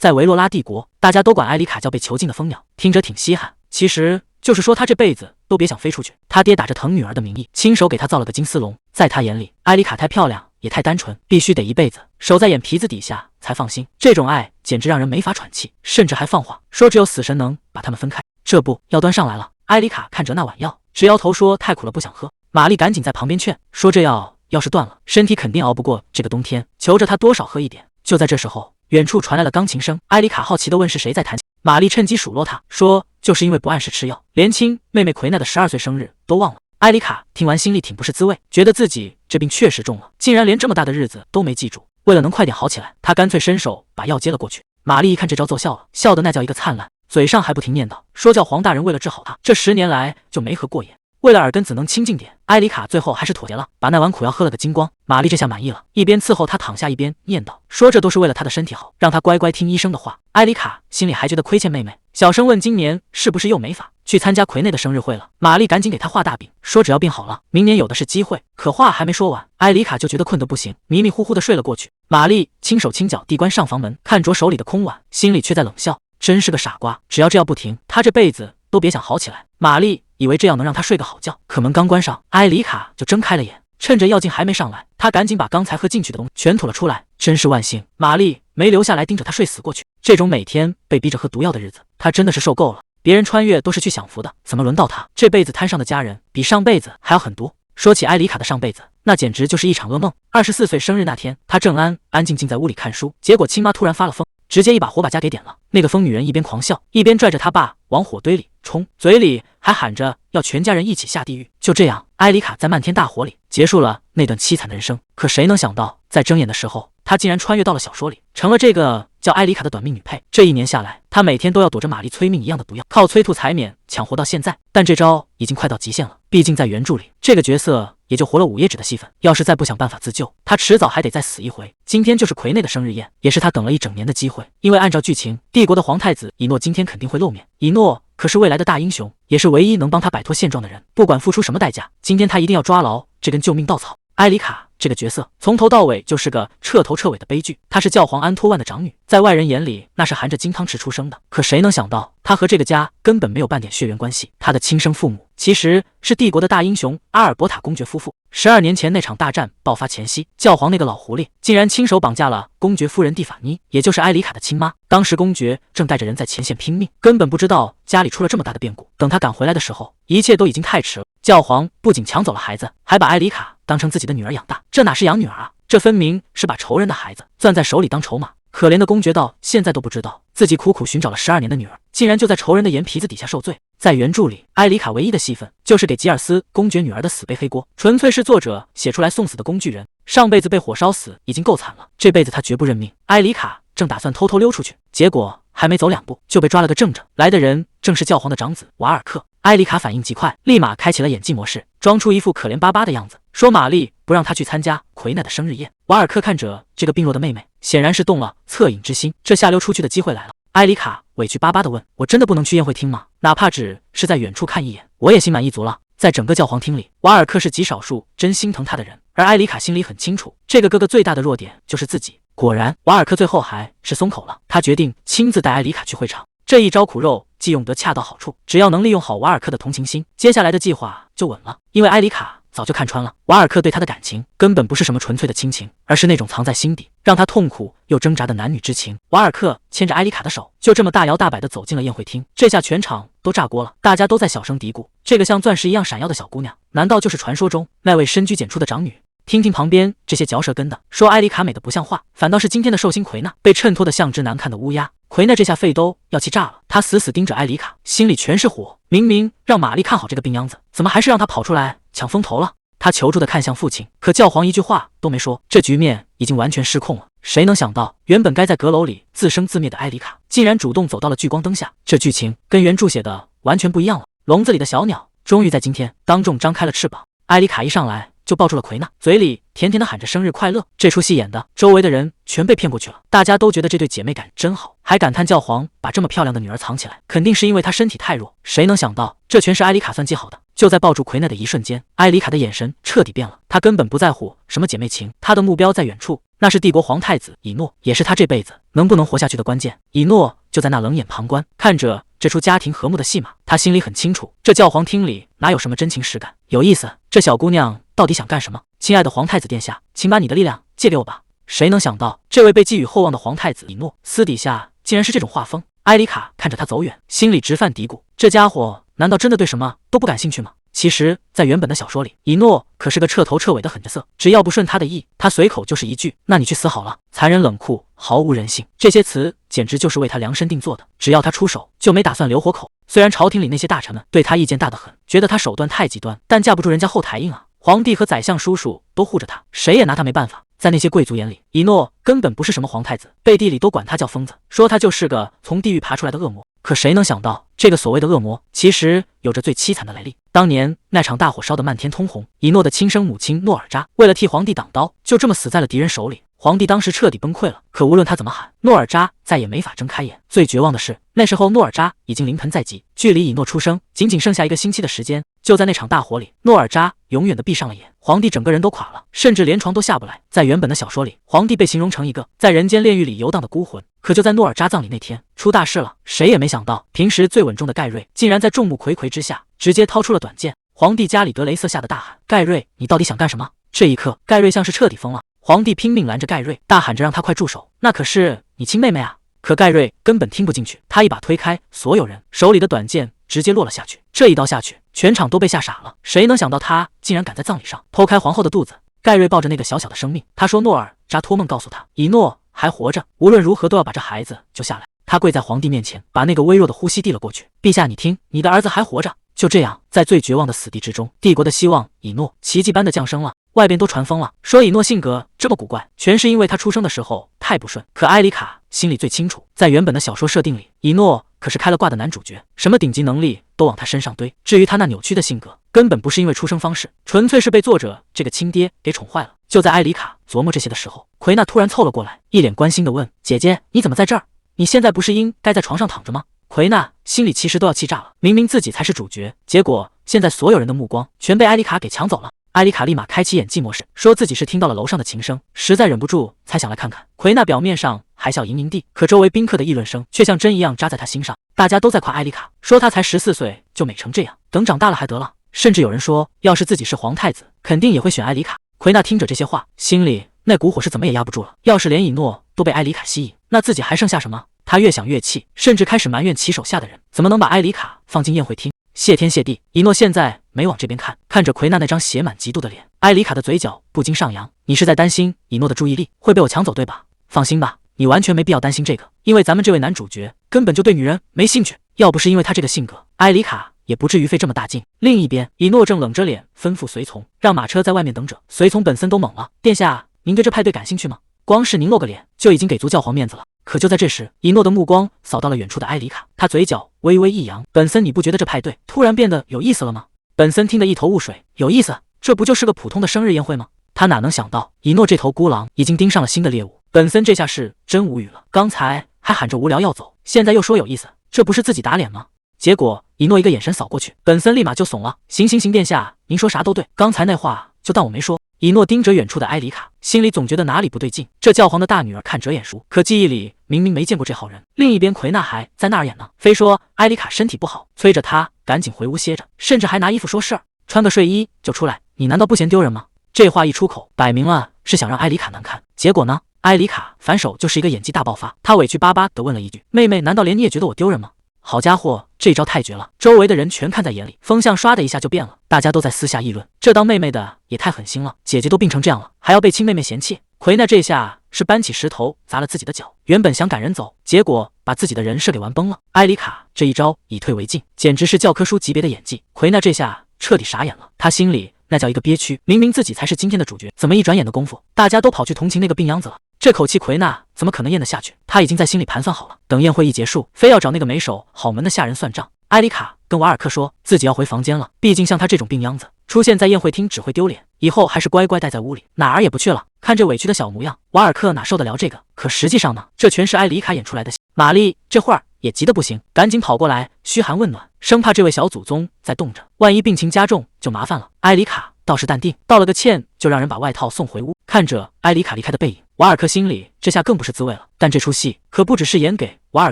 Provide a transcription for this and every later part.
在維洛拉帝國，大家都管埃里卡叫被囚禁的蜂鳥，聽着挺稀罕，其實就是說他這輩子都別想飛出去。他爹打着疼女兒的名義，親手給他造了個金絲籠，在他眼裡，埃里卡太漂亮，也太單純，必須得一輩子守在眼皮子底下才放心。這種愛簡直讓人沒法喘氣，甚至還放話說只有死神能把他們分開。這不，藥端上來了，埃里卡看着那碗藥，直搖頭說太苦了，不想喝。瑪麗趕緊在旁邊勸說這藥要是斷了，身體肯定熬不過這個冬天，求着他多少喝一點。就在這時候，遠處傳來了鋼琴聲，埃里卡好奇地問是誰在彈琴。瑪麗趁機數落他說，就是因為不按時吃藥，連親妹妹奎奈的12歲生日都忘了。埃里卡聽完心裡挺不是滋味，覺得自己這病確實重了，竟然連這麼大的日子都沒記住。為了能快點好起來，他乾脆伸手把藥接了過去。瑪麗一看這招奏效了，笑得那叫一個燦爛，嘴上還不停念叨說教皇大人為了治好他，這10年來就沒合過眼。為了耳根子能清靜點，埃里卡最後還是妥協了，把那碗苦藥喝了個精光。瑪麗這下滿意了，一邊伺候他躺下，一邊念叨說這都是為了他的身體好，讓他乖乖聽醫生的話。埃里卡心裡還覺得虧欠妹妹，小聲問今年是不是又沒法去參加奎內的生日會了。瑪麗趕緊給他畫大餅，說只要病好了，明年有的是機會。可話還沒說完，埃里卡就覺得困得不行，迷迷糊糊的睡了過去。瑪麗輕手輕腳地關上房門，看着手裡的空碗，心裡卻在冷笑，真是個傻瓜，只要這藥不停，他這輩子都別想好起來。瑪麗以為這樣能讓他睡個好覺，可門剛關上，埃里卡就睜開了眼，趁着藥勁還沒上來，他趕緊把剛才喝進去的東西全吐了出來。真是萬幸，瑪麗沒留下來盯着他睡死過去。這種每天被逼着喝毒藥的日子，他真的是受夠了。別人穿越都是去享福的，怎麼輪到他？這輩子攤上的家人比上輩子還要狠毒。說起埃里卡的上輩子，那簡直就是一場噩夢。24歲生日那天，他正安安靜靜在屋裡看書，結果親媽突然發了瘋，直接一把火把家給點了。那個瘋女人一邊狂笑，一邊拽着他爸往火堆裡衝，嘴裡還喊着要全家人一起下地獄。就這樣，埃里卡在漫天大火裡結束了那段淒慘的人生。可誰能想到，在睜眼的時候，他竟然穿越到了小說裡，成了這個叫埃里卡的短命女配。這1年下來，他每天都要躲着瑪麗催命一樣的毒藥，靠催吐財免搶活到現在。但這招已經快到極限了，畢竟在原著裡，這個角色也就活了5頁紙的戲份。要是再不想辦法自救，他遲早還得再死一回。今天就是奎內的生日宴，也是他等了1整年的機會。因為按照劇情，帝國的皇太子以諾今天肯定會露面。以諾可是未來的大英雄，也是唯一能幫他擺脫現狀的人。不管付出什麼代價，今天他一定要抓牢這根救命稻草。埃里卡這個角色從頭到尾就是個徹頭徹尾的悲劇。她是教皇安托萬的長女，在外人眼裡那是含着金湯匙出生的。可誰能想到，她和這個家根本沒有半點血緣關係。她的親生父母其實是帝國的大英雄阿爾伯塔公爵夫婦。12年前那場大戰爆發前夕，教皇那個老狐狸竟然親手綁架了公爵夫人蒂法妮，也就是埃里卡的親媽。當時公爵正帶着人在前線拼命，根本不知道家裡出了這麼大的變故。等他趕回來的時候，一切都已經太遲了。教皇不僅搶走了孩子，還把埃里卡當成自己的女兒養大，這哪是養女兒啊，這分明是把仇人的孩子攥在手裡當籌碼。可憐的公爵到現在都不知道，自己苦苦尋找了12年的女兒，竟然就在仇人的眼皮子底下受罪。在原著裡，埃里卡唯一的戲份就是給吉爾斯公爵女兒的死背黑鍋，純粹是作者寫出來送死的工具人。上輩子被火燒死已經夠慘了，這輩子他絕不認命。埃里卡正打算偷偷溜出去，結果還沒走2步就被抓了個正着。來的人正是教皇的長子瓦爾克。埃里卡反應極快，立馬開啟了演技模式，裝出一副可憐巴巴的樣子，說瑪麗不讓他去參加奎奈的生日宴。瓦爾克看着這個病弱的妹妹，顯然是動了惻隱之心，這下溜出去的機會來了。埃里卡委屈巴巴地問，我真的不能去宴會廳嗎？哪怕只是在遠處看一眼，我也心滿意足了。在整個教皇廳裡，瓦爾克是極少數真心疼他的人，而埃里卡心裡很清楚，這個哥哥最大的弱點就是自己。果然，瓦爾克最後還是鬆口了，他決定親自帶埃里卡去會場。這一招苦肉計用得恰到好處，只要能利用好瓦爾克的同情心，接下來的計劃就穩了。因為埃里卡早就看穿了，瓦爾克對他的感情根本不是什麼純粹的親情，而是那種藏在心底讓他痛苦又掙扎的男女之情。瓦爾克牽着埃里卡的手，就這麼大搖大擺地走進了宴會廳。這下全場都炸鍋了，大家都在小聲嘀咕，這個像鑽石一樣閃耀的小姑娘，難道就是傳說中那位深居簡出的長女？聽聽旁邊這些嚼舌根的，說埃里卡美得不像話，反倒是今天的壽星奎娜被襯托得像只難看的烏鴉。奎娜這下肺都要氣炸了，他死死盯着埃里卡，心裡全是火。明明讓瑪麗看好這個病秧子，怎麼還是讓他跑出來搶風頭了？他求助地看向父親，可教皇一句話都沒說，這局面已經完全失控了。誰能想到，原本該在閣樓裡自生自滅的埃里卡，竟然主動走到了聚光燈下。這劇情跟原著寫的完全不一樣了。籠子裡的小鳥終於在今天當眾張開了翅膀。埃里卡一上來就抱住了奎娜，嘴裡甜甜的喊着生日快樂。這出戲演的，周圍的人全被騙過去了，大家都覺得這對姐妹感真好，還感嘆教皇把這麼漂亮的女兒藏起來，肯定是因為她身體太弱。誰能想到，這全是埃里卡算計好的。就在抱住奎娜的一瞬間，埃里卡的眼神徹底變了，她根本不在乎什麼姐妹情，她的目標在遠處，那是帝國皇太子以諾，也是他這輩子能不能活下去的關鍵。以諾就在那冷眼旁觀，看着這出家庭和睦的戲碼。他心裡很清楚，這教皇廳裡哪有什麼真情實感？有意思，這小姑娘到底想幹什麼？親愛的皇太子殿下，請把你的力量借給我吧。誰能想到，這位被寄予厚望的皇太子以諾，私底下竟然是這種畫風。埃里卡看着他走遠，心裡直犯嘀咕：這家伙難道真的對什麼都不感興趣嗎？其實，在原本的小說裡，以諾可是個徹頭徹尾的狠角色，只要不順他的意，他隨口就是一句：“那你去死好了。”殘忍冷酷，毫無人性，這些詞簡直就是為他量身定做的。只要他出手，就沒打算留活口。雖然朝廷裡那些大臣們對他意見大得很，覺得他手段太極端，但架不住人家後台硬啊。皇帝和宰相叔叔都護着他，誰也拿他沒辦法。在那些貴族眼裡，以諾根本不是什麼皇太子，背地裡都管他叫瘋子，說他就是個從地獄爬出來的惡魔。可誰能想到，這個所謂的惡魔，其實有着最淒慘的來歷。當年那場大火燒得漫天通紅，以諾的親生母親諾爾扎為了替皇帝擋刀，就這麼死在了敵人手裡。皇帝當時徹底崩潰了，可無論他怎麼喊，諾爾扎再也沒法睜開眼。最絕望的是，那時候諾爾扎已經臨盆在即，距離以諾出生僅僅剩下1個星期的時間。就在那場大火裡，諾爾扎永遠的閉上了眼，皇帝整個人都垮了，甚至連床都下不來。在原本的小說裡，皇帝被形容成一個在人間煉獄裡遊蕩的孤魂。可就在諾爾扎葬禮那天，出大事了。誰也沒想到，平時最穩重的蓋瑞竟然在眾目睽睽之下直接掏出了短劍。皇帝加里德雷瑟嚇得大喊：“蓋瑞，你到底想幹什麼？”這一刻，蓋瑞像是徹底瘋了。皇帝拼命攔着蓋瑞，大喊着讓他快住手，那可是你親妹妹啊！可蓋瑞根本聽不進去，他一把推開所有人，手裡的短劍直接落了下去。這一刀下去，全場都被嚇傻了。誰能想到他竟然敢在葬禮上剖開皇後的肚子？蓋瑞抱着那個小小的生命，他說諾爾扎托夢告訴他，以諾還活着，無論如何都要把這孩子救下來。他跪在皇帝面前，把那個微弱的呼吸遞了過去。陛下，你聽，你的兒子還活着。就這樣，在最絕望的死地之中，帝國的希望以諾奇蹟般的降生了。外邊都傳瘋了，說以諾性格這麼古怪，全是因為他出生的時候太不順。可埃里卡心裡最清楚，在原本的小說設定裡，以諾可是開了掛的男主角，什麼頂級能力都往他身上堆。至於他那扭曲的性格，根本不是因為出生方式，純粹是被作者這個親爹給寵壞了。就在埃里卡琢磨這些的時候，奎娜突然湊了過來，一臉關心地問：“姐姐，你怎麼在這兒？你現在不是應該在床上躺着嗎？”奎娜心裡其實都要氣炸了，明明自己才是主角，結果現在所有人的目光全被埃里卡給搶走了。埃里卡立馬開啟演技模式，說自己是聽到了樓上的琴聲，實在忍不住才想來看看。奎娜表面上還笑盈盈地，可周圍賓客的議論聲卻像針一樣扎在她心上。大家都在誇埃里卡，說她才14歲就美成這樣，等長大了還得了。甚至有人說，要是自己是皇太子，肯定也會選埃里卡。奎娜聽着這些話，心裡那股火是怎麼也壓不住了。要是連以諾都被埃里卡吸引，那自己還剩下什麼？他越想越氣，甚至開始埋怨其手下的人怎麼能把埃里卡放進宴會廳。謝天謝地，以諾現在沒往這邊看，看着奎娜那張寫滿嫉妒的臉，埃里卡的嘴角不禁上揚。你是在擔心以諾的注意力會被我搶走對吧？放心吧，你完全沒必要擔心這個，因為咱們這位男主角根本就對女人沒興趣。要不是因為他這個性格，埃里卡也不至於費這麼大勁。另一邊，以諾正冷着臉吩咐隨從讓馬車在外面等着。隨從本森都懵了，殿下，您對這派對感興趣嗎？光是您露個臉就已經給足教皇面子了。可就在這時，以諾的目光掃到了遠處的埃里卡，他嘴角微微一揚：“本森，你不覺得這派對突然變得有意思了嗎？”本森聽得一頭霧水，有意思？這不就是個普通的生日宴會嗎？他哪能想到，以諾這頭孤狼已經盯上了新的獵物。本森這下是真無語了，剛才還喊着無聊要走，現在又說有意思，這不是自己打臉嗎？結果以諾一個眼神掃過去，本森立馬就慫了：“行行行，殿下，您說啥都對，剛才那話就當我沒說。”以諾盯着遠處的埃里卡，心裡總覺得哪裡不對勁。這教皇的大女兒看着眼熟，可記憶裡明明沒見過這號人。另一邊，奎娜還在那兒演呢，非說埃里卡身體不好，催着她趕緊回屋歇着，甚至還拿衣服說事兒，穿個睡衣就出來。你難道不嫌丟人嗎？這話一出口，擺明了是想讓埃里卡難看。結果呢，埃里卡反手就是一個演技大爆發，她委屈巴巴地問了一句：“妹妹，難道連你也覺得我丟人嗎？”好家伙，這招太絕了！周圍的人全看在眼裡，風向唰的一下就變了，大家都在私下議論：這當妹妹的也太狠心了，姐姐都病成這樣了，還要被親妹妹嫌棄。奎娜這下是搬起石頭砸了自己的腳，原本想趕人走，結果把自己的人設給玩崩了。埃里卡這一招以退為進，簡直是教科書級別的演技。奎娜這下徹底傻眼了，她心裡那叫一個憋屈，明明自己才是今天的主角，怎麼一轉眼的功夫，大家都跑去同情那個病秧子了？這口氣奎娜怎麼可能咽得下去？她已經在心裡盤算好了，等宴會一結束，非要找那個沒守好門的下人算賬。埃里卡跟瓦爾克說自己要回房間了，畢竟像他這種病秧子出現在宴會廳只會丟臉，以後還是乖乖待在屋裡，哪兒也不去了。看這委屈的小模樣，瓦爾克哪受得了這個？可實際上呢，這全是埃里卡演出來的戲。瑪麗這會兒也急得不行，趕緊跑過來噓寒問暖，生怕這位小祖宗在凍着，萬一病情加重就麻煩了。埃里卡倒是淡定，道了個歉就讓人把外套送回屋。看着埃里卡離開的背影，瓦爾克心裡這下更不是滋味了，但這出戲可不只是演給瓦爾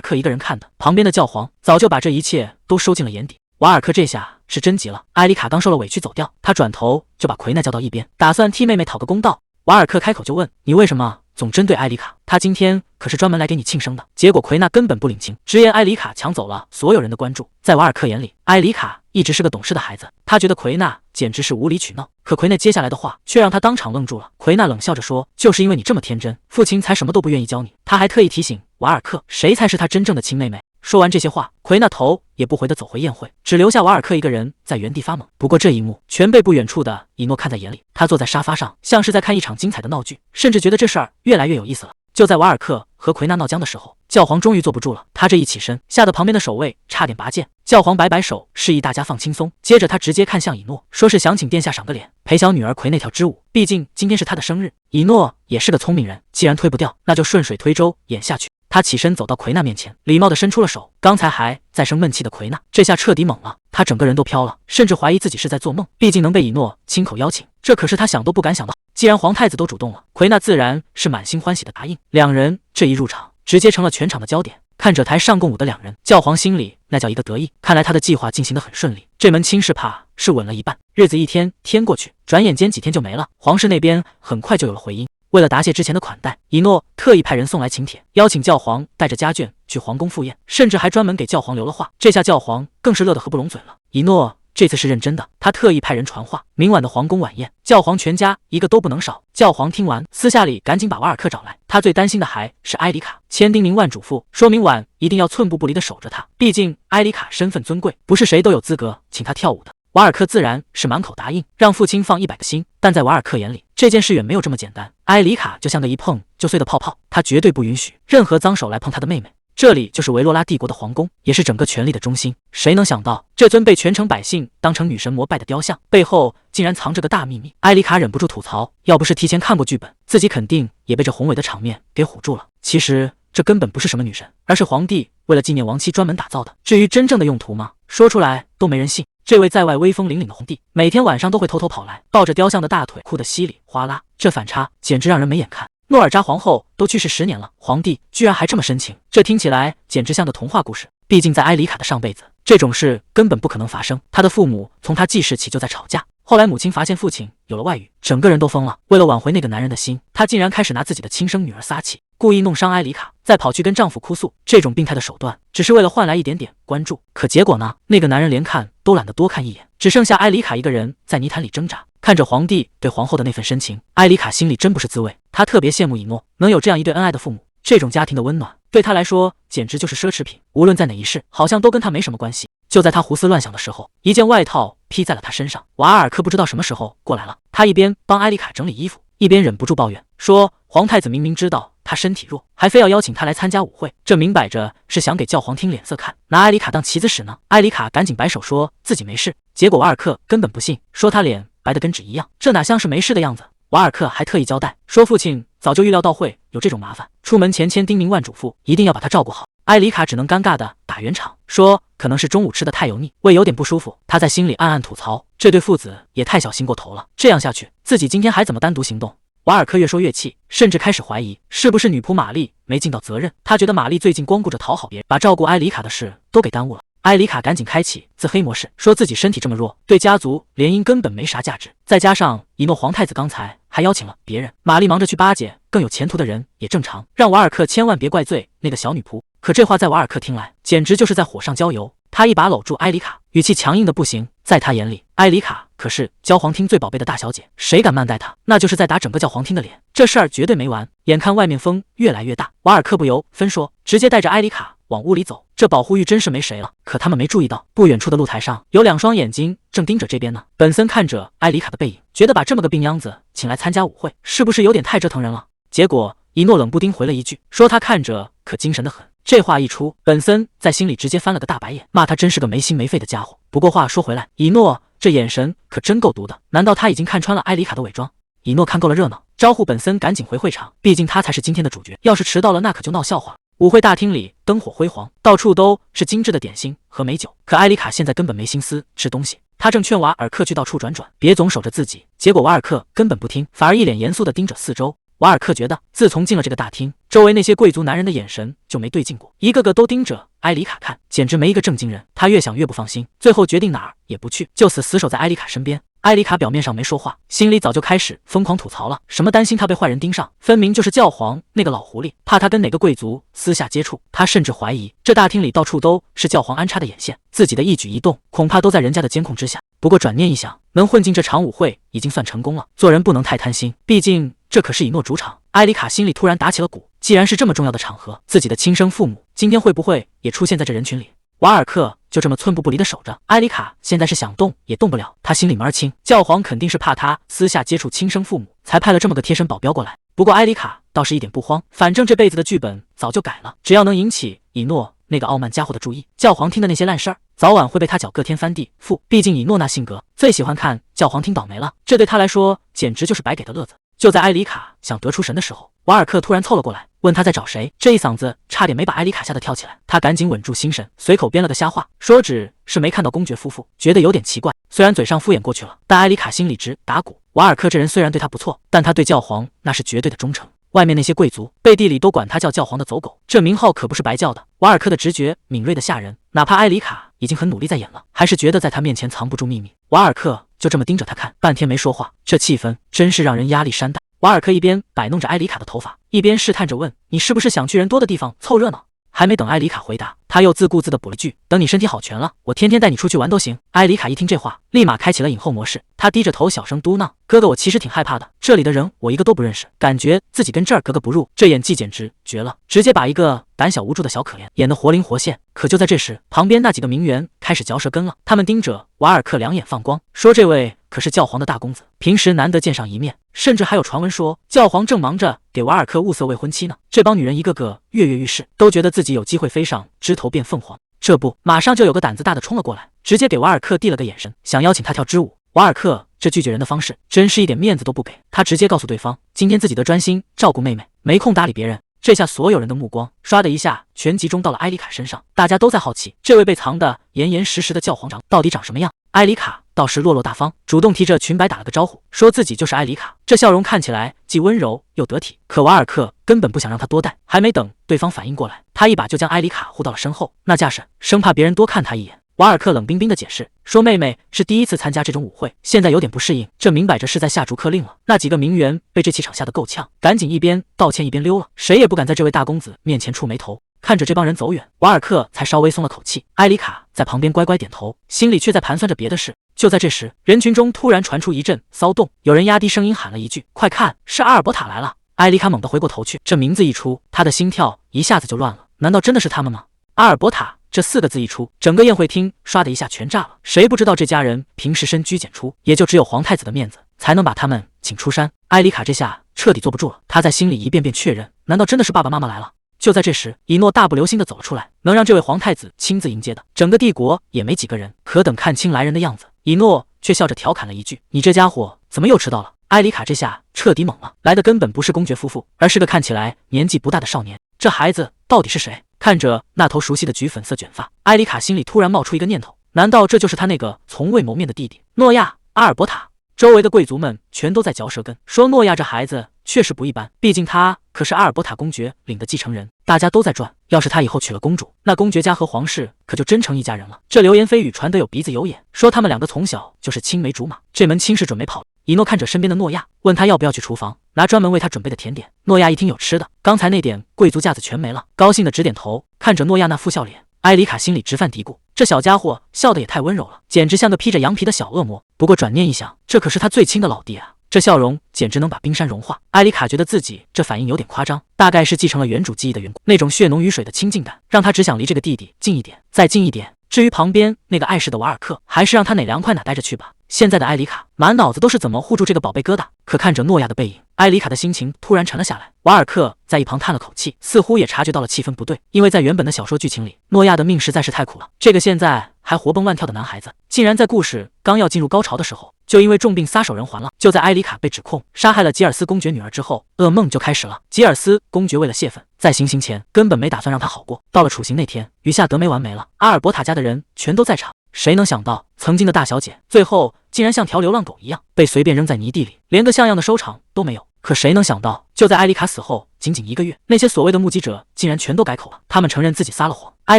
克一個人看的，旁邊的教皇早就把這一切都收進了眼底。瓦爾克這下是真急了，埃里卡剛受了委屈走掉，他轉頭就把奎奈叫到一邊，打算替妹妹討個公道。瓦爾克開口就問：“你為什麼總針對埃里卡？他今天可是專門來給你慶生的。”結果奎納根本不領情，直言埃里卡搶走了所有人的關注。在瓦爾克眼裡，埃里卡一直是個懂事的孩子，他覺得奎納簡直是無理取鬧。可奎內接下來的話卻讓他當場愣住了。奎納冷笑着說：“就是因為你這麼天真，父親才什麼都不願意教你。”他還特意提醒瓦爾克，誰才是他真正的親妹妹。說完這些話，奎納頭也不回地走回宴會，只留下瓦爾克一個人在原地發懵。不過這一幕全被不遠處的以諾看在眼裡，他坐在沙發上，像是在看一場精彩的鬧劇，甚至覺得這事兒越來越有意思了。就在瓦爾克和奎納鬧僵的時候，教皇終於坐不住了，他這一起身，嚇得旁邊的守衛差點拔劍。教皇擺擺手，示意大家放輕鬆，接着他直接看向以諾，說是想請殿下賞個臉，陪小女兒奎內跳支舞，畢竟今天是她的生日。以諾也是個聰明人，既然推不掉，那就順水推舟演下去。他起身走到奎納面前，禮貌地伸出了手。剛才還在生悶氣的奎納，這下徹底懵了，他整個人都飄了，甚至懷疑自己是在做夢。畢竟能被以諾親口邀請，這可是他想都不敢想到。既然皇太子都主動了，奎納自然是滿心歡喜的答應。兩人這一入場，直接成了全場的焦點。看着台上共舞的兩人，教皇心裡那叫一個得意，看來他的計劃進行得很順利，這門親事怕是穩了一半。日子一天天過去，轉眼間幾天就沒了。皇室那邊很快就有了回音。為了答謝之前的款待，以諾特意派人送來請帖，邀請教皇帶着家眷去皇宮赴宴，甚至還專門給教皇留了話。這下教皇更是樂得合不攏嘴了。以諾這次是認真的，他特意派人傳話，明晚的皇宮晚宴，教皇全家一個都不能少。教皇聽完，私下裡趕緊把瓦爾克找來，他最擔心的還是埃里卡，千叮嚀萬囑咐，說明晚一定要寸步不離地守着他。畢竟埃里卡身份尊貴，不是誰都有資格請他跳舞的。瓦爾克自然是滿口答應，讓父親放100個心。但在瓦爾克眼裡，這件事遠沒有這麼簡單。埃里卡就像個一碰就碎的泡泡，他絕對不允許任何髒手來碰他的妹妹。這裡就是維洛拉帝國的皇宮，也是整個權力的中心。誰能想到，這尊被全城百姓當成女神膜拜的雕像，背後竟然藏着個大秘密？埃里卡忍不住吐槽，要不是提前看過劇本，自己肯定也被這宏偉的場面給唬住了。其實這根本不是什麼女神，而是皇帝為了紀念亡妻專門打造的。至於真正的用途嗎？說出來都沒人信。這位在外威風凜凜的皇帝，每天晚上都會偷偷跑來，抱着雕像的大腿哭得稀裡嘩啦，這反差簡直讓人沒眼看。諾爾扎皇後都去世10年了，皇帝居然還這麼深情，這聽起來簡直像個童話故事。畢竟在埃里卡的上輩子，這種事根本不可能發生。他的父母從他記事起就在吵架，後來母親發現父親有了外遇，整個人都瘋了。為了挽回那個男人的心，他竟然開始拿自己的親生女兒撒氣，故意弄傷埃里卡，再跑去跟丈夫哭訴。這種病態的手段，只是為了換來一點點關注。可結果呢？那個男人連看都懶得多看一眼，只剩下埃里卡一個人在泥潭裡掙扎。看着皇帝對皇後的那份深情，埃里卡心裡真不是滋味。他特別羨慕以諾能有這樣一對恩愛的父母，這種家庭的溫暖對他來說簡直就是奢侈品，無論在哪一世，好像都跟他沒什麼關係。就在他胡思亂想的時候，一件外套披在了他身上。瓦爾克不知道什麼時候過來了，他一邊幫埃里卡整理衣服，一邊忍不住抱怨說，皇太子明明知道他身體弱，還非要邀請他來參加舞會，這明擺着是想給教皇聽臉色看，拿埃里卡當棋子使呢。埃里卡趕緊擺手說自己沒事，結果瓦爾克根本不信，說他臉白得跟紙一樣，這哪像是沒事的樣子。瓦爾克還特意交代說，父親早就預料到會有這種麻煩，出門前千叮嚀萬囑咐，一定要把他照顧好。埃里卡只能尷尬地打圓場，說可能是中午吃得太油膩，胃有點不舒服。他在心裡暗暗吐槽，這對父子也太小心過頭了，這樣下去，自己今天還怎麼單獨行動？瓦爾克越說越氣，甚至開始懷疑是不是女僕瑪麗沒盡到責任。他覺得瑪麗最近光顧着討好別人，把照顧埃里卡的事都給耽誤了。埃里卡趕緊開啟自黑模式，說自己身體這麼弱，對家族聯姻根本沒啥價值。再加上以諾皇太子剛才還邀請了別人，瑪麗忙着去巴結更有前途的人也正常，讓瓦爾克千萬別怪罪那個小女僕。可這話在瓦爾克聽來，簡直就是在火上澆油。他一把摟住埃里卡，語氣強硬的不行。在他眼裡，埃里卡可是教皇廳最寶貝的大小姐，誰敢慢待她，那就是在打整個教皇廳的臉。這事兒絕對沒完。眼看外面風越來越大，瓦爾克不由分說，直接帶着埃里卡往屋裡走。這保護欲真是沒誰了。可他們沒注意到，不遠處的露台上有2雙眼睛正盯着這邊呢。本森看着埃里卡的背影，覺得把這麼個病秧子請來參加舞會，是不是有點太折騰人了？結果一諾冷不丁回了一句，說他看着可精神得很。這話一出，本森在心裡直接翻了個大白眼，罵他真是個沒心沒肺的家伙。不過話說回來，以諾這眼神可真夠毒的，難道他已經看穿了埃里卡的偽裝？以諾看夠了熱鬧，招呼本森趕緊回會場，畢竟他才是今天的主角，要是遲到了那可就鬧笑話。舞會大廳裡燈火輝煌，到處都是精緻的點心和美酒，可埃里卡現在根本沒心思吃東西，他正勸瓦爾克去到處轉轉，別總守着自己。結果瓦爾克根本不聽，反而一臉嚴肅地盯着四周。瓦爾克覺得，自從進了這個大廳，周圍那些貴族男人的眼神就沒對勁過，一個個都盯着埃里卡看，簡直沒一個正經人。他越想越不放心，最後決定哪兒也不去，就死守在埃里卡身邊。埃里卡表面上沒說話，心裡早就開始瘋狂吐槽了，什麼擔心他被壞人盯上，分明就是教皇那個老狐狸，怕他跟哪個貴族私下接觸。他甚至懷疑這大廳裡到處都是教皇安插的眼線，自己的一舉一動恐怕都在人家的監控之下。不過轉念一想，能混進這場舞會已經算成功了，做人不能太貪心，畢竟這可是以諾主場。埃里卡心裡突然打起了鼓，既然是這麼重要的場合，自己的親生父母今天會不會也出現在這人群裡？瓦爾克就這麼寸步不離地守着，埃里卡現在是想動也動不了，他心裡門兒清，教皇肯定是怕他私下接觸親生父母，才派了這麼個貼身保鏢過來。不過埃里卡倒是一點不慌，反正這輩子的劇本早就改了，只要能引起以諾那個傲慢家伙的注意，教皇聽的那些爛事兒早晚會被他攪個天翻地覆。畢竟以諾那性格最喜歡看教皇聽倒霉了，這對他來說簡直就是白給的樂子。就在埃里卡想得出神的時候，瓦爾克突然湊了過來，問他在找誰。這一嗓子差點沒把埃里卡嚇得跳起來，他趕緊穩住心神，隨口編了個瞎話，說只是沒看到公爵夫婦，覺得有點奇怪。雖然嘴上敷衍過去了，但埃里卡心裡直打鼓。瓦爾克這人雖然對他不錯，但他對教皇那是絕對的忠誠。外面那些貴族背地裡都管他叫教皇的走狗，這名號可不是白叫的。瓦爾克的直覺敏銳的嚇人，哪怕埃里卡已經很努力在演了，還是覺得在他面前藏不住秘密。瓦爾克就這麼盯着他看，半天沒說話，這氣氛真是讓人壓力山大。瓦爾克一邊擺弄着埃里卡的頭髮，一邊試探着問：“你是不是想去人多的地方湊熱鬧？”還沒等埃里卡回答，他又自顧自地補了句：“等你身體好全了，我天天帶你出去玩都行。”埃里卡一聽這話，立馬開啟了隱後模式，他低着頭小聲嘟囔：“哥哥，我其實挺害怕的，這裡的人我一個都不認識，感覺自己跟這兒格格不入。”這演技簡直絕了，直接把一個膽小無助的小可憐演得活靈活現。可就在這時，旁邊那幾個名媛開始嚼舌根了，他們盯着瓦爾克兩眼放光，說：“這位可是教皇的大公子，平時難得見上一面。”甚至還有傳聞說，教皇正忙着給瓦爾克物色未婚妻呢。這幫女人一個個躍躍欲試，都覺得自己有機會飛上枝頭變鳳凰。這不，馬上就有個膽子大的衝了過來，直接給瓦爾克遞了個眼神，想邀請他跳支舞。瓦爾克這拒絕人的方式，真是一點面子都不給。他直接告訴對方，今天自己得專心照顧妹妹，沒空搭理別人。這下所有人的目光唰的一下全集中到了埃里卡身上，大家都在好奇，這位被藏得嚴嚴實實的教皇長到底長什麼樣。埃里卡倒是落落大方，主動提着裙擺打了個招呼，說自己就是埃里卡，這笑容看起來既溫柔又得體。可瓦爾克根本不想讓他多待，還沒等對方反應過來，他一把就將埃里卡護到了身後，那架勢生怕別人多看他一眼。瓦爾克冷冰冰的解釋說，妹妹是第一次參加這種舞會，現在有點不適應，這明擺着是在下逐客令了。那幾個名媛被這氣場嚇得夠嗆，趕緊一邊道歉一邊溜了，誰也不敢在這位大公子面前觸霉頭。看着這幫人走遠，瓦爾克才稍微鬆了口氣。埃里卡在旁邊乖乖點頭，心裡卻在盤算着別的事。就在這時，人群中突然傳出一陣騷動，有人壓低聲音喊了一句：“快看，是阿爾伯塔來了！”埃里卡猛地回過頭去，這名字一出，他的心跳一下子就亂了。難道真的是他們嗎？阿爾伯塔這4個字一出，整個宴會廳唰的一下全炸了。誰不知道這家人平時深居簡出，也就只有皇太子的面子才能把他們請出山。埃里卡這下徹底坐不住了，他在心裡一遍遍確認，難道真的是爸爸媽媽來了？就在這時，以諾大步流星地走了出來，能讓這位皇太子親自迎接的，整個帝國也沒幾個人。可等看清來人的樣子，以諾卻笑着調侃了一句：“你這家伙怎麼又遲到了？”埃里卡這下徹底懵了，來的根本不是公爵夫婦，而是個看起來年紀不大的少年。這孩子到底是誰？看着那頭熟悉的橘粉色捲髮，埃里卡心裡突然冒出一個念頭：難道這就是他那個從未謀面的弟弟諾亞·阿爾伯塔？周圍的貴族們全都在嚼舌根，說諾亞這孩子確實不一般，畢竟他可是阿爾伯塔公爵領的繼承人。大家都在轉，要是他以後娶了公主，那公爵家和皇室可就真成一家人了。這流言蜚語傳得有鼻子有眼，說他們兩個從小就是青梅竹馬，這門親事準沒跑了。以諾看着身邊的諾亞，問他要不要去廚房拿專門為他準備的甜點。諾亞一聽有吃的，剛才那點貴族架子全沒了，高興的直點頭。看着諾亞那副笑臉，埃里卡心裡直犯嘀咕，這小家伙笑得也太溫柔了，簡直像個披着羊皮的小惡魔。不過轉念一想，這可是他最親的老弟啊，這笑容簡直能把冰山融化。埃里卡覺得自己這反應有點誇張，大概是繼承了原主記憶的緣故，那種血濃於水的親近感，讓他只想離這個弟弟近一點，再近一點。至於旁邊那個礙事的瓦爾克，還是讓他哪涼快哪待着去吧。現在的埃里卡滿腦子都是怎麼護住這個寶貝疙瘩，可看着諾亞的背影，埃里卡的心情突然沉了下來。瓦爾克在一旁嘆了口氣，似乎也察覺到了氣氛不對，因為在原本的小說劇情裡，諾亞的命實在是太苦了。這個現在還活蹦亂跳的男孩子，竟然在故事剛要進入高潮的時候，就因為重病撒手人寰了。就在埃里卡被指控殺害了吉爾斯公爵女兒之後，噩夢就開始了。吉爾斯公爵為了洩憤，在行刑前根本沒打算讓他好過。到了處刑那天，雨下得沒完沒了，阿爾伯塔家的人全都在場。誰能想到，曾經的大小姐，最後竟然像條流浪狗一樣被隨便扔在泥地裡，連個像樣的收場都沒有。可誰能想到，就在埃里卡死後僅僅1個月，那些所謂的目擊者竟然全都改口了，他們承認自己撒了謊，埃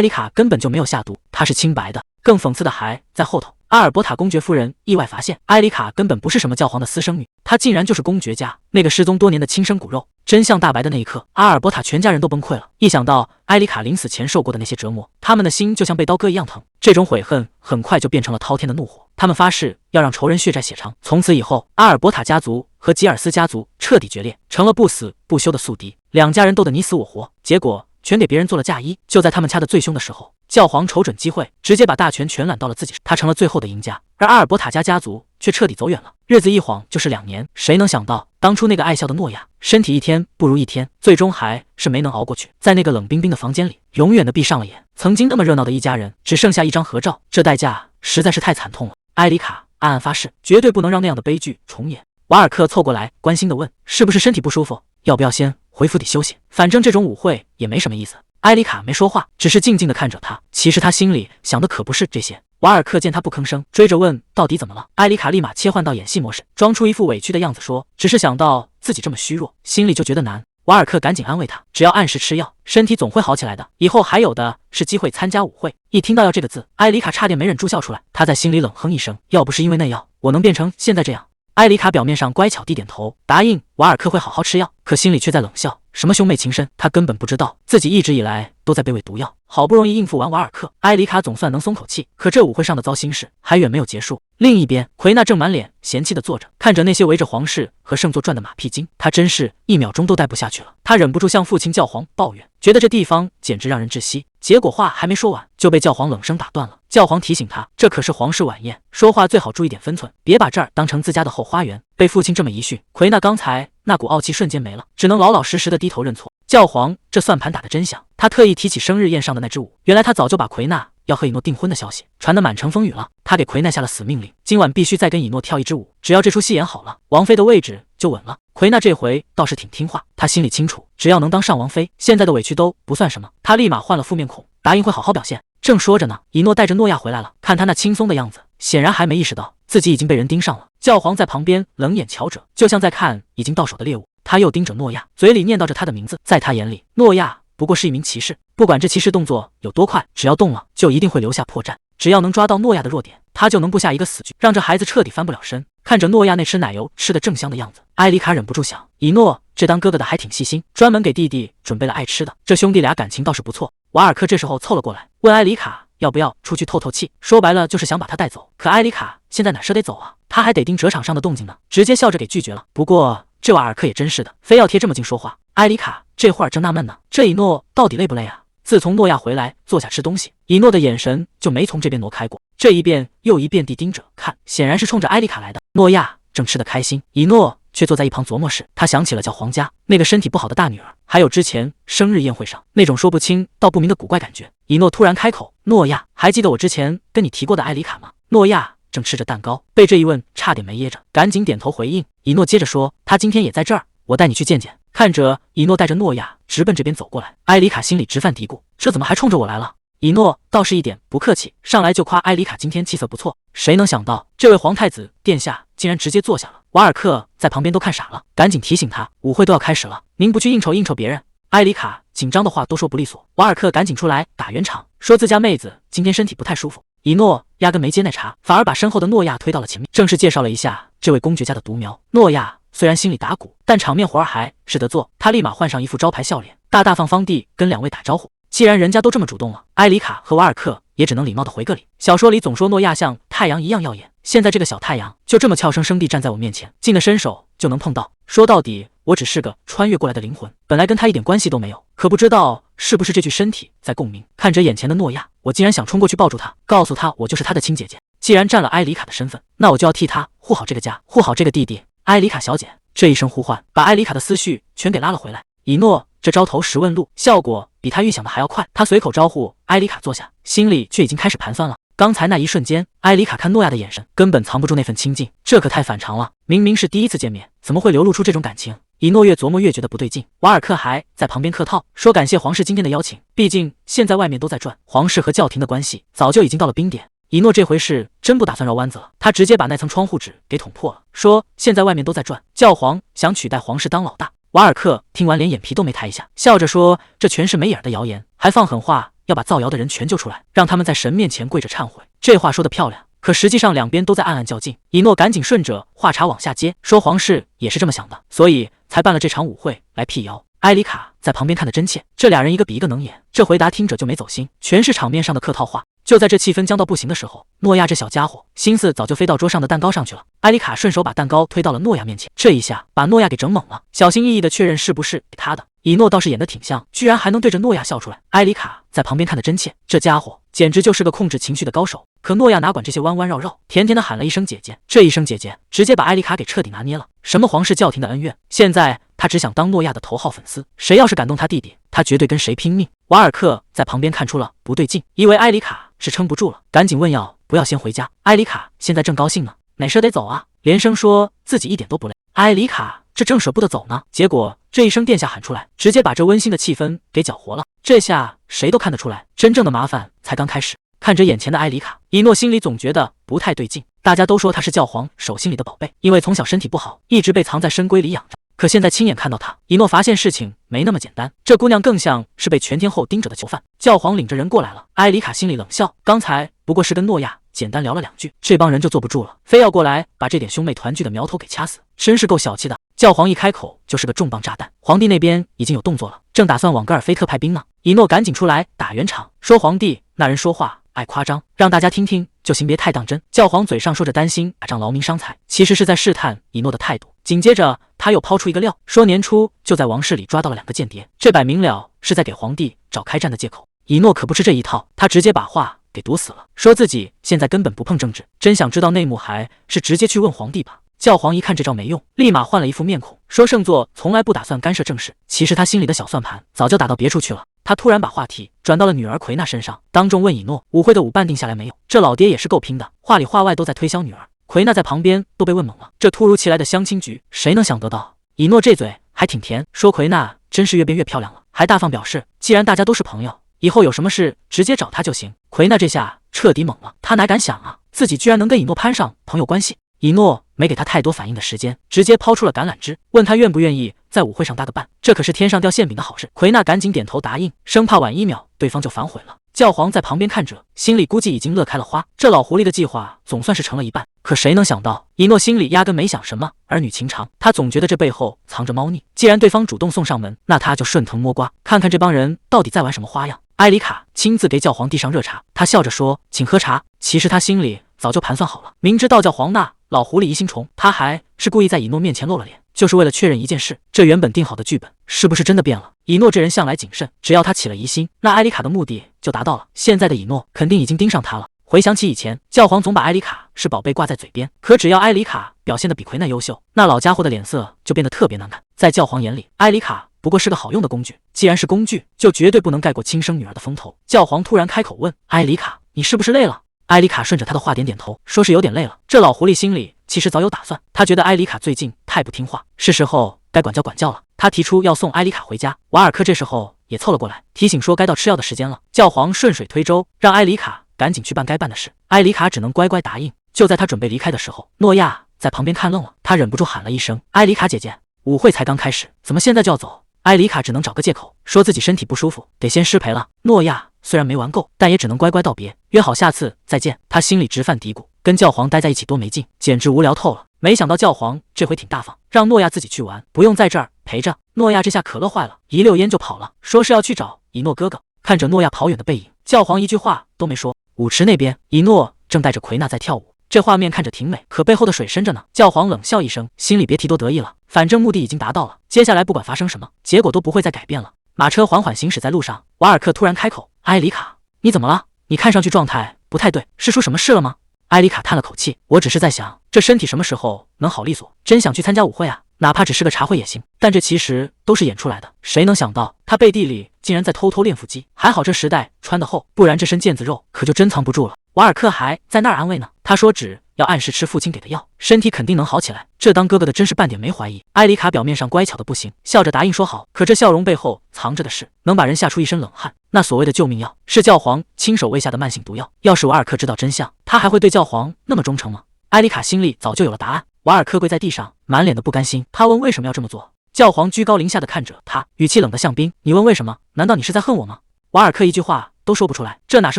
里卡根本就沒有下毒，她是清白的。更諷刺的還在後頭，阿爾伯塔公爵夫人意外發現，埃里卡根本不是什麼教皇的私生女，她竟然就是公爵家那個失蹤多年的親生骨肉。真相大白的那一刻，阿爾伯塔全家人都崩溃了。一想到埃里卡臨死前受過的那些折磨，他們的心就像被刀割一樣疼。這種悔恨很快就變成了滔天的怒火，他們發誓要讓仇人血債血償。從此以後，阿爾伯塔家族和吉爾斯家族徹底決裂，成了不死不休的宿敵。兩家人鬥得你死我活，結果全給別人做了嫁衣。就在他們掐得最兇的時候，教皇瞅準機會，直接把大權全揽到了自己，他成了最後的贏家。而阿爾伯塔家族卻徹底走遠了，日子一晃就是2年。誰能想到，當初那個愛笑的諾亞，身體一天不如一天，最終還是沒能熬過去，在那個冷冰冰的房間裡，永遠的閉上了眼。曾經那麼熱鬧的一家人，只剩下一張合照，這代價實在是太慘痛了。埃里卡暗暗發誓，絕對不能讓那樣的悲劇重演。瓦爾克湊過來，關心地問：“是不是身體不舒服？要不要先回府邸休息？反正這種舞會也沒什麼意思。”埃里卡沒說話，只是靜靜地看着他。其實他心裡想的可不是這些。瓦爾克見他不吭聲，追着問：“到底怎麼了？”埃里卡立馬切換到演戲模式，裝出一副委屈的樣子說：“只是想到自己這麼虛弱，心裡就覺得難。”瓦爾克趕緊安慰他：“只要按時吃藥，身體總會好起來的，以後還有的是機會參加舞會。”一聽到藥這個字，埃里卡差點沒忍住笑出來。他在心裡冷哼一聲：“要不是因為那藥，我能變成現在這樣？”埃里卡表面上乖巧地點頭，答應瓦爾克會好好吃藥，可心裡卻在冷笑。什麼兄妹情深，他根本不知道自己一直以來都在被餵毒藥。好不容易應付完瓦爾克，埃里卡總算能鬆口氣。可這舞會上的糟心事還遠沒有結束。另一邊，奎娜正滿臉嫌棄地坐着，看着那些圍着皇室和聖座轉的馬屁精，她真是1秒鐘都待不下去了。她忍不住向父親教皇抱怨，覺得這地方簡直讓人窒息。結果話還沒說完，就被教皇冷聲打斷了。教皇提醒他，這可是皇室晚宴，說話最好注意點分寸，別把這兒當成自家的後花園。被父親這麼一訓，奎娜剛才那股傲氣瞬間沒了，只能老老實實的低頭認錯。教皇這算盤打得真響，他特意提起生日宴上的那支舞，原來他早就把奎娜要和以諾訂婚的消息傳得滿城風雨了。他給奎娜下了死命令，今晚必須再跟以諾跳一支舞，只要這出戲演好了，王妃的位置就穩了。奎娜這回倒是挺聽話，她心裡清楚，只要能當上王妃，現在的委屈都不算什麼。她立馬換了副面孔，答應會好好表現。正說着呢，以諾帶着諾亞回來了，看他那輕鬆的樣子，顯然還沒意識到自己已經被人盯上了。教皇在旁邊冷眼瞧着，就像在看已經到手的獵物。他又盯着諾亞，嘴裡念叨着他的名字。在他眼裡，諾亞不過是一名騎士，不管這騎士動作有多快，只要動了，就一定會留下破绽。只要能抓到諾亞的弱點，他就能布下一個死局，讓這孩子徹底翻不了身。看着諾亞那吃奶油吃得正香的樣子，埃里卡忍不住想，以諾這當哥哥的還挺細心，專門給弟弟準備了愛吃的，這兄弟倆感情倒是不錯。瓦爾克這時候湊了過來，問埃里卡要不要出去透透氣，說白了就是想把他帶走。可埃里卡現在哪捨得走啊，他還得盯折場上的動靜呢，直接笑着給拒絕了。不過這瓦爾克也真是的，非要貼這麼近說話。埃里卡這會兒正納悶呢，這以諾到底累不累啊？自從諾亞回來坐下吃東西，以諾的眼神就沒從這邊挪開過，這一遍又一遍地盯着看，顯然是衝着埃里卡來的。諾亞正吃得開心，以諾卻坐在一旁琢磨時，他想起了教皇家那個身體不好的大女兒，還有之前生日宴會上那種說不清道不明的古怪感覺。以諾突然開口：“諾亞，還記得我之前跟你提過的埃里卡嗎？”諾亞正吃着蛋糕，被這一問差點沒噎着，趕緊點頭回應。以諾接着說：“他今天也在這兒，我帶你去見見。”看着以諾帶着諾亞直奔這邊走過來，埃里卡心裡直犯嘀咕：這怎麼還衝着我來了？以諾倒是一點不客氣，上來就誇埃里卡今天氣色不錯。誰能想到這位皇太子殿下竟然直接坐下了。瓦爾克在旁邊都看傻了，趕緊提醒他，舞會都要開始了，您不去應酬應酬別人。埃里卡緊張的話都說不利索，瓦爾克趕緊出來打圓場，說自家妹子今天身體不太舒服。以諾壓根沒接那茬，反而把身後的諾亞推到了前面，正式介紹了一下這位公爵家的獨苗。諾亞雖然心裡打鼓，但場面活兒還是得做，他立馬換上一副招牌笑臉，大大方方地跟兩位打招呼。既然人家都這麼主動了，埃里卡和瓦爾克也只能禮貌地回個禮。小說裡總說諾亞像太陽一樣耀眼，現在這個小太陽就這麼俏生生地站在我面前，近的伸手就能碰到。說到底，我只是個穿越過來的靈魂，本來跟他一點關係都沒有。可不知道是不是這具身體在共鳴，看着眼前的諾亞，我竟然想衝過去抱住他，告訴他我就是他的親姐姐。既然占了埃里卡的身份，那我就要替他護好這個家，護好這個弟弟。埃里卡小姐，這一聲呼喚把埃里卡的思緒全給拉了回來。以諾這招投石問路，效果比他預想的還要快。他隨口招呼埃里卡坐下，心裡卻已經開始盤算了。剛才那一瞬間，埃里卡看諾亞的眼神根本藏不住那份親近，這可太反常了。明明是第一次見面，怎麼會流露出這種感情？以諾越琢磨越覺得不對勁。瓦爾克還在旁邊客套，說感謝皇室今天的邀請，畢竟現在外面都在轉，皇室和教廷的關係早就已經到了冰點。以諾這回是真不打算繞彎子了，他直接把那層窗戶紙給捅破了，說現在外面都在轉，教皇想取代皇室當老大，瓦爾克聽完連眼皮都沒抬一下，笑着說：“這全是沒影兒的謠言，還放狠話要把造謠的人全救出來，讓他們在神面前跪着懺悔。”這話說得漂亮，可實際上兩邊都在暗暗較勁。以諾趕緊順着話茬往下接，說皇室也是這麼想的，所以才辦了這場舞會來闢謠。埃里卡在旁邊看得真切，這倆人一個比一個能演，這回答聽着就沒走心，全是場面上的客套話。就在這氣氛僵到不行的時候，諾亞這小家伙心思早就飛到桌上的蛋糕上去了。埃里卡順手把蛋糕推到了諾亞面前，這一下把諾亞給整懵了，小心翼翼地確認是不是給他的。以諾倒是演得挺像，居然還能对着諾亞笑出來。埃里卡在旁邊看得真切，這家伙簡直就是個控制情緒的高手。可諾亞哪管這些彎彎繞繞，甜甜地喊了一聲姐姐，這一聲姐姐直接把埃里卡給徹底拿捏了。什麼皇室教廷的恩怨，現在他只想當諾亞的頭號粉絲，誰要是敢動他弟弟，他絕對跟誰拼命。瓦爾克在旁邊看出了不對勁，以為埃里卡是撐不住了，趕緊問要不要先回家。埃里卡現在正高興呢，哪捨得走啊，連聲說自己一點都不累。埃里卡這正捨不得走呢，結果這一聲殿下喊出來，直接把這溫馨的氣氛給攪和了。這下誰都看得出來，真正的麻煩才剛開始。看着眼前的埃里卡，以諾心裡總覺得不太對勁。大家都說他是教皇手心裡的寶貝，因為從小身體不好，一直被藏在深閨裡養着。可現在親眼看到他，以諾發現事情沒那麼簡單，這姑娘更像是被全天候盯着的囚犯。教皇領着人過來了，埃里卡心裡冷笑，剛才不過是跟諾亞簡單聊了兩句，這幫人就坐不住了，非要過來把這點兄妹團聚的苗頭給掐死，真是夠小氣的。教皇一開口就是個重磅炸彈，皇帝那邊已經有動作了，正打算往戈爾菲特派兵呢。以諾趕緊出來打圓場，說皇帝那人說話愛誇張，讓大家聽聽就行，別太當真。教皇嘴上說着擔心打仗勞民傷財，其實是在試探以諾的態度。緊接着他又拋出一個料，說年初就在王室裡抓到了2個間諜，這擺明了是在給皇帝找開戰的借口。以諾可不吃這一套，他直接把話給堵死了，說自己現在根本不碰政治，真想知道內幕還是直接去問皇帝吧。教皇一看這招沒用，立馬換了一副面孔，說聖座從來不打算干涉政事，其實他心裡的小算盤早就打到別處去了。他突然把話題轉到了女兒奎娜身上，當眾問以諾舞會的舞伴定下來沒有。這老爹也是夠拼的，話裡話外都在推銷女兒。奎娜在旁邊都被問懵了，這突如其來的相親局，誰能想得到？以諾這嘴還挺甜，說奎娜真是越變越漂亮了，還大方表示既然大家都是朋友，以後有什麼事直接找他就行。奎娜這下徹底懵了，他哪敢想啊，自己居然能跟以諾攀上朋友關係。以諾沒給他太多反應的時間，直接拋出了橄欖枝，問他願不願意在舞會上搭個伴，這可是天上掉餡餅的好事。奎娜趕緊點頭答應，生怕晚1秒對方就反悔了。教皇在旁邊看着，心裡估計已經樂開了花，這老狐狸的計劃總算是成了一半。可誰能想到，以諾心裡壓根沒想什麼兒女情長，他總覺得這背後藏着貓膩。既然對方主動送上門，那他就順藤摸瓜，看看這幫人到底在玩什麼花樣。埃里卡親自給教皇遞上熱茶，他笑着說請喝茶。其實他心裡早就盤算好了，明知道教皇那老狐狸疑心蟲，他還是故意在以諾面前露了臉，就是為了確認一件事，這原本定好的劇本是不是真的變了。以諾這人向來謹慎，只要他起了疑心，那埃里卡的目的就達到了。現在的以諾肯定已經盯上他了。回想起以前，教皇總把埃里卡是寶貝掛在嘴邊，可只要埃里卡表現得比奎娜優秀，那老家伙的臉色就變得特別難看。在教皇眼裡，埃里卡不過是個好用的工具，既然是工具，就絕對不能蓋過親生女兒的風頭。教皇突然開口問埃里卡，你是不是累了？埃里卡順着他的話點點頭，說是有點累了。這老狐狸心裡其實早有打算，他覺得埃里卡最近太不聽話，是時候該管教管教了。他提出要送埃里卡回家，瓦爾克這時候也湊了過來，提醒說該到吃藥的時間了。教皇順水推舟，讓埃里卡趕緊去辦該辦的事。埃里卡只能乖乖答應。就在他準備離開的時候，諾亞在旁邊看愣了，他忍不住喊了一聲埃里卡姐姐，舞會才剛開始，怎麼現在就要走？埃里卡只能找個借口，說自己身體不舒服，得先失陪了。諾亞雖然沒玩夠，但也只能乖乖道別，約好下次再見。他心裡直犯嘀咕，跟教皇待在一起多沒勁，簡直無聊透了。沒想到教皇這回挺大方，讓諾亞自己去玩，不用在這兒陪着。諾亞這下可樂壞了，一溜煙就跑了，說是要去找以諾哥哥。看着諾亞跑遠的背影，教皇一句話都沒說。舞池那邊，以諾正帶着奎娜在跳舞，這畫面看着挺美，可背後的水深着呢。教皇冷笑一聲，心裡別提多得意了，反正目的已經達到了，接下來不管發生什麼，結果都不會再改變了。馬車緩緩行駛在路上，瓦爾克突然開口，埃里卡，你怎麼了？你看上去狀態不太對，是出什麼事了嗎？埃里卡嘆了口氣，我只是在想，這身體什麼時候能好利索，真想去參加舞會啊，哪怕只是個茶會也行。但這其實都是演出來的，誰能想到他背地裡竟然在偷偷練腹肌。還好這時代穿得厚，不然這身腱子肉可就真藏不住了。瓦爾克還在那兒安慰呢，他說只要按时吃父亲給的藥，身體肯定能好起來。這當哥哥的真是半點沒懷疑。埃里卡表面上乖巧的不行，笑着答應說好，可這笑容背後藏着的是能把人嚇出一身冷汗。那所謂的救命藥是教皇親手餵下的慢性毒藥，要是瓦爾克知道真相，他還會對教皇那麼忠誠嗎？埃里卡心裡早就有了答案。瓦爾克跪在地上，滿臉的不甘心，他問為什麼要這麼做。教皇居高臨下的看着他，語氣冷得像冰。你問為什麼？難道你是在恨我嗎？瓦爾克一句話都說不出來，這哪是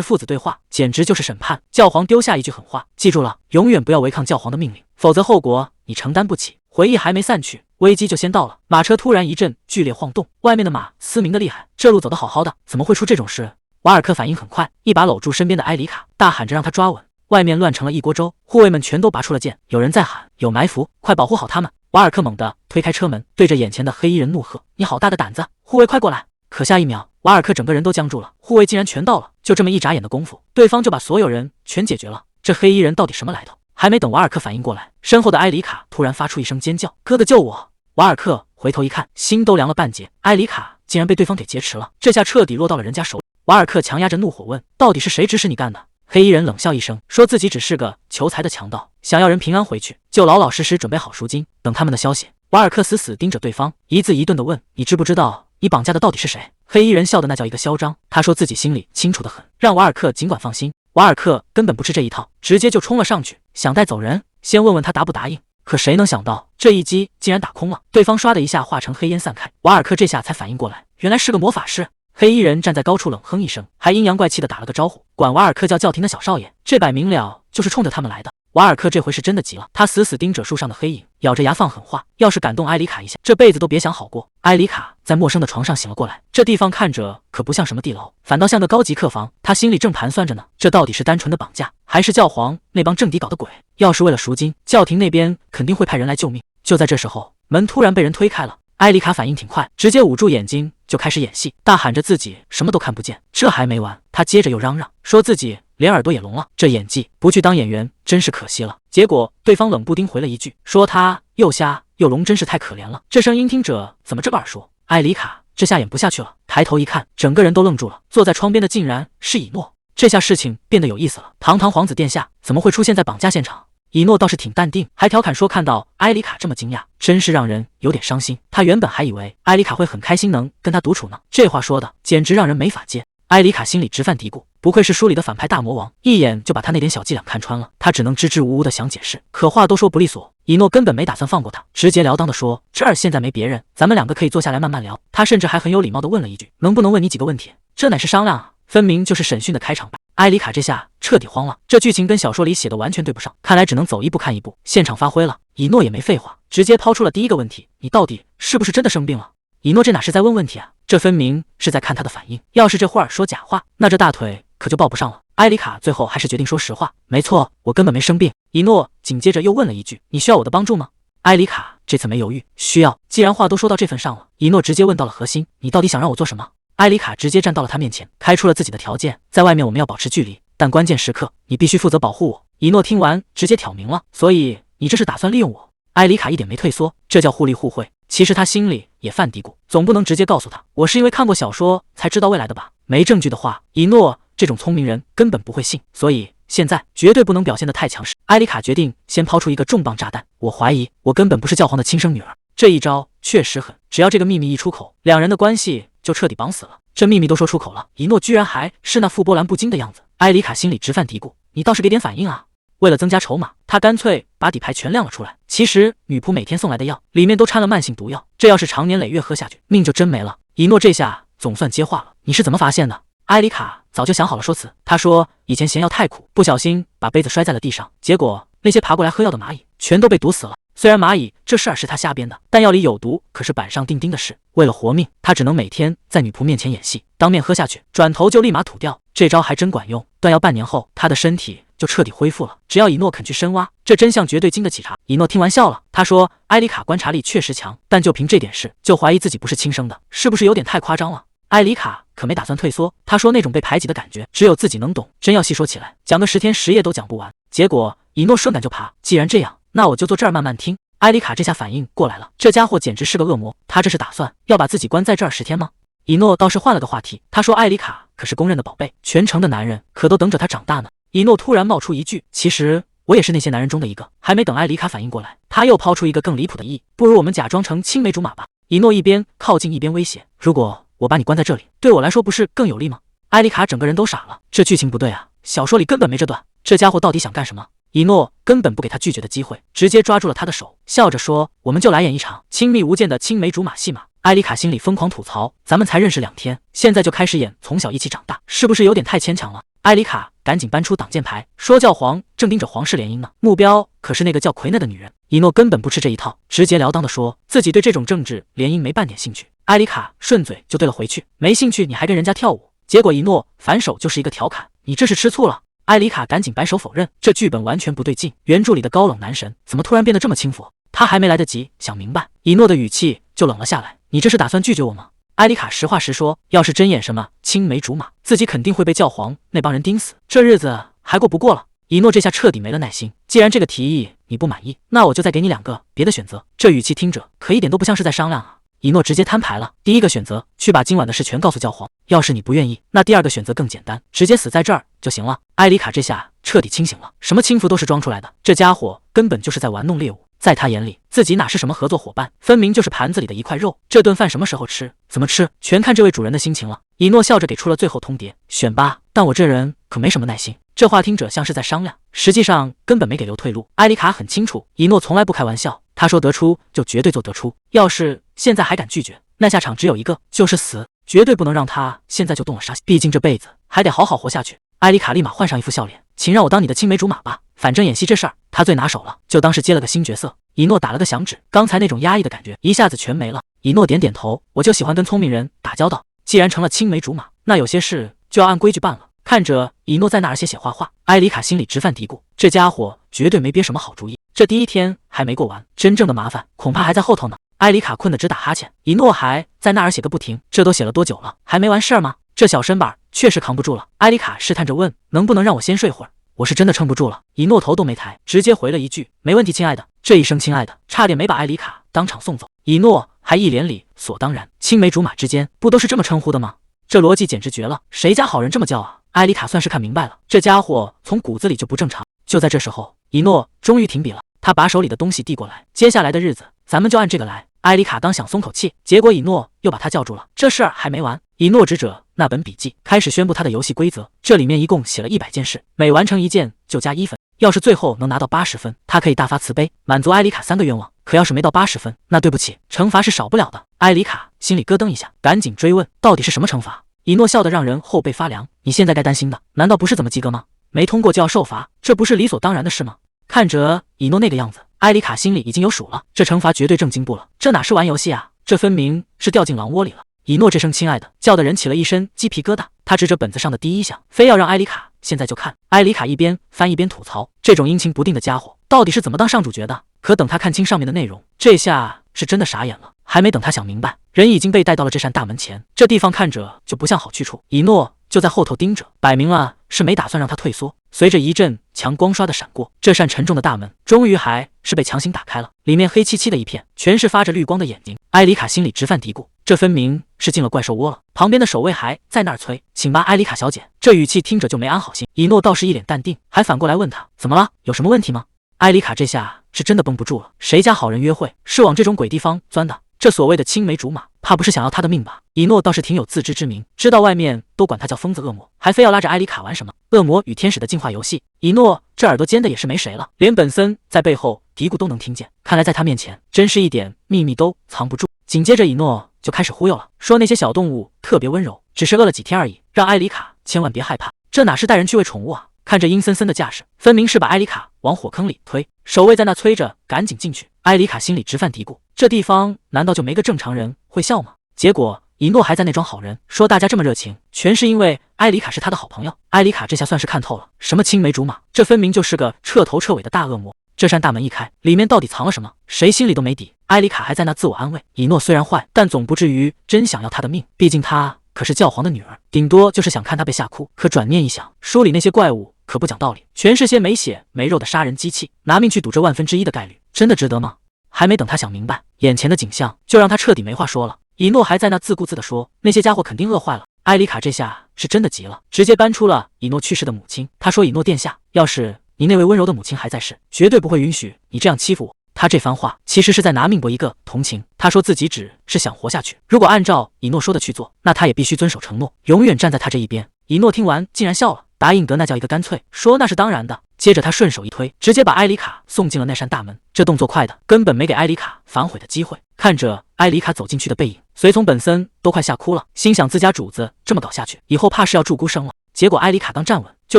父子對話，簡直就是審判。教皇丟下一句狠話，記住了，永遠不要違抗教皇的命令，否則後果你承擔不起。回憶還沒散去，危機就先到了。馬車突然一陣劇烈晃動，外面的馬嘶鳴的厲害，這路走得好好的，怎麼會出這種事？瓦爾克反應很快，一把摟住身邊的埃里卡，大喊着讓他抓穩。外面亂成了一鍋粥，護衛們全都拔出了劍，有人在喊有埋伏，快保護好他們。瓦爾克猛地推開車門，對着眼前的黑衣人怒喝：你好大的膽子，護衛快過來！可下一秒，瓦爾克整個人都僵住了，護衛竟然全到了，就這麼一眨眼的功夫，对方就把所有人全解決了。這黑衣人到底什麼來頭？還沒等瓦爾克反應過來，身後的埃里卡突然發出一聲尖叫：哥哥救我！瓦爾克回頭一看，心都涼了半截，埃里卡竟然被对方给劫持了，這下徹底落到了人家手裡。瓦爾克强壓着怒火問：到底是誰指使你幹的？黑衣人冷笑一聲，說自己只是個求財的強盜，想要人平安回去，就老老實實準備好贖金，等他們的消息。瓦爾克死死盯着對方，一字一頓地問：你知不知道你綁架的到底是誰？黑衣人笑的那叫一個囂張，他說自己心裡清楚得很，讓瓦爾克儘管放心。瓦爾克根本不吃這一套，直接就衝了上去，想帶走人，先問問他答不答應。可誰能想到這一擊竟然打空了，對方唰的一下化成黑煙散開。瓦爾克這下才反應過來，原來是個魔法師。黑衣人站在高處冷哼一聲，還陰陽怪氣的打了個招呼，管瓦爾克叫叫停的小少爺，這擺明了就是衝着他們來的。瓦爾克這回是真的急了，他死死盯着樹上的黑影，咬着牙放狠話，要是敢動埃里卡一下，這輩子都別想好過。埃里卡在陌生的床上醒了過來，這地方看着可不像什麼地牢，反倒像個高級客房。他心裡正盤算着呢，這到底是單純的綁架，還是教皇那幫政敵搞的鬼？要是為了贖金，教廷那邊肯定會派人來救命。就在這時候，門突然被人推開了，埃里卡反應挺快，直接捂住眼睛就開始演戲，大喊着自己什麼都看不見。這還沒完，他接着又嚷嚷，說自己連耳朵也聾了，這演技不去當演員真是可惜了。結果對方冷不丁回了一句，說他又瞎又聾，真是太可憐了。這聲音聽着怎麼這麼耳熟？埃里卡這下演不下去了，抬頭一看，整個人都愣住了，坐在窗邊的竟然是以諾。這下事情變得有意思了，堂堂皇子殿下怎麼會出現在綁架現場？以諾倒是挺淡定，還調侃說看到埃里卡這麼驚訝，真是讓人有點傷心。他原本還以為埃里卡會很開心能跟他獨處呢，這話說的簡直讓人沒法接。埃里卡心裡直犯嘀咕，不愧是書裡的反派大魔王，一眼就把他那點小伎倆看穿了。他只能支支吾吾的想解釋，可話都說不利索。以諾根本沒打算放過他，直截了當的說，這兒現在沒別人，咱們兩個可以坐下來慢慢聊。他甚至還很有禮貌的問了一句，能不能問你幾個問題？這乃是商量啊，分明就是審訊的開場白。埃里卡這下徹底慌了，這劇情跟小說裡寫的完全對不上，看來只能走一步看一步，現場發揮了。以諾也沒廢話，直接拋出了第一個問題，你到底是不是真的生病了？以諾這哪是在問問題啊，這分明是在看他的反應。要是這會兒說假話，那這大腿可就抱不上了。埃里卡最後還是決定說實話，沒錯，我根本沒生病。以諾緊接着又問了一句，你需要我的幫助嗎？埃里卡這次沒猶豫，需要。既然話都說到這份上了，以諾直接問到了核心，你到底想讓我做什麼？埃里卡直接站到了他面前，開出了自己的條件，在外面我們要保持距離，但關鍵時刻你必須負責保護我。以諾聽完直接挑明了，所以你這是打算利用我？埃里卡一點沒退縮，這叫互利互惠。其實他心裡也犯嘀咕，總不能直接告訴他，我是因為看過小說才知道未來的吧？沒證據的話，以諾這種聰明人根本不會信，所以現在絕對不能表現得太強勢。埃里卡決定先拋出一個重磅炸彈，我懷疑我根本不是教皇的親生女兒。這一招確實狠，只要這個秘密一出口，兩人的關係就徹底綁死了。這秘密都說出口了，以諾居然還是那副波瀾不驚的樣子。埃里卡心裡直犯嘀咕，你倒是給點反應啊！為了增加籌碼，他乾脆把底牌全亮了出來。其實女僕每天送來的藥裡面都摻了慢性毒藥，這要是常年累月喝下去，命就真沒了。以諾這下總算接話了，你是怎麼發現的？埃里卡早就想好了說辭，他說以前嫌藥太苦，不小心把杯子摔在了地上，結果那些爬過來喝藥的螞蟻全都被毒死了。雖然螞蟻這事兒是他瞎編的，但藥裡有毒可是板上釘釘的事。為了活命，他只能每天在女僕面前演戲，當面喝下去，轉頭就立馬吐掉。這招還真管用，斷藥半年後，他的身體就徹底恢復了。只要以諾肯去深挖，這真相絕對經得起查。以諾聽完笑了，他說埃里卡觀察力確實強，但就憑這點事就懷疑自己不是親生的，是不是有點太誇張了？埃里卡可沒打算退縮，他說那種被排擠的感覺只有自己能懂，真要細說起來，講個10天10夜都講不完。結果以諾順感就爬，既然這樣，那我就坐這兒慢慢聽。埃里卡這下反應過來了，這家伙簡直是個惡魔，他這是打算要把自己關在這兒10天嗎？以諾倒是換了個話題，他說埃里卡可是公認的寶貝，全城的男人可都等着他長大呢。以諾突然冒出一句，其實我也是那些男人中的一個。還沒等埃里卡反應過來，他又拋出一個更離譜的意，不如我們假裝成青梅竹馬吧。以諾一邊靠近一邊威脅，如果我把你關在這裡，對我來說不是更有利嗎？埃里卡整個人都傻了，這劇情不對啊，小說裡根本沒這段，這家伙到底想幹什麼？以諾根本不給他拒絕的機會，直接抓住了他的手，笑着說：“我們就來演一場親密無間的青梅竹馬戲碼。”艾麗卡心裡瘋狂吐槽：“咱們才認識2天，現在就開始演從小一起長大，是不是有點太牽强了？”艾麗卡趕緊搬出擋箭牌，說：“教皇正盯着皇室聯姻呢，目標可是那個叫奎內的女人。”以諾根本不吃這一套，直截了當地說自己對這種政治聯姻沒半點興趣。艾麗卡順嘴就對了回去：“沒興趣你還跟人家跳舞？”結果以諾反手就是一個調侃：“你這是吃醋了？”艾麗卡趕緊擺手否認，這劇本完全不對勁，原著裡的高冷男神怎麼突然變得這麼輕浮？他還沒來得及想明白，以諾的語氣就冷了下來：“你這是打算拒絕我嗎？”艾麗卡實話實說，要是真演什麼青梅竹馬，自己肯定會被教皇那幫人盯死，這日子還過不過了。以諾這下徹底沒了耐心，既然這個提議你不滿意，那我就再給你2個別的選擇。這語氣聽着可一點都不像是在商量啊。以諾直接攤牌了，第一個選擇，去把今晚的事全告訴教皇，要是你不願意，那第2個選擇更簡單，直接死在這兒就行了。艾麗卡這下徹底清醒了，什麼輕浮都是裝出來的，這家伙根本就是在玩弄獵物，在他眼裡自己哪是什麼合作夥伴，分明就是盤子裡的一塊肉，這頓飯什麼時候吃，怎麼吃，全看這位主人的心情了。以諾笑着給出了最後通牒，選吧，但我這人可沒什麼耐心。這話聽着像是在商量，實際上根本沒給留退路。艾麗卡很清楚，以諾從來不開玩笑，他說得出就絕對做得出，要是現在還敢拒絕，那下場只有一個，就是死，絕對不能讓他现在就动了杀心，畢竟這輩子還得好好活下去。艾麗卡立馬換上一副笑臉，請讓我當你的青梅竹馬吧，反正演戲這事兒他最拿手了，就當是接了個新角色。以諾打了個響指，剛才那種壓抑的感覺一下子全沒了。以諾點點頭，我就喜歡跟聰明人打交道，既然成了青梅竹馬，那有些事就要按規矩辦了。看着以諾在那兒寫畫畫，艾麗卡心裡直犯嘀咕，這家伙絕對沒憋什麼好主意。這第1天還沒過完，真正的麻煩恐怕還在後頭呢。艾麗卡困得直打哈欠，以諾還在那兒寫個不停，這都寫了多久了，還沒完事兒嗎？這小身板確實扛不住了。艾麗卡試探着問，能不能讓我先睡會兒？我是真的撐不住了。以諾頭都沒抬，直接回了一句，沒問題親愛的。這一聲親愛的差點沒把艾麗卡當場送走。以諾還一臉理所當然，青梅竹馬之間不都是這麼稱呼的嗎？這邏輯簡直絕了，誰家好人這麼叫啊？艾麗卡算是看明白了，這家伙從骨子裡就不正常。就在這時候，以諾終於停筆了，他把手裡的東西遞過來，接下來的日子咱們就按這個來。艾麗卡剛想鬆口氣，結果以諾又把他叫住了，這事兒還沒完。以諾指着那本筆記，開始宣布他的遊戲規則，這裡面一共寫了100件事，每完成1件就加1分，要是最後能拿到80分，他可以大發慈悲滿足艾麗卡3個願望，可要是沒到80分，那對不起，懲罰是少不了的。艾麗卡心裡咯噔一下，趕緊追問到底是什麼懲罰。以諾笑得讓人後背發涼，你現在該擔心的難道不是怎麼及格嗎？沒通過就要受罰，這不是理所當然的事嗎？看着以諾那個樣子，艾麗卡心裡已經有數了，這懲罰絕對正經不了，這哪是玩遊戲啊，這分明是掉進狼窩裡了。以諾這聲親愛的叫得人起了一身雞皮疙瘩，他指着本子上的第1項，非要讓艾麗卡現在就看。艾麗卡一邊翻一邊吐槽，這種陰晴不定的家伙到底是怎麼當上主角的？可等他看清上面的內容，這下是真的傻眼了。還沒等他想明白，人已經被帶到了這扇大門前，這地方看着就不像好去處。以諾就在后头盯着，擺明了是沒打算讓他退縮。隨着一陣強光刷的閃過，這扇沉重的大門終於還是被強行打開了，裡面黑漆漆的一片，全是發着綠光的眼睛。艾麗卡心裡直犯嘀咕，這分明是進了怪獸窩了。旁邊的守衛還在那兒催，請吧，艾麗卡小姐。這語氣聽着就沒安好心。以諾倒是一臉淡定，還反過來問他怎麼了，有什麼問題嗎？艾麗卡這下是真的繃不住了，誰家好人約會是往這種鬼地方鑽的？這所謂的青梅竹馬，怕不是想要他的命吧？以諾倒是挺有自知之明，知道外面都管他叫瘋子惡魔，還非要拉着艾麗卡玩什麼惡魔與天使的進化遊戲。以諾這耳朵尖的也是沒誰了，連本森在背後嘀咕都能聽見，看来在他面前真是一點秘密都藏不住。緊接着以諾就開始忽悠了，說那些小動物特別溫柔，只是餓了幾天而已，讓艾麗卡千萬別害怕。這哪是帶人去餵寵物啊？看着陰森森的架勢，分明是把艾麗卡往火坑裡推。守衛在那催着趕緊進去，艾麗卡心裡直犯嘀咕，這地方難道就沒個正常人會笑嗎？結果以諾還在那裝好人，說大家這麼熱情全是因為艾麗卡是他的好朋友。艾麗卡這下算是看透了，什麼青梅竹馬，這分明就是個徹頭徹尾的大惡魔。這扇大門一開，裡面到底藏了什麼，誰心裡都沒底。艾麗卡還在那自我安慰，以諾雖然壞，但總不至於真想要他的命，畢竟他可是教皇的女兒，頂多就是想看他被嚇哭。可轉念一想，書裡那些怪物可不講道理，全是些沒血沒肉的殺人機器，拿命去賭這1/1000的概率，真的值得嗎？還沒等他想明白，眼前的景象就讓他徹底沒話說了。以諾還在那自顧自地說，那些家伙肯定餓壞了。艾麗卡這下是真的急了，直接搬出了以諾去世的母親。他說，以諾殿下，要是你那位溫柔的母親還在世，絕對不會允許你這樣欺負我。他這番話其實是在拿命搏一個同情。他說自己只是想活下去，如果按照以諾說的去做，那他也必須遵守承諾，永遠站在他這一邊。以諾聽完竟然笑了，答應得那叫一個乾脆，說那是當然的。接着他順手一推，直接把埃里卡送進了那扇大门。這動作快的根本沒給埃里卡反悔的機會。看着埃里卡走進去的背影，隨從本森都快嚇哭了，心想自家主子這麼搞下去，以後怕是要住孤生了。結果埃里卡剛站穩，就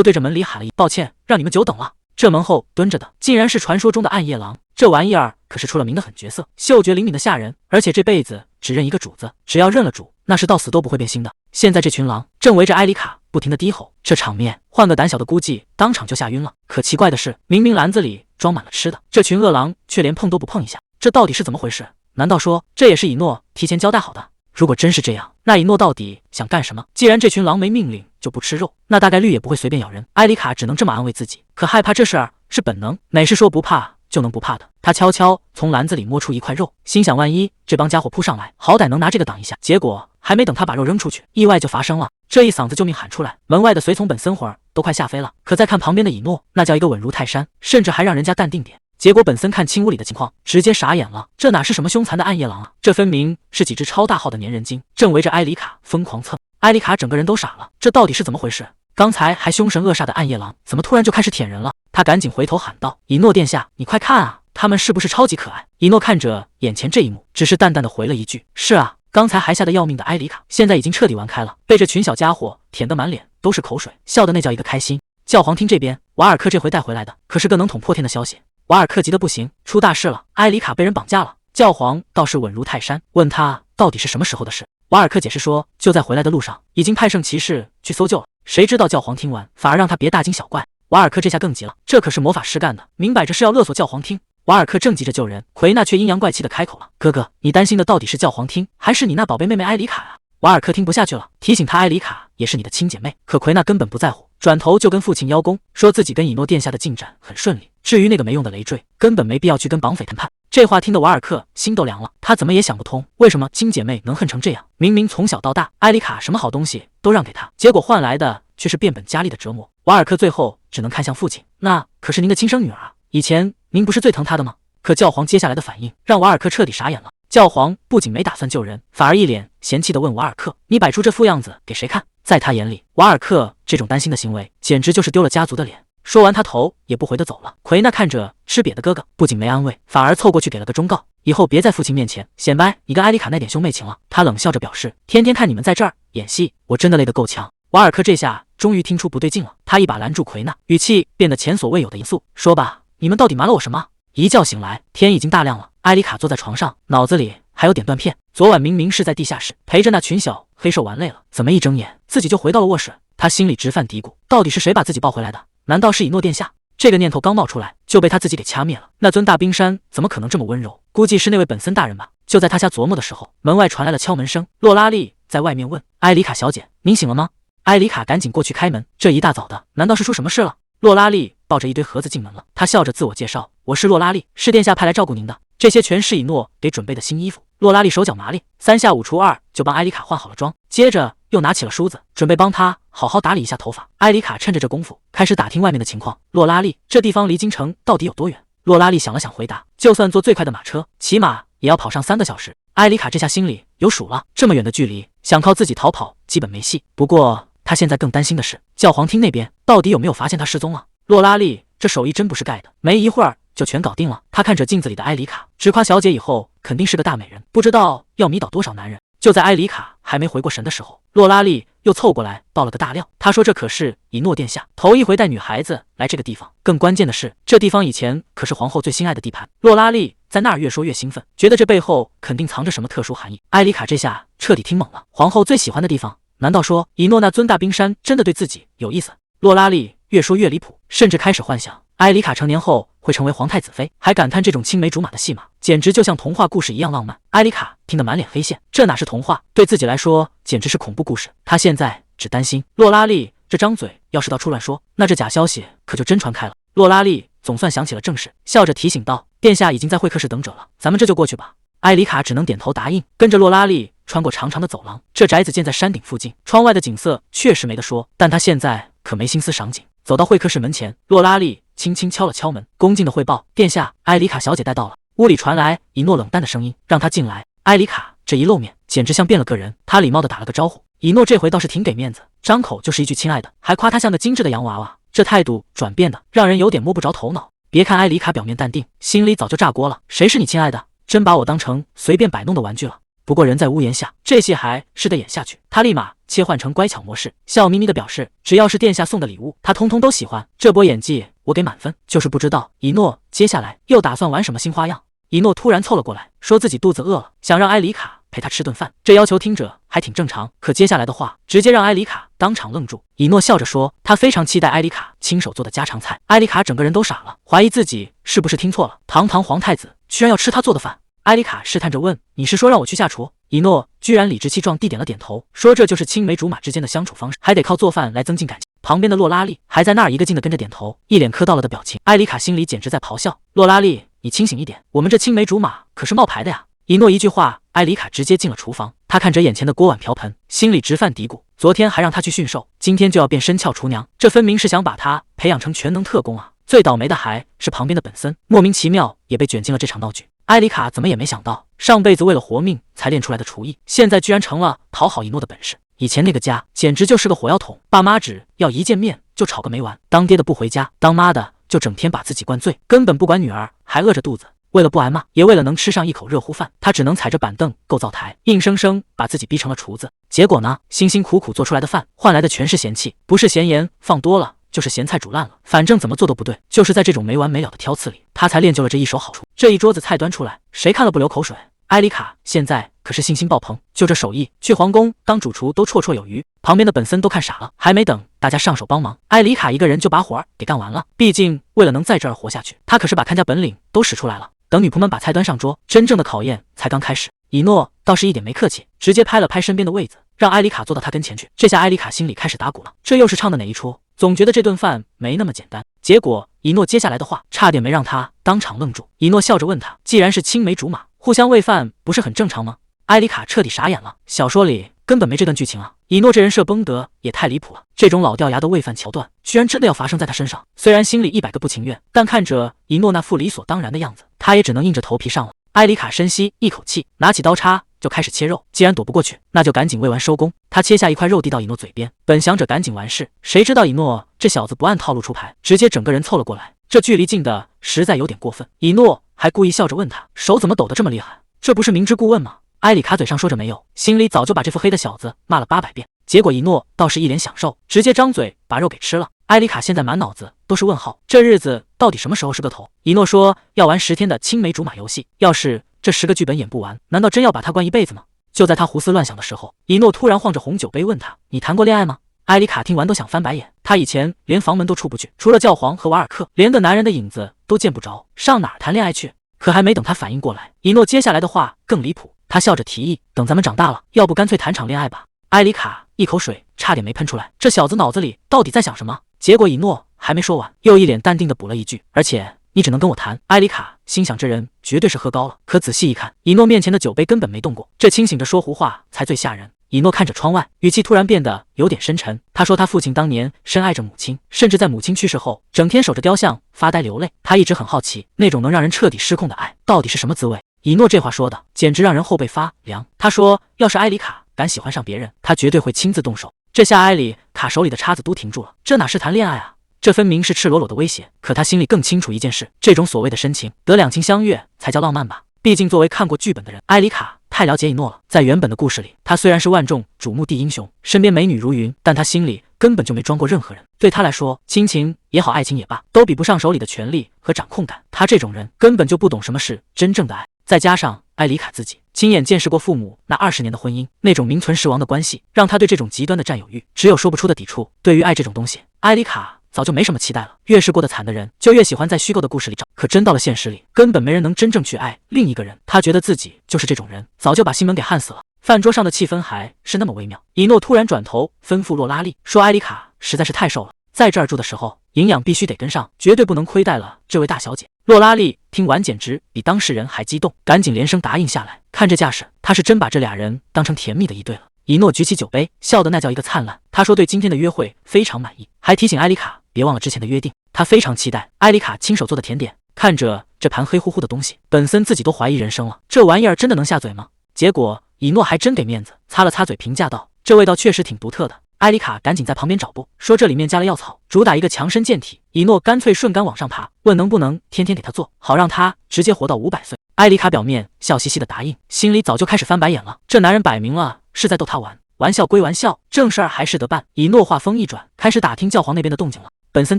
對着門裡喊了一：“抱歉，讓你們久等了。”這門後蹲着的竟然是傳說中的暗夜郎，這玩意兒可是出了名的狠角色，嗅覺靈敏的嚇人，而且這輩子只認一個主子，只要認了主，那是到死都不會變心的。現在這群狼正圍着埃里卡不停地低吼，這場面換個膽小的估計當場就嚇暈了。可奇怪的是，明明籃子裡裝滿了吃的，這群惡狼卻連碰都不碰一下，這到底是怎麼回事？難道說這也是以諾提前交代好的？如果真是這樣，那以諾到底想幹什麼？既然這群狼沒命令就不吃肉，那大概率也不會隨便咬人。埃里卡只能這麼安慰自己，可害怕這事兒是本能，哪是說不怕就能不怕的？他悄悄從籃子裡摸出一塊肉，心想萬一這幫家伙撲上來，好歹能拿這個擋一下。結果還沒等他把肉扔出去，意外就發生了。這一嗓子救命喊出來，門外的隨從本森會兒都快嚇飛了。可再看旁邊的以諾，那叫一個穩如泰山，甚至還讓人家淡定點。結果本森看清屋裡的情況，直接傻眼了。這哪是什麼凶殘的暗夜狼啊？這分明是幾隻超大號的粘人精，正圍着埃里卡瘋狂蹭。埃里卡整個人都傻了，這到底是怎麼回事？剛才還凶神惡煞的暗夜狼，怎麼突然就開始舔人了？他趕緊回頭喊道：“以諾殿下，你快看啊，他們是不是超級可愛？”以諾看着眼前這一幕，只是淡淡的回了一句：“是啊。”剛才還嚇得要命的埃里卡，現在已經徹底玩開了，被這群小家伙舔得滿臉都是口水，笑得那叫一個開心。教皇廳這邊，瓦爾克這回帶回來的可是個能捅破天的消息。瓦爾克急得不行，出大事了，埃里卡被人綁架了。教皇倒是穩如泰山，問他到底是什麼時候的事。瓦爾克解釋說，就在回來的路上，已經派聖騎士去搜救了。誰知道教皇聽完，反而讓他別大驚小怪。瓦爾克這下更急了，這可是魔法師幹的，明擺着是要勒索教皇廳。瓦爾克正急着救人，奎娜卻陰陽怪氣的開口了：“哥哥，你擔心的到底是教皇廳，還是你那寶貝妹妹埃里卡啊？”瓦爾克聽不下去了，提醒他埃里卡也是你的親姐妹。可奎娜根本不在乎，轉頭就跟父親邀功，說自己跟以諾殿下的進展很順利，至於那個沒用的累贅，根本沒必要去跟綁匪談判。這話聽得瓦爾克心都涼了，他怎麼也想不通，為什麼親姐妹能恨成這樣？明明從小到大，埃里卡什麼好東西都讓給他，結果換來的卻是變本加厲的折磨。瓦爾克最後只能看向父親：“那可是您的親生女兒啊，以前您不是最疼她的嗎？”可教皇接下來的反應讓瓦爾克徹底傻眼了。教皇不僅沒打算救人，反而一臉嫌棄地問瓦爾克：“你擺出這副樣子給誰看？”在他眼裡，瓦爾克這種擔心的行為簡直就是丟了家族的臉。說完，他頭也不回地走了。奎娜看着吃瘪的哥哥，不僅沒安慰，反而湊過去給了個忠告：“以後別在父親面前顯擺你跟埃里卡那點兄妹情了。”他冷笑着表示：“天天看你們在這兒演戲，我真的累得夠嗆。”瓦爾克這下終於聽出不對勁了，他一把攔住奎娜，語氣變得前所未有的嚴肅：“說吧，你們到底瞞了我什麼？”一覺醒來，天已經大亮了。埃里卡坐在床上，腦子裡還有點斷片。昨晚明明是在地下室陪着那群小黑獸玩累了，怎麼一睜眼自己就回到了臥室？他心裡直犯嘀咕，到底是誰把自己抱回來的？難道是以諾殿下？這個念頭剛冒出來，就被他自己給掐滅了。那尊大冰山怎麼可能這麼溫柔？估計是那位本森大人吧。就在他瞎琢磨的時候，門外傳來了敲門聲。洛拉麗在外面問：“埃里卡小姐，您醒了嗎？”埃里卡趕緊過去開門。這一大早的，難道是出什麼事了？洛拉麗抱着一堆盒子進門了，她笑着自我介紹：“我是洛拉麗，是殿下派來照顧您的。這些全是以諾給準備的新衣服。”洛拉麗手腳麻利，三下五除二就幫埃里卡換好了裝，接着又拿起了梳子，準備幫他好好打理一下頭髮。埃里卡趁着這功夫開始打聽外面的情況。洛拉麗，這地方離京城到底有多遠？洛拉麗想了想回答：“就算坐最快的馬車，起碼也要跑上3個小時。”埃里卡這下心裡有數了，這麼遠的距離，想靠自己逃跑基本沒戲。不過他現在更擔心的是，教皇廳那邊到底有沒有發現他失蹤了？洛拉麗這手藝真不是蓋的，沒一會兒就全搞定了。他看着鏡子裡的埃里卡，直誇小姐以後肯定是個大美人，不知道要迷倒多少男人。就在埃里卡還沒回過神的時候，洛拉麗又湊過來爆了個大料。他說：“這可是以諾殿下頭一回帶女孩子來這個地方，更關鍵的是，這地方以前可是皇後最心愛的地盤。”洛拉麗在那兒越說越興奮，覺得這背後肯定藏着什麼特殊含義。埃里卡這下徹底聽懵了，皇後最喜歡的地方，難道說以諾那尊大冰山真的對自己有意思？洛拉麗越說越離譜，甚至開始幻想埃里卡成年後會成為皇太子妃，還感嘆這種青梅竹馬的戲碼簡直就像童話故事一樣浪漫。埃里卡聽得滿臉黑線，這哪是童話，對自己來說簡直是恐怖故事。他現在只擔心洛拉麗這張嘴要是到處亂說，那這假消息可就真傳開了。洛拉麗總算想起了正事，笑着提醒道：“殿下已經在會客室等着了，咱們這就過去吧。”埃里卡只能點頭答應，跟着洛拉麗穿過長長的走廊。這宅子建在山頂附近，窗外的景色確實沒得說，但他現在可沒心思賞景。走到會客室門前，洛拉麗輕輕敲了敲門，恭敬地匯報：“殿下，埃里卡小姐带到了。”屋裡傳來以諾冷淡的聲音：“讓她進來。”埃里卡這一露面，簡直像變了個人。他禮貌地打了個招呼。以諾這回倒是挺給面子，張口就是一句親愛的，還誇他像個精緻的洋娃娃。這態度轉變的讓人有點摸不着頭腦。別看埃里卡表面淡定，心裡早就炸鍋了。誰是你親愛的？真把我當成隨便擺弄的玩具了？不過人在屋檐下，這戲還是得演下去。他立馬切換成乖巧模式，笑眯眯地表示，只要是殿下送的禮物，他通通都喜歡。這波演技我給滿分，就是不知道一諾接下來又打算玩什麼新花樣。一諾突然湊了過來，說自己肚子餓了，想讓埃里卡陪他吃頓飯。這要求聽着還挺正常，可接下来的話直接讓埃里卡當場愣住。一諾笑着說，他非常期待埃里卡親手做的家常菜。埃里卡整個人都傻了，懷疑自己是不是聽錯了，堂堂皇太子居然要吃他做的飯。埃里卡試探着問，你是說讓我去下廚？一諾居然理直氣壯地點了點頭，說這就是青梅竹馬之間的相處方式，還得靠做飯來增進感情。旁邊的洛拉麗還在那兒一個勁的跟着點頭，一臉磕到了的表情。埃里卡心裡簡直在咆哮，洛拉麗，你清醒一點，我們這青梅竹馬可是冒牌的呀。一諾一句話，埃里卡直接進了廚房。他看着眼前的鍋碗瓢盆，心裡直犯嘀咕，昨天還讓他去驯獸，今天就要变生肖廚娘，這分明是想把他培養成全能特工啊。最倒霉的還是旁邊的本森，莫名其妙也被捲進了這場鬧剧。埃里卡怎麼也沒想到，上輩子為了活命才練出來的廚藝，現在居然成了討好一諾的本事。以前那個家簡直就是個火藥桶，爸媽只要一見面就吵個沒完，當爹的不回家，當媽的就整天把自己灌醉，根本不管女兒還餓着肚子。為了不挨罵，也為了能吃上一口熱乎飯，他只能踩着板凳構灶台，硬生生把自己逼成了廚子。結果呢，辛辛苦苦做出來的飯換來的全是嫌棄，不是鹹鹽放多了，就是鹹菜煮爛了，反正怎么做都不對。就是在這種沒完沒了的挑刺裡，他才練就了這一手好廚。這一桌子菜端出來，誰看了不流口水？埃里卡現在可是信心爆棚，就這手藝，去皇宮當主廚都綽綽有餘。旁邊的本森都看傻了，還沒等大家上手幫忙，埃里卡一個人就把活兒給幹完了。畢竟為了能在這兒活下去，他可是把看家本領都使出來了。等女僕們把菜端上桌，真正的考驗才剛開始。以諾倒是一點沒客氣，直接拍了拍身邊的位子，讓埃里卡坐到他跟前去。這下埃里卡心裡開始打鼓了，這又是唱的哪一出？總覺得這頓飯沒那麼簡單。結果以諾接下來的話差點沒讓他當場愣住。以諾笑着問他，既然是青梅竹馬，互相餵飯不是很正常嗎？埃里卡徹底傻眼了，小說裡根本沒這段劇情啊！以諾這人設繃得也太離譜了，這種老掉牙的餵飯橋段居然真的要發生在他身上。雖然心裡100個不情願，但看着以諾那副理所當然的樣子，他也只能硬着頭皮上了。埃里卡深吸一口氣，拿起刀叉就開始切肉。既然躲不過去，那就趕緊餵完收工。他切下一塊肉遞到以諾嘴邊，本想着趕緊完事，誰知道以諾這小子不按套路出牌，直接整個人湊了過來，這距離近的實在有點過分。以諾還故意笑着問他，手怎麼抖得這麼厲害？這不是明知故問嗎？埃里卡嘴上說着沒有，心裡早就把這副黑的小子罵了800遍。結果以諾倒是一臉享受，直接張嘴把肉給吃了。埃里卡現在滿腦子都是問號，這日子到底什麼時候是個頭？以諾說要玩10天的青梅竹馬遊戲，要是這10個劇本演不完，難道真要把他關一輩子嗎？就在他胡思亂想的時候，以諾突然晃着紅酒杯問他，你談過戀愛嗎？埃里卡聽完都想翻白眼，他以前連房門都出不去，除了教皇和瓦爾克，連個男人的影子都見不着，上哪兒談戀愛去？可還沒等他反應過來，以諾接下來的話更離譜。他笑着提議，等咱們長大了，要不乾脆談場戀愛吧。埃里卡一口水差點沒噴出來，這小子腦子裡到底在想什麼？結果以諾還沒說完，又一臉淡定地補了一句，而且你只能跟我談。埃里卡心想這人絕對是喝高了，可仔細一看，以諾面前的酒杯根本沒動過，這清醒着說胡話才最嚇人。以諾看着窗外，語氣突然變得有點深沉。他說他父親當年深愛着母親，甚至在母親去世後，整天守着雕像發呆流淚。他一直很好奇，那種能讓人徹底失控的愛到底是什麼滋味。以諾這話說的簡直讓人後背發涼。他說要是埃里卡敢喜歡上別人，他絕對會親自動手。這下埃里卡手裡的叉子都停住了，這哪是談戀愛啊，這分明是赤裸裸的威脅。可他心裡更清楚一件事，這種所謂的深情得兩情相悅才叫浪漫吧。畢竟作為看過劇本的人，埃里卡太了解以諾了。在原本的故事裡，他雖然是萬眾矚目的英雄，身邊美女如雲，但他心裡根本就沒裝過任何人。對他來說，親情也好，愛情也罷，都比不上手裡的權力和掌控感。他這種人根本就不懂什麼是真正的愛。再加上埃里卡自己親眼見識過父母那20年的婚姻，那種名存實亡的關係，讓他對這種極端的佔有欲只有說不出的抵觸。對於愛這種東西，埃里卡早就沒什麼期待了。越是過得慘的人，就越喜歡在虛構的故事裡找。可真到了現實裡，根本沒人能真正去愛另一個人。他覺得自己就是這種人，早就把西門給焊死了。飯桌上的氣氛還是那麼微妙。以諾突然轉頭吩咐洛拉麗說，埃里卡實在是太瘦了，在這兒住的時候營養必須得跟上，絕對不能虧待了這位大小姐。洛拉麗聽完簡直比當事人還激動，趕緊連聲答應下來。看這架勢，他是真把這倆人當成甜蜜的一對了。以諾舉起酒杯，笑得那叫一個燦爛。他說對今天的約會非常滿意，還提醒埃里卡別忘了之前的約定。他非常期待埃里卡親手做的甜點。看着這盤黑乎乎的東西，本森自己都懷疑人生了，這玩意兒真的能下嘴嗎？結果以諾還真給面子，擦了擦嘴評價道，這味道確實挺獨特的，埃里卡趕緊在旁邊找布，說這裡面加了藥草，主打一個強身健體。以諾乾脆順桿往上爬，問能不能天天給他做，好讓他直接活到500歲。埃里卡表面笑嘻嘻的答應，心裡早就開始翻白眼了。這男人擺明了是在逗他玩，玩笑歸玩笑，正事兒還是得辦。以諾話鋒一轉，開始打聽教皇那邊的動靜了。本森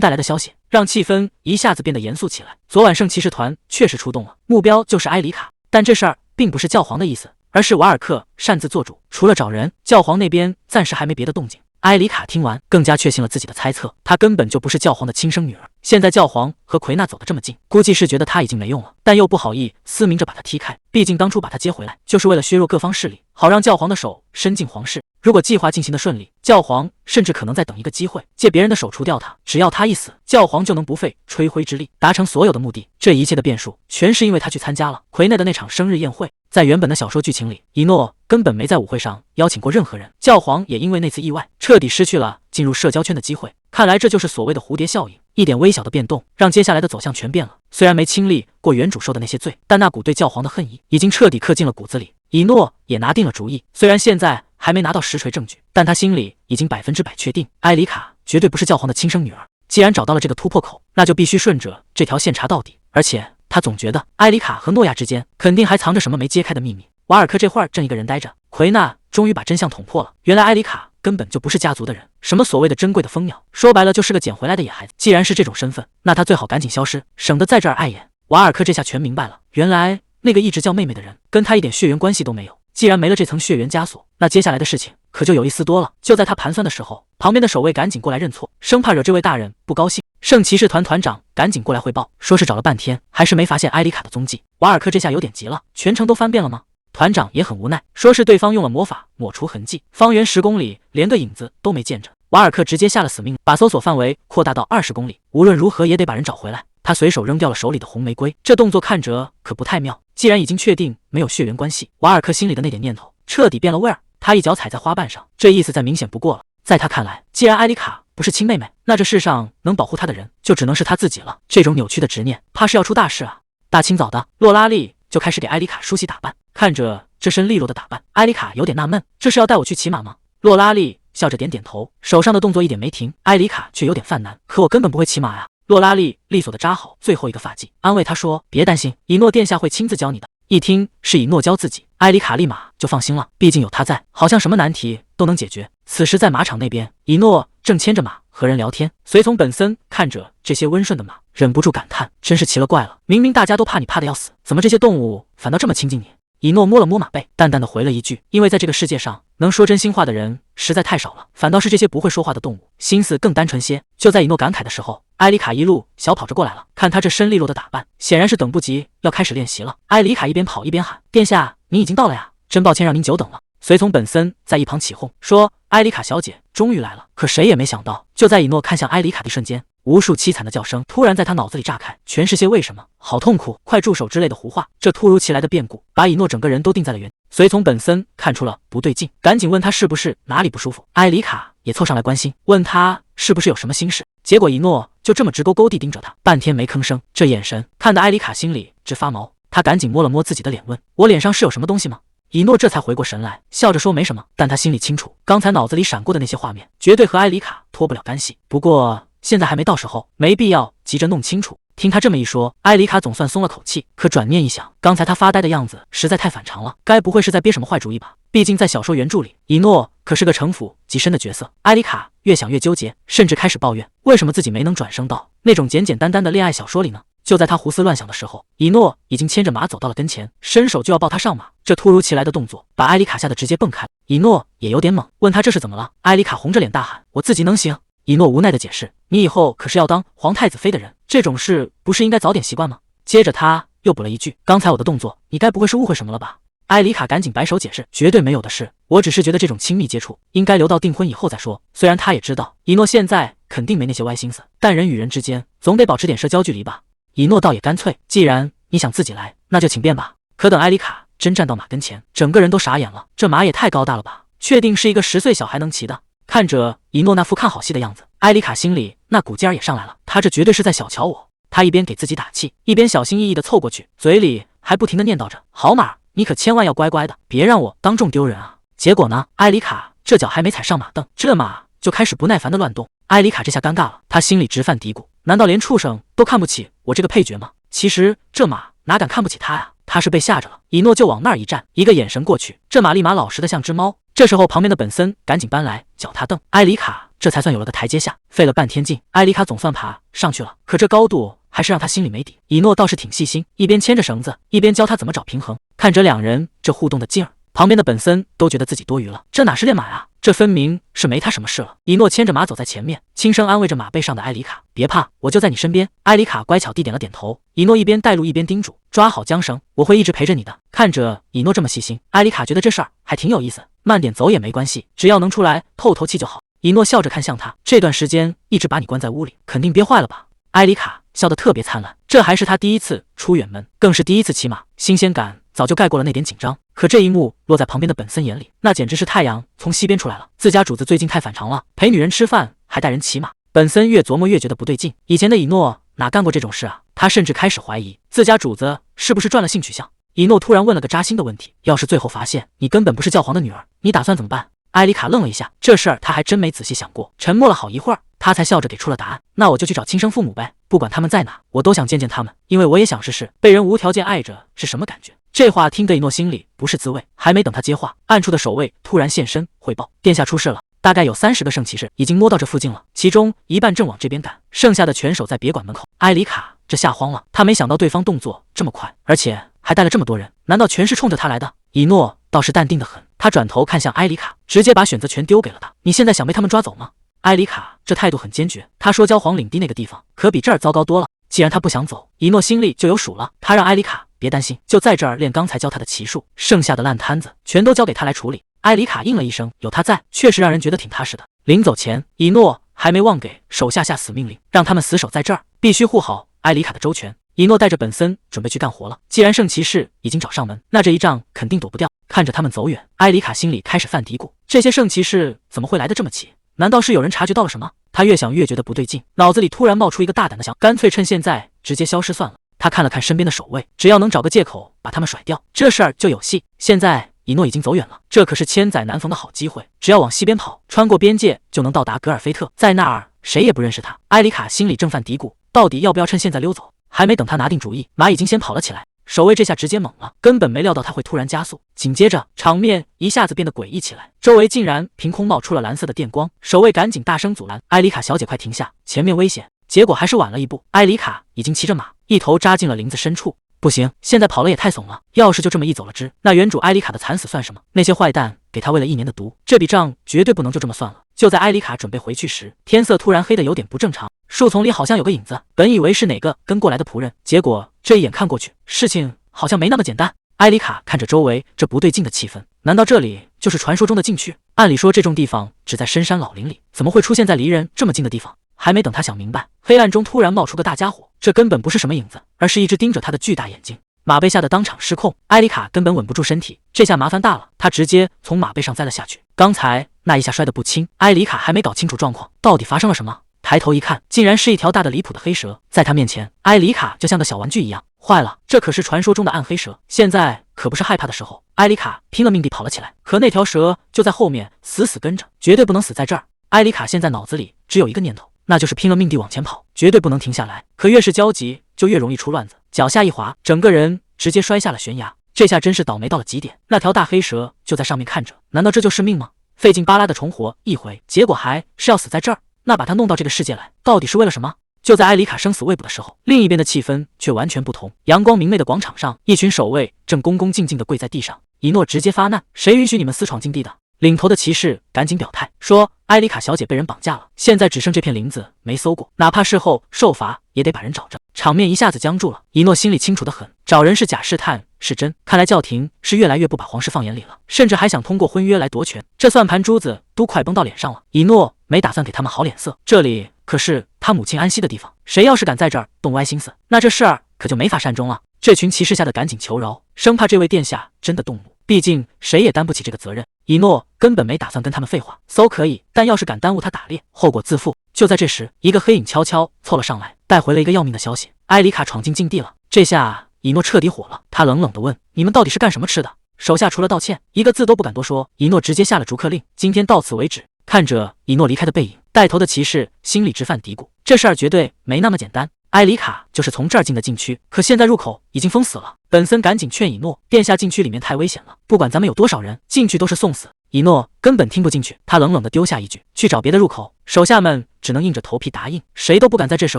帶來的消息讓氣氛一下子變得嚴肅起來。昨晚聖騎士團確實出動了，目標就是埃里卡，但這事兒並不是教皇的意思，而是瓦爾克擅自做主。除了找人，教皇那邊暫時還沒別的動靜。埃里卡聽完，更加確信了自己的猜測，她根本就不是教皇的親生女兒。現在教皇和奎娜走得這麼近，估計是覺得她已經沒用了，但又不好意思明着把她踢開。畢竟當初把她接回來，就是為了削弱各方勢力，好讓教皇的手伸進皇室。如果計劃進行的順利，教皇甚至可能再等一個機會，借別人的手除掉他。只要他一死，教皇就能不費吹灰之力達成所有的目的。這一切的變數，全是因為他去參加了奎內的那場生日宴會。在原本的小說劇情裡，以諾根本沒在舞會上邀請過任何人，教皇也因為那次意外，徹底失去了進入社交圈的機會。看來這就是所謂的蝴蝶效應，一點微小的變動，讓接下來的走向全變了。雖然沒親歷過原主受的那些罪，但那股對教皇的恨意已經徹底刻進了骨子裡。以諾也拿定了主意，雖然現在還沒拿到實錘證據，但他心裡已經100%確定，埃里卡絕對不是教皇的親生女兒。既然找到了這個突破口，那就必須順着這條線查到底。而且他總覺得埃里卡和諾亞之間肯定還藏着什麼沒揭開的秘密。瓦爾克這會兒正一個人呆着，奎娜終於把真相捅破了。原來埃里卡根本就不是家族的人，什麼所謂的珍貴的蜂鳥，說白了就是個撿回來的野孩子。既然是這種身份，那他最好趕緊消失，省得在這兒礙眼。瓦爾克這下全明白了，原來那個一直叫妹妹的人跟他一點血緣關係都沒有。既然沒了這層血緣枷鎖，那接下來的事情可就有意思多了。就在他盤算的時候，旁邊的守衛趕緊過來認錯，生怕惹這位大人不高興。聖騎士團團長趕緊過來匯報，說是找了半天，還是沒發現埃里卡的蹤跡。瓦爾克這下有點急了，全城都翻遍了嗎？團長也很無奈，說是對方用了魔法抹除痕跡，方圓10公里連個影子都沒見着。瓦爾克直接下了死命，把搜索範圍擴大到20公里，無論如何也得把人找回來。他隨手扔掉了手裡的紅玫瑰，這動作看着可不太妙。既然已經確定沒有血緣關係，瓦爾克心裡的那點念頭徹底變了味兒。他一腳踩在花瓣上，這意思再明顯不過了。在他看來，既然埃里卡不是親妹妹，那這世上能保護她的人就只能是他自己了。這種扭曲的執念，怕是要出大事啊！大清早的，洛拉麗就開始給埃里卡梳洗打扮。看着這身利落的打扮，埃里卡有點納悶，這是要帶我去騎馬嗎？洛拉麗笑着點點頭，手上的動作一點沒停。埃里卡卻有點犯難，可我根本不會騎馬呀。洛拉麗利索地扎好最後一個髮髻，安慰他說：“別擔心，以諾殿下會親自教你的。”一聽是以諾教自己，埃里卡立馬就放心了，畢竟有他在，好像什麼難題都能解決。此時在馬場那邊，以諾正牽着馬和人聊天，隨從本森看着這些溫順的馬，忍不住感嘆：真是奇了怪了，明明大家都怕你怕得要死，怎麼這些動物反倒這麼親近你？以諾摸了摸馬背，淡淡的回了一句：“因為在這個世界上，能說真心話的人實在太少了，反倒是這些不會說話的動物，心思更单純些。”就在以諾感慨的時候，埃里卡一路小跑着過來了。看他這身利落的打扮，顯然是等不及要開始練習了。埃里卡一邊跑一邊喊：“殿下，您已經到了呀！真抱歉讓您久等了。”隨從本森在一旁起哄說：“埃里卡小姐終於來了。”可誰也沒想到，就在以諾看向埃里卡的一瞬間，無數淒慘的叫聲突然在他腦子裡炸開，全是些為什麼、好痛苦、快住手之類的胡話。這突如其來的變故把以諾整個人都定在了原地。隨從本森看出了不對勁，趕緊問他是不是哪裡不舒服。埃里卡也湊上來關心，問他是不是有什麼心事。結果以諾就這麼直勾勾地盯着他，半天沒吭聲。這眼神看得埃里卡心裡直發毛，他趕緊摸了摸自己的臉，問：“我臉上是有什麼東西嗎？”以諾這才回過神來，笑着說：“沒什麼。”但他心裡清楚，剛才腦子裡閃過的那些畫面，絕對和埃里卡脫不了干係。不過現在還沒到時候，沒必要急着弄清楚。聽他這麼一說，埃里卡總算鬆了口氣。可轉念一想，剛才他發呆的樣子實在太反常了，該不會是在憋什麼壞主意吧？畢竟在小說原著裡，以諾可是個城府極深的角色。埃里卡越想越糾結，甚至開始抱怨，為什麼自己沒能轉生到那種簡簡單單的戀愛小說裡呢？就在他胡思亂想的時候，以諾已經牽着馬走到了跟前，伸手就要抱他上馬。這突如其來的動作把埃里卡嚇得直接蹦開。以諾也有點懵，問他這是怎麼了。埃里卡紅着臉大喊：“我自己能行。”以諾無奈的解釋：“你以後可是要當皇太子妃的人，這種事不是應該早點習慣嗎？”接着他又補了一句：“剛才我的動作，你該不會是誤會什麼了吧？”埃里卡趕緊擺手解釋：“絕對沒有的事，我只是覺得這種親密接觸應該留到訂婚以後再說。”雖然他也知道以諾現在肯定沒那些歪心思，但人與人之間總得保持點社交距離吧。以諾倒也乾脆，既然你想自己來，那就請便吧。可等埃里卡真站到馬跟前，整個人都傻眼了，這馬也太高大了吧，確定是一個10歲小孩能騎的？看着以諾那副看好戲的樣子，埃里卡心裡那股勁兒也上來了，他這絕對是在小瞧我。他一邊給自己打氣，一邊小心翼翼地湊過去，嘴裡還不停地念叨着：“好馬，你可千萬要乖乖的，別讓我當眾丟人啊！”結果呢，埃里卡這腳還沒踩上馬凳，這馬就開始不耐煩地亂動。埃里卡這下尷尬了，他心裡直犯嘀咕：難道連畜生都看不起我這個配角嗎？其實這馬哪敢看不起他呀？他是被嚇着了。以諾就往那兒一站，一個眼神過去，這馬立馬老實的像只貓。這時候旁邊的本森趕緊搬來腳踏凳，埃里卡這才算有了個台階下。費了半天勁，埃里卡總算爬上去了，可這高度還是讓他心裡沒底。以諾倒是挺細心，一邊牽着繩子，一邊教他怎麼找平衡。看着兩人這互動的勁兒，旁邊的本森都覺得自己多餘了，這哪是練馬啊，這分明是沒他什麼事了。以諾牽着馬走在前面，輕聲安慰着馬背上的埃里卡：別怕，我就在你身邊。埃里卡乖巧地點了點頭。以諾一邊帶路一邊叮囑：抓好韁繩，我會一直陪着你的。看着以諾這麼細心，埃里卡覺得這事兒還挺有意思，慢點走也沒關係，只要能出來透透氣就好。以諾笑着看向他：這段時間一直把你關在屋裡，肯定憋壞了吧？埃里卡笑得特別燦爛，這還是他第一次出遠門，更是第一次騎馬，新鮮感早就蓋過了那點緊張。可這一幕落在旁邊的本森眼裡，那簡直是太陽從西邊出來了。自家主子最近太反常了，陪女人吃飯還帶人騎馬。本森越琢磨越覺得不對勁，以前的以諾哪幹過這種事啊？他甚至開始懷疑自家主子是不是轉了性取向。以諾突然問了個扎心的問題：要是最後發現你根本不是教皇的女兒，你打算怎麼辦？埃里卡愣了一下，這事兒他還真沒仔細想過。沉默了好一會兒，他才笑着給出了答案：那我就去找親生父母唄，不管他們在哪，我都想見見他們，因為我也想試試被人無條件愛着是什麼感覺。這話聽得以諾心裡不是滋味，還沒等他接話，暗處的守衛突然現身匯報：殿下出事了，大概有30個聖騎士已經摸到這附近了，其中一半正往這邊趕，剩下的全守在別館門口。埃里卡這嚇慌了，他沒想到對方動作這麼快，而且還帶了這麼多人，難道全是衝着他來的？以諾倒是淡定得很，他轉頭看向埃里卡，直接把選擇權丟給了他：你現在想被他們抓走嗎？埃里卡這態度很堅決，他說教皇領地那個地方可比這兒糟糕多了。既然他不想走，以諾心裡就有數了，他讓埃里卡別擔心，就在這兒練剛才教他的騎術，剩下的爛攤子全都交給他來處理。埃里卡應了一聲，有他在，確實讓人覺得挺踏實的。臨走前，以諾還沒忘給手下下死命令，讓他們死守在這兒，必須護好埃里卡的周全。以諾帶着本森準備去幹活了，既然聖騎士已經找上門，那這一仗肯定躲不掉。看着他們走遠，埃里卡心裡開始犯嘀咕：這些聖騎士怎麼會來得這麼齊？難道是有人察覺到了什麼？他越想越覺得不對勁，腦子裡突然冒出一個大膽的想，乾脆趁現在直接消失算了。他看了看身邊的守衛，只要能找個借口把他們甩掉，這事兒就有戲。現在以諾已經走遠了，這可是千載難逢的好機會，只要往西邊跑，穿過邊界就能到達格爾菲特，在那兒誰也不認識他。埃里卡心裡正犯嘀咕，到底要不要趁現在溜走？還沒等他拿定主意，馬已經先跑了起來。守衛這下直接懵了，根本沒料到他會突然加速，緊接着場面一下子變得詭異起來，周圍竟然憑空冒出了藍色的電光。守衛趕緊大聲阻攔：埃里卡小姐快停下，前面危險。結果還是晚了一步，埃里卡已經騎着馬一頭扎進了林子深處。不行，現在跑了也太慫了，要是就這麼一走了之，那原主埃里卡的慘死算什麼？那些壞蛋給他餵了1年的毒，這筆賬絕對不能就這麼算了。就在埃里卡準備回去時，天色突然黑得有點不正常，樹叢裡好像有個影子，本以為是哪個跟過來的僕人，結果這一眼看過去，事情好像沒那麼簡單。埃里卡看着周圍這不對勁的氣氛，難道這裡就是傳說中的禁區？按理說這種地方只在深山老林裡，怎麼會出現在離人這麼近的地方？還沒等他想明白，黑暗中突然冒出個大家伙，這根本不是什麼影子，而是一只盯着他的巨大眼睛。馬被嚇得當場失控，埃里卡根本穩不住身體，這下麻煩大了，他直接從馬背上栽了下去。剛才那一下摔得不輕，埃里卡還沒搞清楚狀況，到底發生了什麼。抬頭一看，竟然是一條大的離譜的黑蛇，在他面前，埃里卡就像個小玩具一樣。壞了，這可是傳說中的暗黑蛇，現在可不是害怕的時候。埃里卡拼了命地跑了起來，可那條蛇就在後面死死跟着，絕對不能死在這兒。埃里卡現在腦子裡只有一個念頭，那就是拼了命地往前跑，絕對不能停下來。可越是焦急，就越容易出亂子，腳下一滑，整個人直接摔下了懸崖。這下真是倒霉到了極點，那條大黑蛇就在上面看着，難道這就是命嗎？費勁巴拉的重活一回，結果還是要死在這兒。那把他弄到這個世界來，到底是為了什麼？就在埃里卡生死未卜的時候，另一邊的氣氛卻完全不同。陽光明媚的廣場上，一群守衛正恭恭敬敬地跪在地上。以諾直接發難：誰允許你們私闖禁地的？領頭的騎士趕緊表態說：埃里卡小姐被人綁架了，現在只剩這片林子沒搜過，哪怕事後受罰也得把人找着。場面一下子僵住了。以諾心裡清楚得很，找人是假，試探是真，看來教廷是越來越不把皇室放眼裡了，甚至還想通過婚約來奪權，這算盤珠子都快崩到臉上了。以諾沒打算給他們好臉色，這裡可是他母親安息的地方，誰要是敢在這兒動歪心思，那這事兒可就沒法善終了。這群騎士嚇得趕緊求饒，生怕這位殿下真的動怒，畢竟誰也擔不起這個責任。以諾根本沒打算跟他們廢話，搜可以，但要是敢耽誤他打獵，後果自負。就在這時，一個黑影悄悄湊了上來，帶回了一個要命的消息：埃里卡闖進禁地了。這下以諾徹底火了，他冷冷地問：你們到底是幹什麼吃的？手下除了道歉，一個字都不敢多說。以諾直接下了逐客令：今天到此為止，看着以諾離開的背影，帶頭的騎士心裡直犯嘀咕，這事兒絕對沒那麼簡單。埃里卡就是從這兒進的禁區，可現在入口已經封死了。本森趕緊勸以諾，殿下，禁區裡面太危險了，不管咱们有多少人，進去都是送死。以諾根本聽不進去，他冷冷地丟下一句，去找別的入口。手下們只能硬着頭皮答應，誰都不敢在這時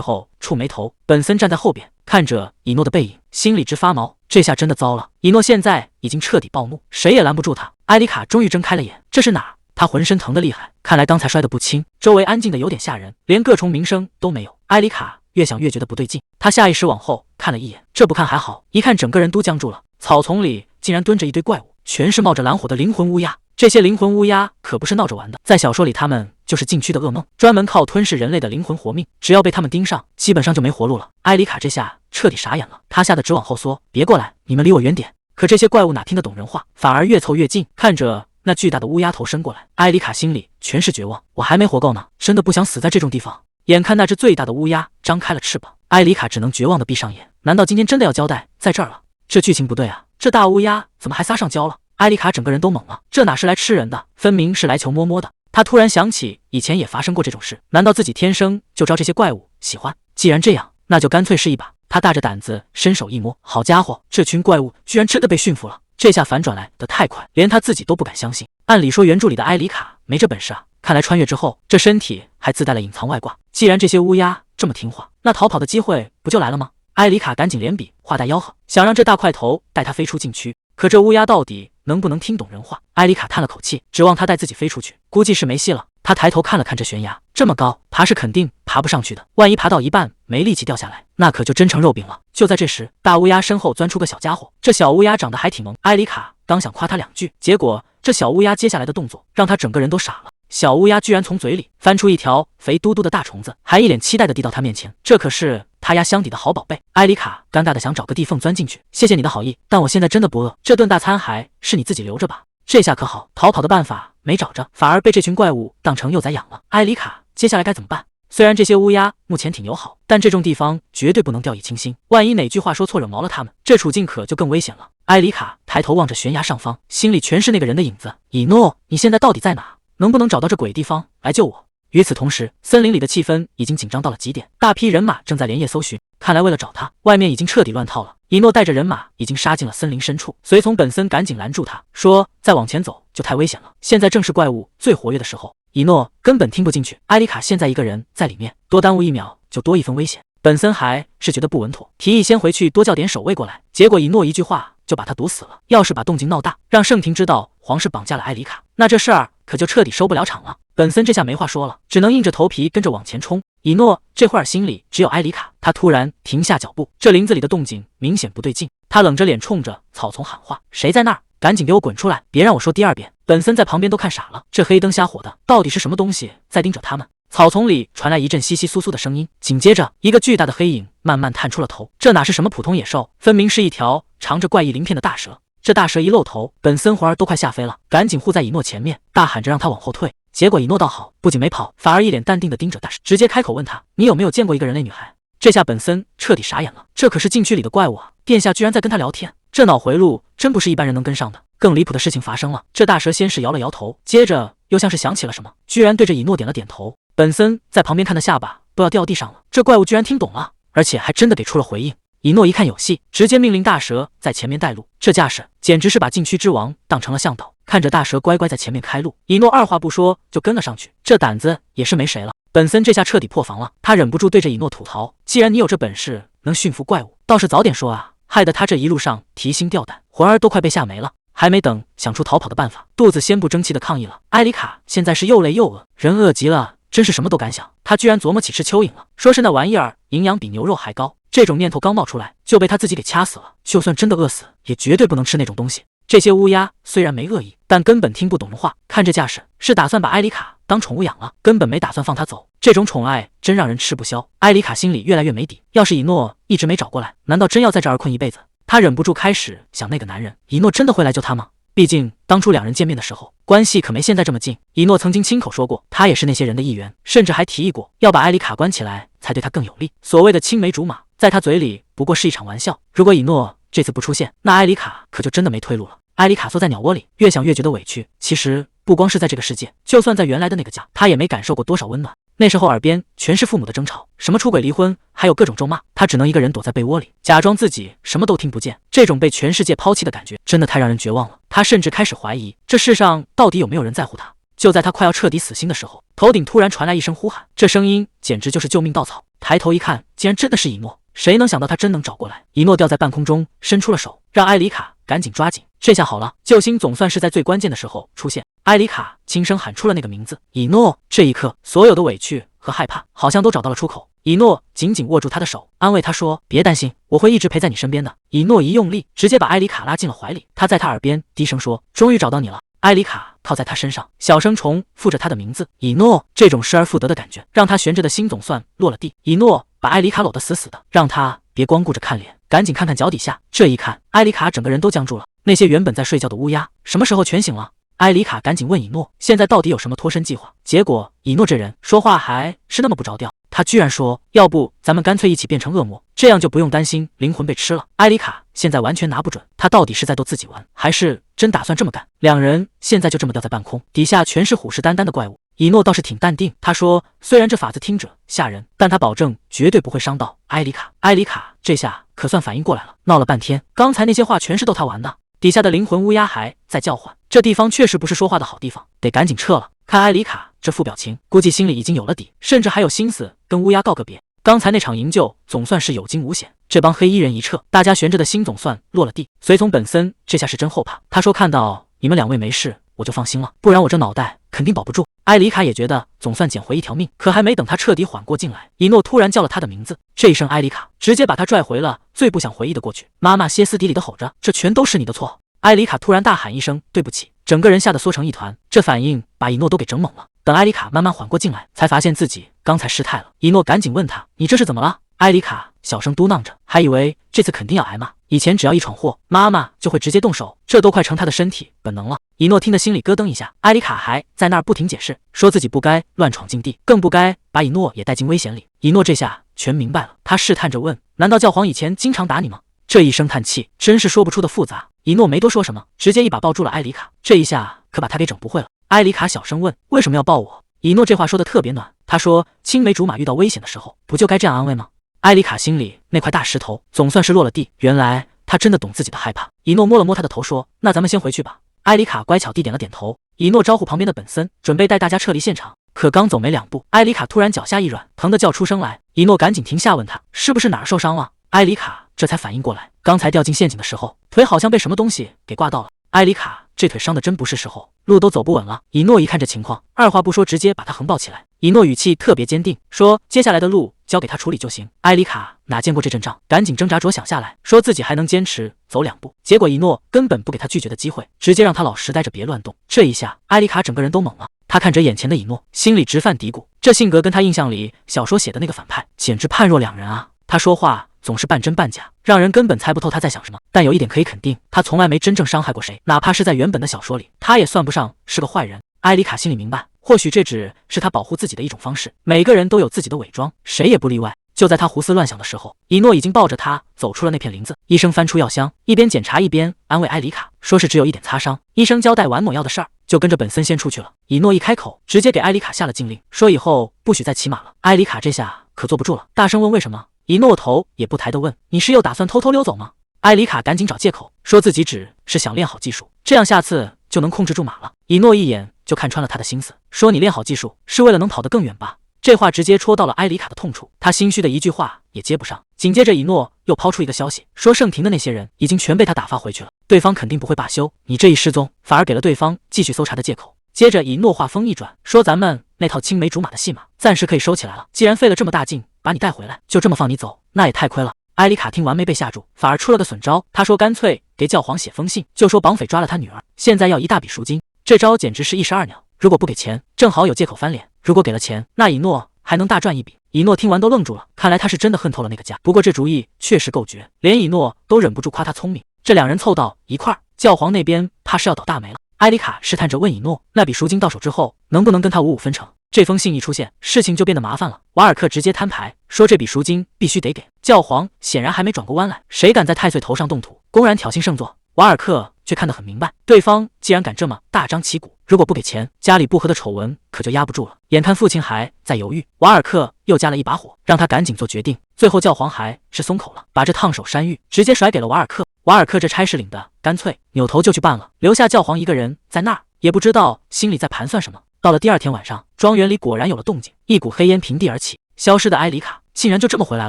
候觸霉頭。本森站在後邊，看着以諾的背影，心裡直發毛，這下真的糟了。以諾現在已經徹底暴怒，誰也攔不住他。埃里卡終於睜開了眼，這是哪兒？他渾身疼得厲害，看來剛才摔得不輕。周圍安靜的有點嚇人，連個蟲鳴聲都沒有。埃里卡越想越覺得不對勁，他下意識往後看了一眼，這不看還好，一看整個人都僵住了。草叢裡竟然蹲着一堆怪物，全是冒着藍火的靈魂烏鴉。這些靈魂烏鴉可不是鬧着玩的，在小說裡他們就是禁區的噩夢，專門靠吞噬人類的靈魂活命，只要被他們盯上，基本上就沒活路了。埃里卡這下徹底傻眼了，他嚇得直往後縮，別過來，你們離我遠點。可這些怪物哪聽得懂人話，反而越湊越近，看着那巨大的烏鴉頭伸過來，埃里卡心裡全是絕望，我還沒活夠呢，真的不想死在這種地方。眼看那只最大的烏鴉張開了翅膀，埃里卡只能絕望地閉上眼。難道今天真的要交代在這兒了？這劇情不對啊，這大烏鴉怎麼還撒上膠了？埃里卡整個人都懵了，這哪是來吃人的，分明是來求摸摸的。他突然想起以前也發生過這種事，難道自己天生就招這些怪物喜歡？既然這樣，那就乾脆試一把。他大着膽子伸手一摸，好家伙，這群怪物居然真的被馴服了。這下反轉來得太快，連他自己都不敢相信。按理說原著裡的埃里卡沒這本事啊，看來穿越之後這身體還自帶了隱藏外掛。既然這些烏鴉這麼聽話，那逃跑的機會不就來了嗎？埃里卡趕緊連筆畫大吆喝，想讓這大塊頭帶他飛出禁區。可這烏鴉到底能不能聽懂人話？埃里卡嘆了口氣，指望他帶自己飛出去，估計是沒戲了。他抬頭看了看這懸崖，這麼高，爬是肯定爬不上去的。萬一爬到一半沒力氣掉下來，那可就真成肉餅了。就在這時，大烏鴉身後鑽出個小家伙，這小烏鴉長得還挺萌。埃里卡剛想誇他兩句，結果這小烏鴉接下來的動作讓他整個人都傻了。小烏鴉居然從嘴裡翻出一條肥嘟嘟的大蟲子，還一臉期待地遞到他面前。這可是他壓箱底的好寶貝。埃里卡尷尬的想找個地縫鑽進去，謝謝你的好意，但我現在真的不餓，這頓大餐還是你自己留着吧。這下可好，逃跑的辦法沒找着，反而被這群怪物當成幼崽養了。埃里卡接下來該怎麼辦？雖然這些烏鴉目前挺友好，但這種地方絕對不能掉以輕心，萬一哪句話說錯惹毛了他們，這處境可就更危險了。埃里卡抬頭望着懸崖上方，心裡全是那個人的影子。以諾，你現在到底在哪？能不能找到這鬼地方來救我？與此同時，森林裡的氣氛已經緊張到了極點，大批人馬正在連夜搜尋。看來為了找他，外面已經徹底亂套了。以諾帶着人馬已經殺進了森林深處，隨從本森趕緊攔住他，說再往前走就太危險了，現在正是怪物最活躍的時候。以諾根本聽不進去，埃里卡現在一個人在裡面，多耽誤一秒就多一分危險。本森還是覺得不穩妥，提議先回去多叫點守衛過來，結果以諾一句話就把他堵死了。要是把動靜鬧大，讓聖庭知道皇室綁架了埃里卡，那這事兒可就徹底收不了場了。本森這下沒話說了，只能硬着頭皮跟着往前衝。以諾這會兒心裡只有埃里卡，他突然停下腳步，這林子裡的動靜明顯不對勁。他冷着臉衝着草叢喊話：“誰在那兒？趕緊給我滾出來！別讓我說第二遍！”本森在旁邊都看傻了，這黑燈瞎火的，到底是什麼東西在盯着他們？草叢裡傳來一陣窸窸窣窣的聲音，緊接着一個巨大的黑影慢慢探出了頭。這哪是什麼普通野獸，分明是一條長着怪異鱗片的大蛇。這大蛇一露頭，本森魂兒都快嚇飛了，趕緊護在以諾前面，大喊着讓他往後退。結果以諾倒好，不僅沒跑，反而一臉淡定地盯着大蛇，直接開口問他：“你有沒有見過一個人類女孩？”這下本森徹底傻眼了，這可是禁區裡的怪物啊，殿下居然在跟他聊天，這腦回路真不是一般人能跟上的。更離譜的事情發生了，這大蛇先是搖了搖頭，接着又像是想起了什麼，居然對着以諾點了點頭。本森在旁邊看的下巴都要掉地上了，這怪物居然聽懂了，而且還真的給出了回應。以諾一看有戲，直接命令大蛇在前面帶路，這架勢簡直是把禁區之王當成了向導。看着大蛇乖乖在前面開路，以諾二話不說就跟了上去，這膽子也是沒誰了。本森這下徹底破防了，他忍不住對着以諾吐槽：“既然你有這本事能馴服怪物，倒是早點說啊！”害得他這一路上提心吊膽，魂兒都快被嚇沒了。還沒等想出逃跑的辦法，肚子先不爭氣的抗議了。埃里卡現在是又累又餓，人餓極了，真是什麼都敢想。他居然琢磨起吃蚯蚓了，說是那玩意兒營養比牛肉還高。這種念頭剛冒出來，就被他自己給掐死了。就算真的餓死，也絕對不能吃那種東西。這些烏鴉雖然沒惡意，但根本聽不懂人話，看這架勢是打算把埃里卡當寵物養了，根本沒打算放他走。這種寵愛真讓人吃不消。埃里卡心裡越來越沒底，要是以諾一直沒找過來，難道真要在這兒困一輩子？他忍不住開始想那個男人，以諾真的會來救他嗎？畢竟當初兩人見面的時候，關係可沒現在這麼近。以諾曾經親口說過，他也是那些人的一員，甚至還提議過要把埃里卡關起來才對他更有利。所謂的青梅竹馬，在他嘴裡不過是一場玩笑。如果以諾這次不出現，那埃里卡可就真的沒退路了。埃里卡坐在鳥窩裡，越想越覺得委屈。其實不光是在這個世界，就算在原來的那個家，他也沒感受過多少溫暖。那時候耳邊全是父母的爭吵，什麼出軌離婚，還有各種咒罵，他只能一個人躲在被窩裡，假裝自己什麼都聽不見。這種被全世界拋棄的感覺真的太讓人絕望了，他甚至開始懷疑這世上到底有沒有人在乎他。就在他快要徹底死心的時候，頭頂突然傳來一聲呼喊，這聲音簡直就是救命稻草。抬頭一看，竟然真的是以諾。誰能想到他真能找過來？以諾掉在半空中，伸出了手，讓埃里卡趕緊抓緊。這下好了，救星總算是在最關鍵的時候出現。埃里卡輕聲喊出了那個名字，以諾。這一刻，所有的委屈和害怕好像都找到了出口。以諾緊緊握住他的手，安慰他說：“別擔心，我會一直陪在你身邊的。”以諾一用力，直接把埃里卡拉進了懷裡。他在他耳邊低聲說：“終於找到你了。”埃里卡靠在他身上，小聲重複着他的名字，以諾。這種失而復得的感覺，讓他懸着的心總算落了地。以諾把埃里卡摟得死死的，讓他別光顧着看臉，趕緊看看腳底下。這一看，埃里卡整個人都僵住了。那些原本在睡覺的烏鴉，什麼時候全醒了？埃里卡趕緊問以諾，現在到底有什麼脫身計劃？結果以諾這人說話還是那麼不着調，他居然說：“要不咱們乾脆一起變成惡魔，這樣就不用擔心靈魂被吃了。”埃里卡現在完全拿不準，他到底是在逗自己玩，還是真打算這麼幹。兩人現在就這麼掉在半空，底下全是虎視眈眈的怪物。以諾倒是挺淡定，他說：“雖然這法子聽着嚇人，但他保證絕對不會傷到埃里卡。”埃里卡這下可算反應過來了，鬧了半天，剛才那些話全是逗他玩的。底下的靈魂烏鴉還在叫喚，這地方確實不是說話的好地方，得趕緊撤了。看埃里卡這副表情，估計心裡已經有了底，甚至還有心思跟烏鴉告個別。剛才那場營救總算是有驚無險，這幫黑衣人一撤，大家懸着的心總算落了地。隨從本森這下是真後怕，他說：“看到你們兩位沒事，我就放心了，不然我這腦袋肯定保不住。”埃里卡也覺得總算撿回一條命，可還沒等他徹底緩過勁來，以諾突然叫了他的名字。這一聲埃里卡直接把他拽回了最不想回憶的過去。媽媽歇斯底里的吼着：“這全都是你的錯！”埃里卡突然大喊一聲：“對不起！”整個人嚇得縮成一團，這反應把以諾都給整懵了。等埃里卡慢慢緩過勁來，才發現自己剛才失態了。以諾趕緊問他：“你這是怎麼了？”埃里卡小聲嘟囔着，還以為這次肯定要挨罵。以前只要一闖禍，媽媽就會直接動手，這都快成他的身體本能了。以諾聽得心裡咯噔一下，埃里卡還在那兒不停解釋，說自己不該亂闖禁地，更不該把以諾也帶進危險裡。以諾這下全明白了，他試探着問：“難道教皇以前經常打你嗎？”這一聲嘆氣，真是說不出的複雜。以諾沒多說什麼，直接一把抱住了埃里卡，這一下可把他給整不會了。埃里卡小聲問：“為什麼要抱我？”以諾這話說的特別暖，他說：“青梅竹馬遇到危險的時候，不就該這樣安慰嗎？”埃里卡心裡那塊大石頭總算是落了地，原來他真的懂自己的害怕。以諾摸了摸他的頭說：“那咱們先回去吧。”埃里卡乖巧地點了點頭。以諾招呼旁邊的本森，準備帶大家撤離現場。可剛走沒兩步，埃里卡突然腳下一軟，疼得叫出聲來。以諾趕緊停下問他：“是不是哪兒受傷了？”埃里卡這才反應過來，剛才掉進陷阱的時候，腿好像被什麼東西給掛到了。埃里卡這腿傷的真不是時候，路都走不穩了。以諾一看這情況，二話不說，直接把他橫抱起來。以諾語氣特別堅定，說：“接下來的路交給他處理就行。”埃里卡哪見過這陣仗，趕緊掙扎着想下來，說自己還能堅持走2步。結果以諾根本不給他拒絕的機會，直接讓他老實待着，別亂動。這一下，埃里卡整個人都懵了。他看着眼前的以諾，心裡直犯嘀咕，這性格跟他印象裡小說寫的那個反派簡直判若兩人啊！他說話總是半真半假，讓人根本猜不透他在想什麼。但有一點可以肯定，他從來沒真正傷害過誰，哪怕是在原本的小說裡，他也算不上是個壞人。埃里卡心裡明白，或許這只是他保護自己的一種方式。每個人都有自己的偽裝，誰也不例外。就在他胡思亂想的時候，以諾已經抱着他走出了那片林子，醫生翻出藥箱，一邊檢查一邊安慰埃里卡，說是只有一點擦傷，醫生交代完抹藥的事兒，就跟着本森先出去了。以諾一開口，直接給埃里卡下了禁令，說以後不許再騎馬了。埃里卡這下可坐不住了，大聲問為什麼。以諾頭也不抬地問：“你是又打算偷偷溜走嗎？”埃里卡趕緊找借口，說自己只是想練好技術，這樣下次就能控制住馬了。以諾一眼就看穿了他的心思，說：“你練好技術是為了能跑得更遠吧？”這話直接戳到了埃里卡的痛處，他心虛的一句話也接不上。緊接着以諾又拋出一個消息，說聖庭的那些人已經全被他打發回去了，對方肯定不會罷休，你這一失蹤反而給了對方繼續搜查的借口。接着以諾話鋒一轉，說咱們那套青梅竹馬的戲碼暫時可以收起來了，既然費了這麼大勁把你帶回來，就這麼放你走，那也太虧了。埃里卡聽完沒被嚇住，反而出了個損招，他說乾脆給教皇寫封信，就說綁匪抓了他女兒，現在要一大筆贖金。這招簡直是一石二鳥，如果不給錢，正好有借口翻臉；如果給了錢，那以諾還能大賺一筆。以諾聽完都愣住了，看來他是真的恨透了那個家。不過這主意確實夠絕，連以諾都忍不住誇他聰明。這兩人湊到一塊兒，教皇那邊怕是要倒大霉了。埃里卡試探着問以諾，那筆贖金到手之後，能不能跟他5-5分成？這封信一出現，事情就變得麻煩了。瓦爾克直接攤牌，說這筆贖金必須得給。教皇顯然還沒轉過彎來，誰敢在太歲頭上動土，公然挑釁聖座，瓦爾克卻看得很明白，對方既然敢這麼大張旗鼓，如果不給錢，家裡不和的醜聞可就壓不住了。眼看父親還在猶豫，瓦爾克又加了一把火，讓他趕緊做決定。最後教皇還是鬆口了，把這燙手山芋直接甩給了瓦爾克。瓦爾克這差事領的乾脆，扭頭就去辦了，留下教皇一個人在那兒，也不知道心裡在盤算什麼。到了第二天晚上，莊園裡果然有了動靜，一股黑煙平地而起，消失的埃里卡竟然就這麼回來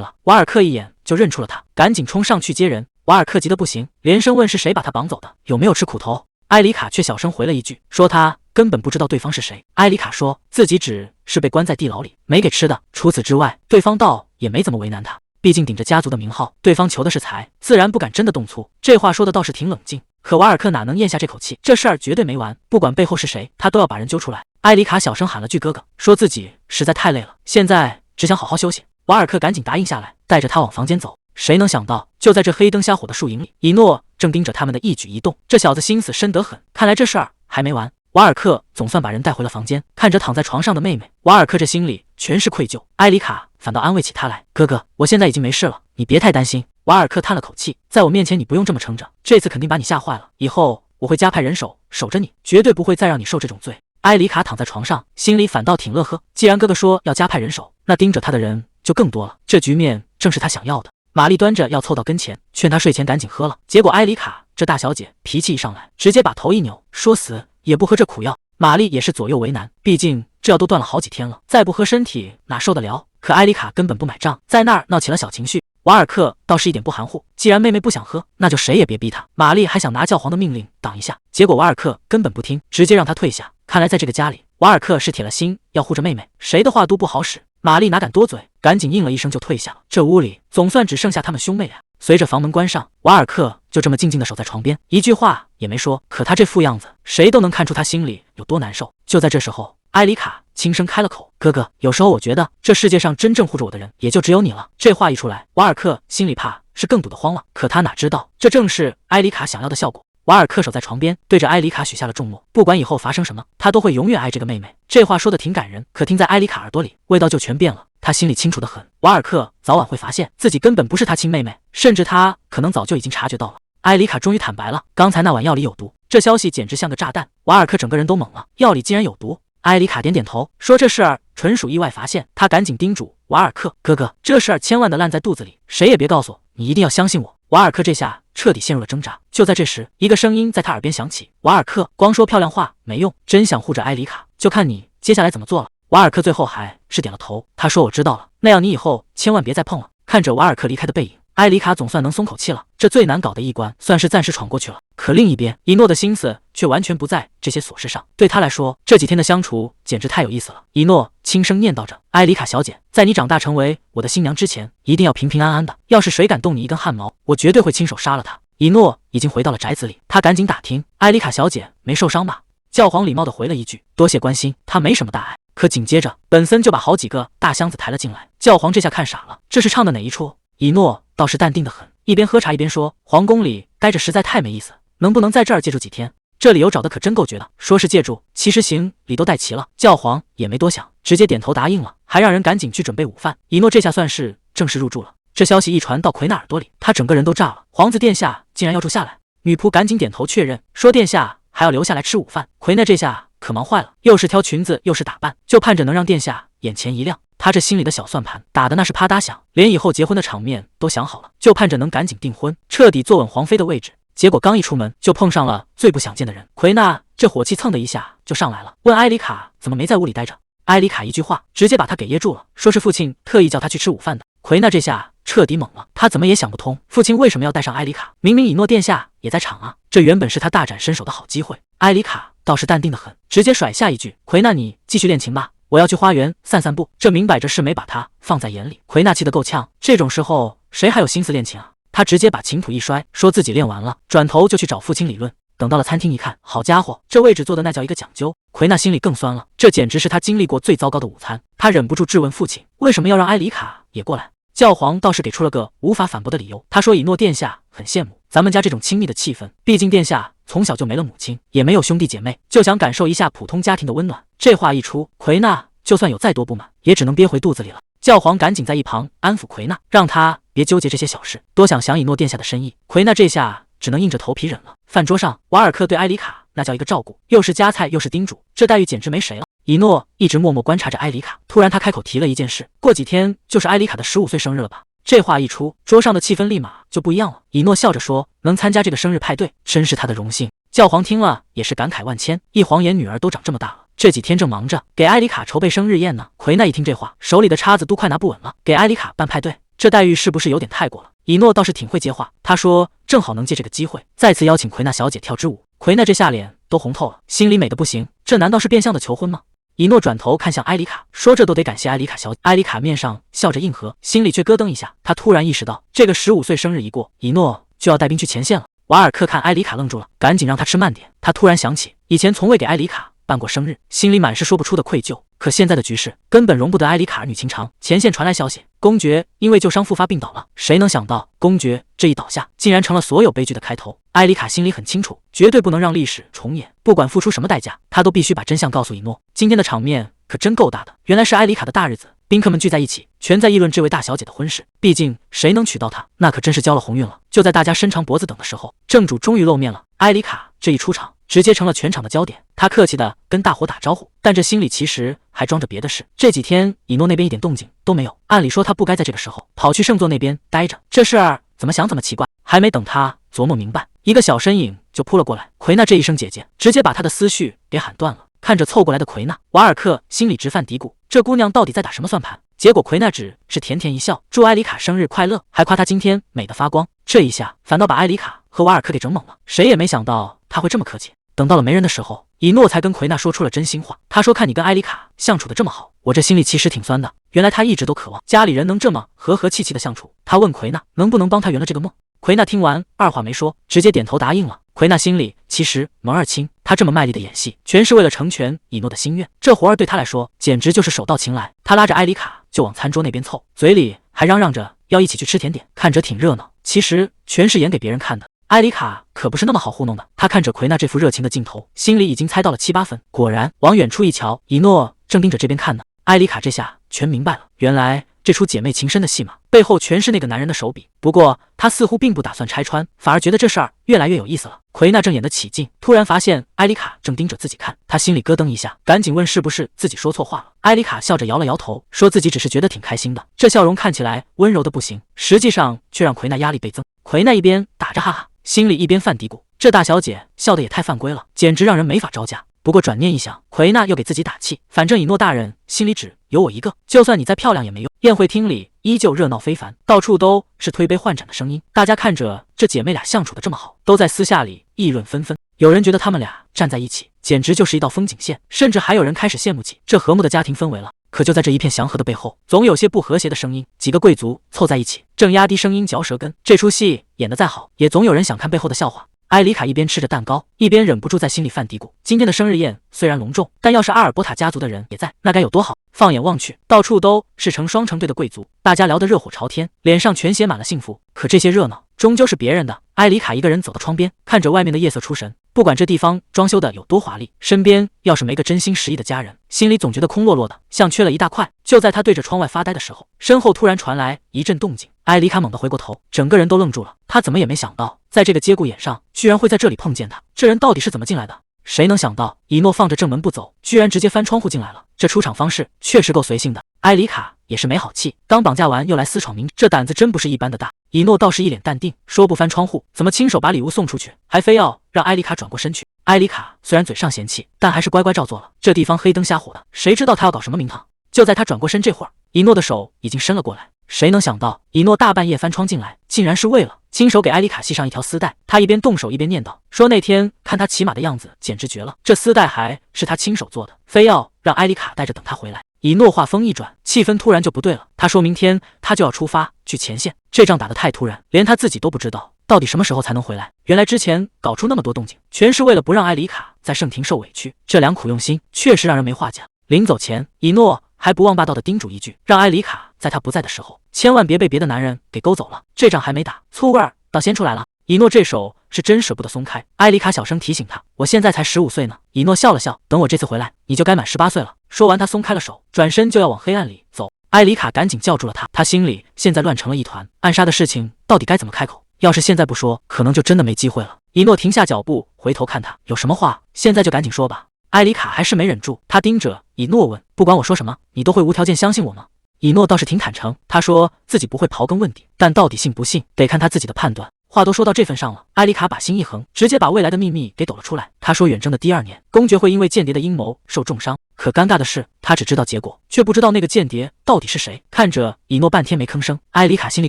了。瓦爾克一眼就認出了他，趕緊衝上去接人。瓦爾克急得不行，連聲問是誰把他綁走的，有沒有吃苦頭。埃里卡卻小聲回了一句，說他根本不知道對方是誰。埃里卡說自己只是被關在地牢裡，沒給吃的，除此之外，對方倒也沒怎麼為難他。畢竟頂着家族的名號，對方求的是財，自然不敢真的動粗。這話說的倒是挺冷靜，可瓦爾克哪能咽下這口氣？這事兒絕對沒完，不管背後是誰，他都要把人揪出來。埃里卡小聲喊了句哥哥，說自己實在太累了，現在只想好好休息。瓦爾克趕緊答應下來，帶着他往房間走。誰能想到，就在這黑燈瞎火的樹影裡，以諾正盯着他們的一舉一動。這小子心思深得很，看來這事兒還沒完。瓦爾克總算把人帶回了房間，看着躺在床上的妹妹，瓦爾克這心裡全是愧疚。埃里卡反倒安慰起他來，哥哥，我現在已經沒事了，你別太擔心。瓦爾克嘆了口氣，在我面前你不用這麼撐着，這次肯定把你嚇壞了，以後我會加派人手守着你，絕对不會再讓你受這種罪。埃里卡躺在床上，心裡反倒挺樂呵，既然哥哥說要加派人手，那盯着他的人就更多了，這局面正是他想要的。瑪麗端着要湊到跟前，勸他睡前趕緊喝了，結果埃里卡這大小姐脾氣一上來，直接把頭一扭，說死也不喝這苦藥。瑪麗也是左右為難，畢竟這藥都斷了好幾天了，再不喝身體哪受得了？可埃里卡根本不買賬，在那兒鬧起了小情緒。瓦爾克倒是一點不含糊，既然妹妹不想喝，那就誰也別逼她。瑪麗還想拿教皇的命令擋一下，結果瓦爾克根本不聽，直接讓她退下。看來在這個家裡，瓦爾克是鐵了心要護着妹妹，誰的話都不好使。瑪麗哪敢多嘴，趕緊應了一聲就退下了。這屋裡總算只剩下他們兄妹倆。隨着房門關上，瓦爾克就這麼靜靜地守在床邊，一句話也沒說。可他這副樣子，誰都能看出他心裡有多難受。就在這時候，埃里卡輕聲開了口：“哥哥，有時候我覺得這世界上真正護着我的人，也就只有你了。”這話一出來，瓦爾克心裡怕是更堵得慌了。可他哪知道，這正是埃里卡想要的效果。瓦爾克守在床邊，對着埃里卡許下了重諾，不管以後發生什麼，他都會永遠愛這個妹妹。這話說得挺感人，可聽在埃里卡耳朵裡，味道就全變了。他心裡清楚得很，瓦爾克早晚會發現自己根本不是他親妹妹，甚至他可能早就已經察覺到了。埃里卡終於坦白了，剛才那碗藥裡有毒。這消息簡直像個炸彈，瓦爾克整個人都懵了，藥裡竟然有毒。埃里卡點點頭，說這事兒純屬意外發現。他趕緊叮囑瓦爾克，哥哥，這事兒千萬的爛在肚子裡，誰也別告訴我，你一定要相信我。瓦爾克這下徹底陷入了掙扎。就在這時，一個聲音在他耳邊響起，瓦爾克，光說漂亮話沒用，真想護着埃里卡，就看你接下來怎麼做了。瓦爾克最後還是點了頭，他說我知道了，那樣你以後千萬別再碰了。看着瓦爾克離開的背影，埃里卡總算能鬆口氣了，這最難搞的一關算是暫時闖過去了。可另一邊，以諾的心思卻完全不在這些瑣事上，對他來說，這幾天的相處簡直太有意思了。以諾輕聲念叨着，埃里卡小姐，在你長大成為我的新娘之前，一定要平平安安的，要是誰敢動你一根汗毛，我絕对會親手殺了他。以諾已經回到了宅子裡，他趕緊打聽，埃里卡小姐沒受傷吧？教皇禮貌地回了一句，多謝關心，他沒什麼大礙。可緊接着，本森就把好幾個大箱子抬了進來，教皇這下看傻了，這是唱的哪一出？以諾倒是淡定得很，一邊喝茶一邊說，皇宮裡待着實在太沒意思，能不能在這兒借住幾天？這理由找的可真夠絕的，說是借住，其實行李都帶齊了。教皇也沒多想，直接點頭答應了，還讓人趕緊去準備午飯。以諾這下算是正式入住了。這消息一傳到奎納耳朵裡，他整個人都炸了，皇子殿下竟然要住下來。女僕趕緊點頭確認，說殿下還要留下來吃午飯。奎納這下可忙壞了，又是挑裙子又是打扮，就盼着能讓殿下眼前一亮。他這心裡的小算盤打的那是啪嗒響，連以後結婚的場面都想好了，就盼着能趕緊訂婚，徹底坐穩皇妃的位置。結果剛一出門就碰上了最不想見的人，奎納這火氣蹭的一下就上來了，問埃里卡怎麼沒在屋裡待着。埃里卡一句話直接把他給噎住了，說是父親特意叫他去吃午飯的。奎納這下徹底懵了，他怎麼也想不通，父親為什麼要帶上埃里卡？明明以諾殿下也在場啊，這原本是他大展身手的好機會。埃里卡倒是淡定得很，直接甩下一句，奎納你繼續練琴吧，我要去花園散散步。這明擺着是沒把他放在眼裡。奎納氣得夠嗆，這種時候誰還有心思練琴啊？他直接把琴譜一摔，說自己練完了，轉頭就去找父親理論。等到了餐廳一看，好家伙，這位置坐的那叫一個講究。奎納心裡更酸了，這簡直是他經歷過最糟糕的午餐。他忍不住質問父親，為什麼要讓埃里卡也過來？教皇倒是給出了個無法反駁的理由，他說以諾殿下很羨慕咱们家這種親密的氣氛，畢竟殿下從小就沒了母親，也沒有兄弟姐妹，就想感受一下普通家庭的溫暖。這話一出，奎納就算有再多不滿，也只能憋回肚子裡了。教皇趕緊在一旁安撫奎納，讓他別糾結這些小事，多想以諾殿下的深意。奎納這下只能硬着頭皮忍了。飯桌上，瓦尔克对埃里卡那叫一個照顧，又是夾菜又是叮囑，這待遇簡直沒誰了。以諾一直默默觀察着埃里卡，突然他開口提了一件事：過幾天就是埃里卡的15歲生日了吧？這話一出，桌上的氣氛立馬就不一樣了。以諾笑着說：“能參加這個生日派對，真是他的榮幸。”教皇聽了也是感慨萬千，一晃眼女兒都長這麼大了，這幾天正忙着給埃里卡籌備生日宴呢。奎娜一聽這話，手裡的叉子都快拿不穩了。給埃里卡辦派對，這待遇是不是有點太過了？以諾倒是挺會接話，他說正好能借這個機會再次邀請奎娜小姐跳支舞。奎娜這下臉都紅透了，心裡美得不行，這難道是變相的求婚嗎？以諾轉頭看向埃里卡，說這都得感謝埃里卡小姐。埃里卡面上笑着應和，心裡卻咯噔一下。他突然意識到，這個15歲生日一過，以諾就要帶兵去前線了。瓦爾克看埃里卡愣住了，趕緊讓他吃慢點。他突然想起以前從未給埃里卡辦過生日，心裡滿是說不出的愧疚。可現在的局勢根本容不得埃里卡兒女情長。前線傳來消息，公爵因為舊傷復發病倒了。誰能想到公爵這一倒下，竟然成了所有悲劇的開頭。埃里卡心裡很清楚，絕對不能讓歷史重演，不管付出什麼代價，他都必須把真相告訴以諾。今天的場面可真夠大的，原來是埃里卡的大日子，賓客們聚在一起，全在議論這位大小姐的婚事。畢竟誰能娶到她，那可真是交了鴻運了。就在大家伸長脖子等的時候，正主終於露面了。埃里卡這一出場，直接成了全場的焦點。他客氣地跟大夥打招呼，但這心裡其實還裝着別的事。這幾天以諾那邊一點動靜都沒有，按理說他不該在這個時候跑去聖座那邊待着，這事兒怎麼想怎麼奇怪。還沒等他琢磨明白，一個小身影就撲了過來。奎娜這一聲姐姐，直接把他的思緒給喊斷了。看着湊過來的奎娜，瓦爾克心裡直犯嘀咕，這姑娘到底在打什麼算盤？結果奎娜只是甜甜一笑，祝埃里卡生日快樂，還誇她今天美得發光。這一下反倒把埃里卡和瓦爾克給整懵了，誰也沒想到他會這麼客氣。等到了沒人的時候，以諾才跟奎娜說出了真心話。他說看你跟埃里卡相處的這麼好，我這心裡其實挺酸的。原來他一直都渴望家裡人能這麼和和氣氣的相處。他問奎娜能不能幫他圓了這個夢。奎娜聽完二話沒說，直接點頭答應了。奎娜心裡其實門兒清，他這麼賣力的演戲，全是為了成全以諾的心願。這活兒對他來說簡直就是手到擒來。他拉着埃里卡就往餐桌那邊湊，嘴裡還嚷嚷着要一起去吃甜點，看着挺熱鬧，其實全是演給別人看的。埃里卡可不是那麼好糊弄的，他看着奎娜這副熱情的鏡頭，心裡已經猜到了7、8分。果然，往遠處一瞧，以諾正盯着這邊看呢。埃里卡這下全明白了，原來這出姐妹情深的戲碼背後全是那個男人的手筆。不過他似乎並不打算拆穿，反而覺得這事兒越來越有意思了。奎娜正演得起勁，突然發現埃里卡正盯着自己看，他心裡咯噔一下，趕緊問是不是自己說錯話了。埃里卡笑着搖了搖頭，說自己只是覺得挺開心的，這笑容看起來溫柔的不行，實際上卻讓奎娜壓力倍增。奎娜一邊打着哈哈，心裡一邊犯嘀咕，這大小姐笑得也太犯規了，簡直讓人沒法招架。不過轉念一想，奎娜又給自己打氣，反正以諾大人心裡只有我一個，就算你再漂亮也沒用。宴會廳裡依舊熱鬧非凡，到處都是推杯換盞的聲音。大家看着這姐妹倆相處得這麼好，都在私下裡議論紛紛。有人覺得他們倆站在一起簡直就是一道風景線，甚至還有人開始羨慕起這和睦的家庭氛圍了。可就在這一片祥和的背後，總有些不和諧的聲音。幾個貴族湊在一起，正壓低聲音嚼舌根。這出戲演得再好，也總有人想看背後的笑話。埃里卡一邊吃着蛋糕，一邊忍不住在心裡犯嘀咕，今天的生日宴雖然隆重，但要是阿爾伯塔家族的人也在，那該有多好。放眼望去，到處都是成双成對的貴族，大家聊得熱火朝天，臉上全寫滿了幸福。可這些熱鬧終究是別人的。埃里卡一個人走到窗邊，看着外面的夜色出神。不管這地方裝修的有多華麗，身邊要是沒個真心實意的家人，心裡總覺得空落落的，像缺了一大塊。就在他對着窗外發呆的時候，身後突然傳來一陣動靜。埃里卡猛地回過頭，整個人都愣住了。他怎麼也沒想到，在這個節骨眼上，居然會在這裡碰見他。這人到底是怎麼進來的？誰能想到，以諾放着正門不走，居然直接翻窗戶進來了。這出場方式確實夠隨性的。埃里卡也是沒好氣，剛綁架完又來私闖民宅，這膽子真不是一般的大。以諾倒是一臉淡定，說不翻窗戶，怎麼親手把禮物送出去，還非要讓埃里卡轉過身去。埃里卡雖然嘴上嫌棄，但還是乖乖照做了。這地方黑燈瞎火的，誰知道他要搞什麼名堂？就在他轉過身這會兒，以諾的手已經伸了過來。誰能想到，以諾大半夜翻窗進來，竟然是為了親手給埃里卡繫上一條絲帶。他一邊動手一邊念叨，說那天看他騎馬的樣子簡直絕了，這絲帶還是他親手做的，非要讓埃里卡帶着等他回來。以諾話鋒一轉，氣氛突然就不對了。他說明天他就要出發去前線，這仗打得太突然，連他自己都不知道到底什麼時候才能回來。原來之前搞出那麼多動靜，全是為了不讓埃里卡在聖庭受委屈，這良苦用心確實讓人沒話講。臨走前，以諾還不忘霸道的叮囑一句，讓埃里卡在他不在的时候，千萬別被別的男人給勾走了。這仗還沒打，醋味兒倒先出來了。以諾這手是真捨不得鬆開。埃里卡小聲提醒他，我現在才15歲呢。以諾笑了笑，等我這次回來，你就該滿18歲了。說完他鬆開了手，轉身就要往黑暗裡走。埃里卡趕緊叫住了他，他心裡現在亂成了一團，暗殺的事情到底該怎麼開口？要是現在不說，可能就真的沒機會了。以諾停下腳步，回頭看他，有什麼話現在就趕緊說吧。埃里卡還是沒忍住，他盯着以諾問：不管我說什麼，你都會無條件相信我嗎？以諾倒是挺坦誠，他說自己不會刨根問底，但到底信不信，得看他自己的判断。話都說到這份上了，埃里卡把心一橫，直接把未來的秘密給抖了出來。他說遠征的第2年，公爵會因為間諜的陰謀受重傷，可尷尬的是，他只知道結果，卻不知道那個間諜到底是誰。看着以諾半天沒吭聲，埃里卡心裡